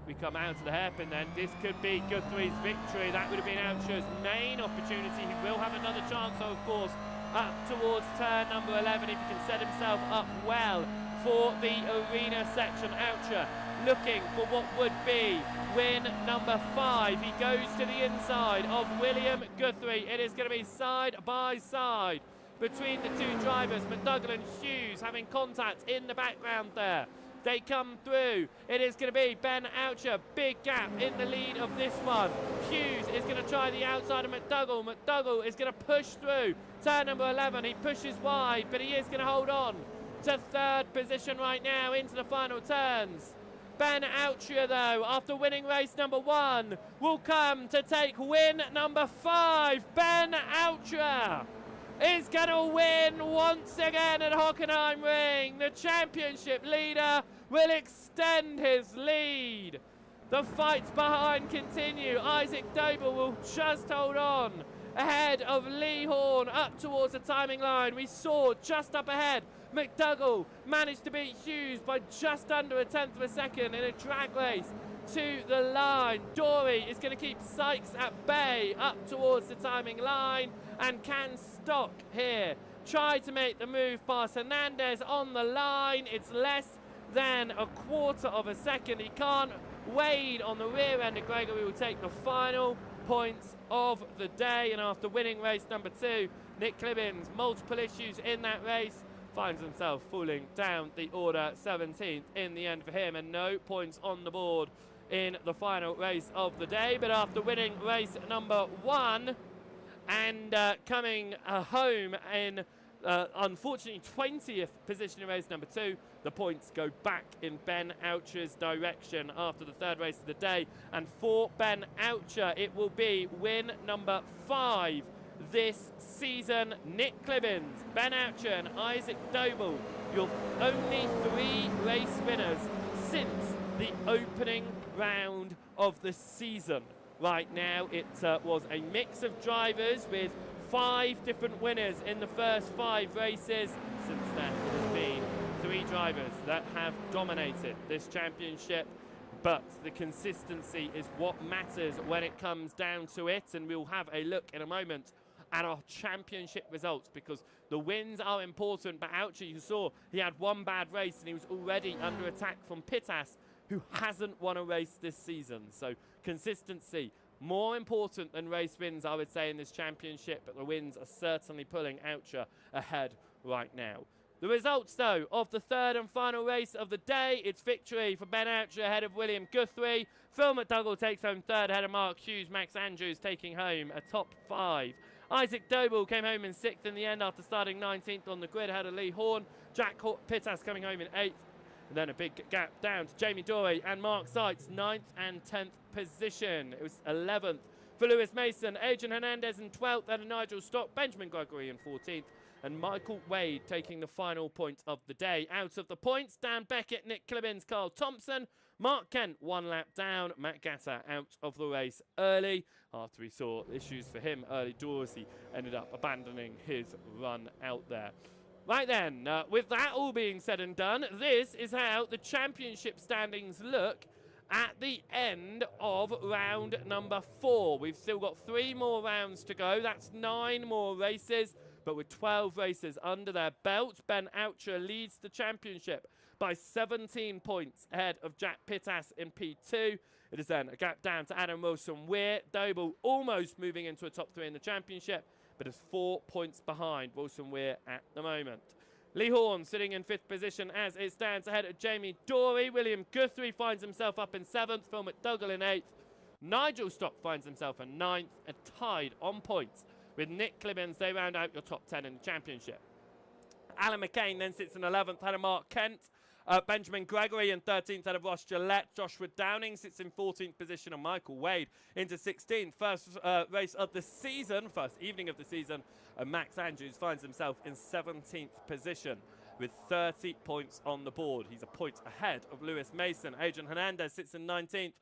We come out to the hairpin then. This could be Guthrie's victory. That would have been Oucher's main opportunity. He will have another chance, though, of course, up towards turn number 11 if he can set himself up well for the arena section. Oucher looking for what would be win number 5. He goes to the inside of William Guthrie. It is going to be side by side between the two drivers. McDougall and Hughes having contact in the background there. They come through. It is going to be Ben Oucher. Big gap in the lead of this one. Hughes is going to try the outside of McDougall. McDougall is going to push through. Turn number 11. He pushes wide, but he is going to hold on to third position right now into the final turns. Ben Oucher, though, after winning race number 1, will come to take win number 5. Ben Oucher is going to win once again at Hockenheimring. The championship leader will extend his lead. The fights behind continue. Isaac Doble will just hold on ahead of Lee Horn up towards the timing line. We saw just up ahead McDougall managed to beat Hughes by just under a tenth of a second in a drag race to the line. Dory is going to keep Sykes at bay up towards the timing line and can stock here. Try to make the move past Hernandez on the line. It's less than a quarter of a second. He can't wade on the rear end of Gregory. Will take the final points of the day, and after winning race number 2, Nick Clibbins, multiple issues in that race, finds himself falling down the order. 17th in the end for him, and no points on the board in the final race of the day. But after winning race number 1 and coming home in unfortunately 20th position in race number 2, the points go back in Ben Oucher's direction after the third race of the day. And for Ben Oucher, it will be win number 5 this season. Nick Clibbins, Ben Oucher and Isaac Doble, your only 3 race winners since the opening round of the season. Right now it was a mix of drivers with 5 different winners in the first 5 races. Since then it has been 3 drivers that have dominated this championship, but the consistency is what matters when it comes down to it, and we'll have a look in a moment at our championship results, because the wins are important. But Oucher, you saw he had 1 bad race and he was already under attack from Pittas, who hasn't won a race this season. So consistency more important than race wins, I would say, in this championship, but the wins are certainly pulling Oucher ahead right now. The results, though, of the third and final race of the day: it's victory for Ben Oucher ahead of William Guthrie. Phil McDougall takes home third ahead of Mark Hughes. Max Andrews taking home a top 5. Isaac Doble came home in 6th in the end after starting 19th on the grid ahead of Lee Horn. Jack Pittas coming home in 8th. And then a big gap down to Jamie Dorey and Mark Sykes, 9th and 10th position. It was 11th for Lewis Mason, Adrian Hernandez in 12th, and Nigel Stock, Benjamin Gregory in 14th, and Michael Wade taking the final point of the day. Out of the points, Dan Beckett, Nick Clibbins, Carl Thompson, Mark Kent 1 lap down. Matt Gatter out of the race early after we saw issues for him early doors. He ended up abandoning his run out there. Right then, with that all being said and done, this is how the championship standings look at the end of round number 4. We've still got 3 more rounds to go. That's 9 more races, but with 12 races under their belt, Ben Oucher leads the championship by 17 points ahead of Jack Pittas in P2. It is then a gap down to Adam Wilson-Weir. Doble almost moving into a top 3 in the championship, but is 4 points behind Wilson-Weir at the moment. Lee Horn sitting in 5th position as it stands ahead of Jamie Dorey. William Guthrie finds himself up in 7th. Phil McDougall in 8th. Nigel Stock finds himself in 9th and tied on points with Nick Clibbins. They round out your top 10 in the championship. Alan McCain then sits in 11th ahead of Mark Kent. Benjamin Gregory in 13th out of Ross Gillette. Joshua Downing sits in 14th position and Michael Wade into 16th. First race of the season, first evening of the season. And Max Andrews finds himself in 17th position with 30 points on the board. He's a point ahead of Lewis Mason. Adrian Hernandez sits in 19th.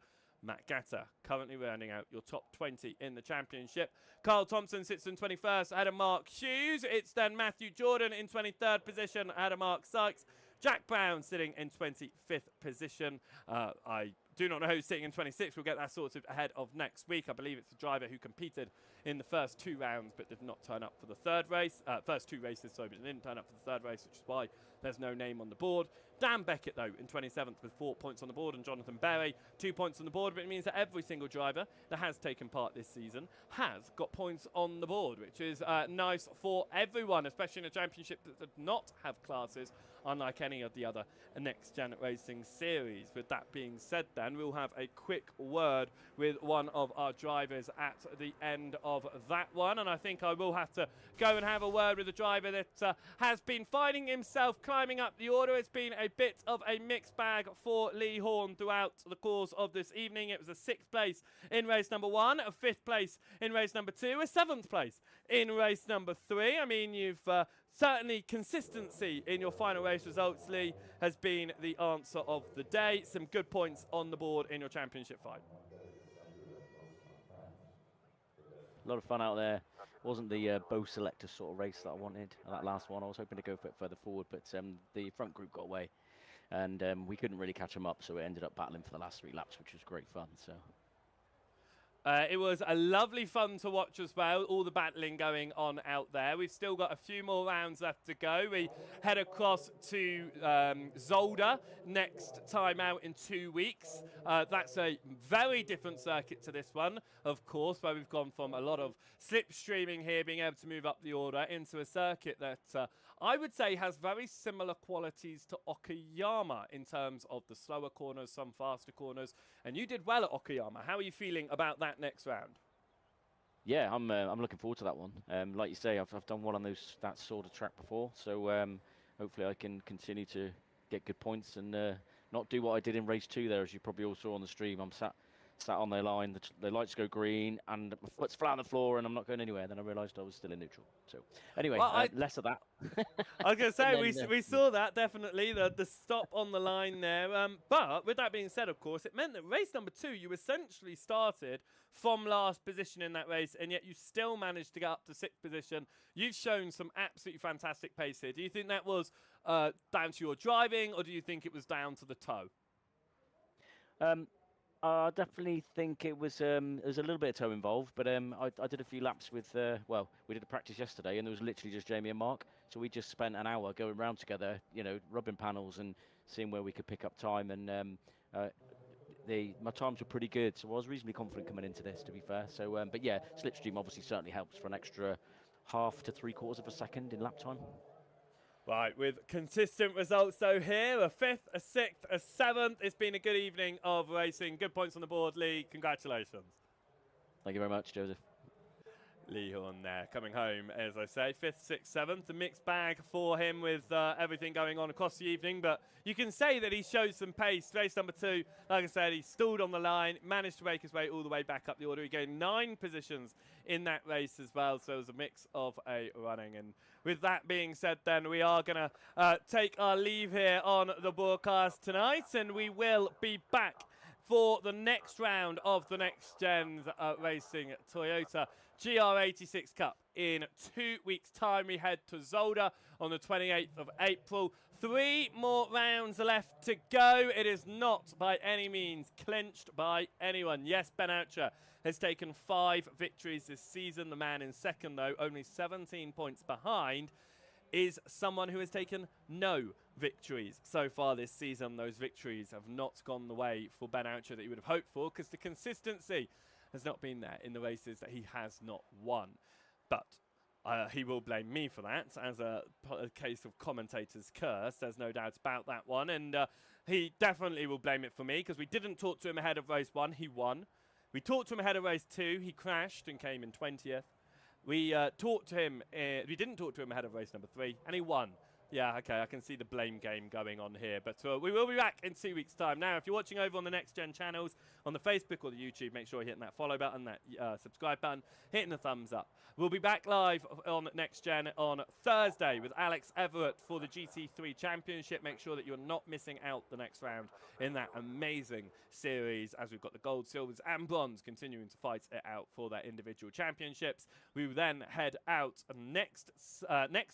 Matt Gatter currently rounding out your top 20 in the championship. Carl Thompson sits in 21st ahead of Mark Hughes. It's then Matthew Jordan in 23rd position ahead of Mark Sykes. Jack Brown sitting in 25th position. I do not know who's sitting in 26th. We'll get that sorted ahead of next week. I believe it's the driver who competed in the first 2 rounds but did not turn up for the third race. First 2 races, sorry, but didn't turn up for the third race, which is why there's no name on the board. Dan Beckett, though, in 27th with 4 points on the board, and Jonathan Berry, 2 points on the board. But it means that every single driver that has taken part this season has got points on the board, which is nice for everyone, especially in a championship that does not have classes, unlike any of the other Next Gen Racing series. With that being said, then, we'll have a quick word with one of our drivers at the end of that one. And I think I will have to go and have a word with a driver that has been finding himself climbing up the order. It's been a bit of a mixed bag for Lee Horn throughout the course of this evening. It was a 6th place in race number 1, a 5th place in race number 2, a 7th place in race number 3. I mean, you've certainly consistency in your final race results, Lee, has been the answer of the day. Some good points on the board in your championship fight. A lot of fun out there. Wasn't the bow selector sort of race that I wanted. That last one, I was hoping to go a bit further forward, but the front group got away, and we couldn't really catch them up, so we ended up battling for the last 3 laps, which was great fun. So. It was a lovely fun to watch as well, all the battling going on out there. We've still got a few more rounds left to go. We head across to Zolder next time out in 2 weeks. That's a very different circuit to this one, of course, where we've gone from a lot of slipstreaming here, being able to move up the order, into a circuit that I would say has very similar qualities to Okayama in terms of the slower corners, some faster corners. And you did well at Okayama. How are you feeling about that next round? Yeah, I'm looking forward to that one. Like you say, I've done well on that sort of track before, so hopefully I can continue to get good points and not do what I did in race 2 there, as you probably all saw on the stream. I'm sat on their line, the lights go green, and my foot's flat on the floor, and I'm not going anywhere. Then I realised I was still in neutral. So anyway, well, less of that. I was going to say, we saw that, definitely, the stop on the line there. But with that being said, of course, it meant that race number 2, you essentially started from last position in that race, and yet you still managed to get up to 6th position. You've shown some absolutely fantastic pace here. Do you think that was down to your driving, or do you think it was down to the tow? I definitely think it was a little bit of tow involved, but I did a few laps with, well, we did a practice yesterday, and there was literally just Jamie and Mark, so we just spent an hour going round together, you know, rubbing panels and seeing where we could pick up time, and my times were pretty good, so I was reasonably confident coming into this, to be fair. So, but yeah, slipstream obviously certainly helps for an extra 1/2 to 3/4 of a second in lap time. Right, with consistent results though here, a 5th, a 6th, a 7th. It's been a good evening of racing. Good points on the board, Lee. Congratulations. Thank you very much, Joseph. Lee Horn there, coming home, as I say, 5th, 6th, 7th. A mixed bag for him with everything going on across the evening, but you can say that he showed some pace. Race number 2, like I said, he stalled on the line, managed to make his way all the way back up the order. He gained 9 positions in that race as well, so it was a mix of a running. And with that being said, then, we are going to take our leave here on the broadcast tonight, and we will be back for the next round of the Next Gen Racing Toyota GR86 Cup. In 2 weeks' time, we head to Zolder on the 28th of April. 3 more rounds left to go. It is not by any means clinched by anyone. Yes, Ben Oucher has taken 5 victories this season. The man in second, though, only 17 points behind, is someone who has taken no victories so far this season. Those victories have not gone the way for Ben Oucher that you would have hoped for, because the consistency has not been there in the races that he has not won. But he will blame me for that, as a case of commentator's curse. There's no doubt about that one. And he definitely will blame it for me, because we didn't talk to him ahead of race 1. He won. We talked to him ahead of race 2. He crashed and came in 20th. We talked to him. We didn't talk to him ahead of race number 3, and he won. Yeah, okay, I can see the blame game going on here. But we will be back in 2 weeks' time. Now, if you're watching over on the Next Gen channels, on the Facebook or the YouTube, make sure you're hitting that follow button, that subscribe button, hitting the thumbs up. We'll be back live on Next Gen on Thursday with Alex Everett for the GT3 Championship. Make sure that you're not missing out the next round in that amazing series, as we've got the gold, silvers, and bronze continuing to fight it out for their individual championships. We will then head out next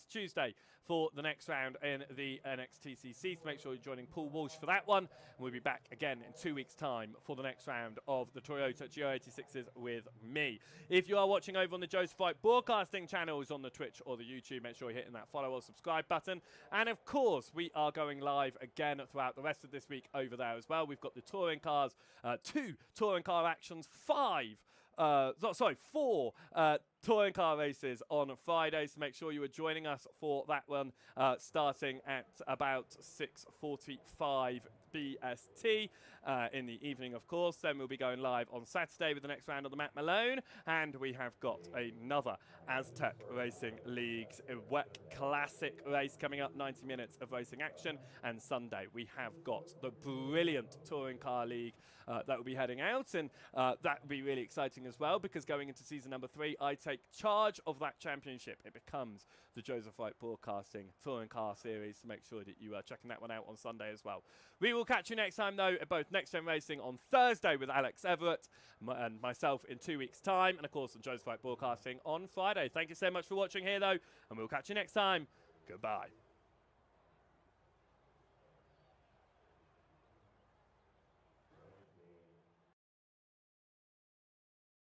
Tuesday for the next round in the NXTCC. So make sure you're joining Paul Walsh for that one. And we'll be back again in 2 weeks' time for the next round of the Toyota GR86s with me. If you are watching over on the Joseph Wright broadcasting channels on the Twitch or the YouTube, make sure you're hitting that follow or subscribe button. And of course, we are going live again throughout the rest of this week over there as well. We've got the touring cars, 2 touring car actions, 4 touring car races on Friday, so make sure you are joining us for that one, starting at about 6:45 BST in the evening, of course. Then we'll be going live on Saturday with the next round of the Matt Malone, and we have got another Aztec Racing League's WEC Classic race coming up, 90 minutes of racing action. And Sunday we have got the brilliant Touring Car League that will be heading out, and that will be really exciting as well, because going into season number 3, I take charge of that championship. It becomes the Joseph Wright Broadcasting Touring Car Series, so make sure that you are checking that one out on Sunday as well. We will catch you next time, though, at both Next Gen Racing on Thursday with Alex Everett and myself in 2 weeks' time, and of course on Joseph Wright Broadcasting on Friday. Thank you so much for watching here, though, and we'll catch you next time. Goodbye.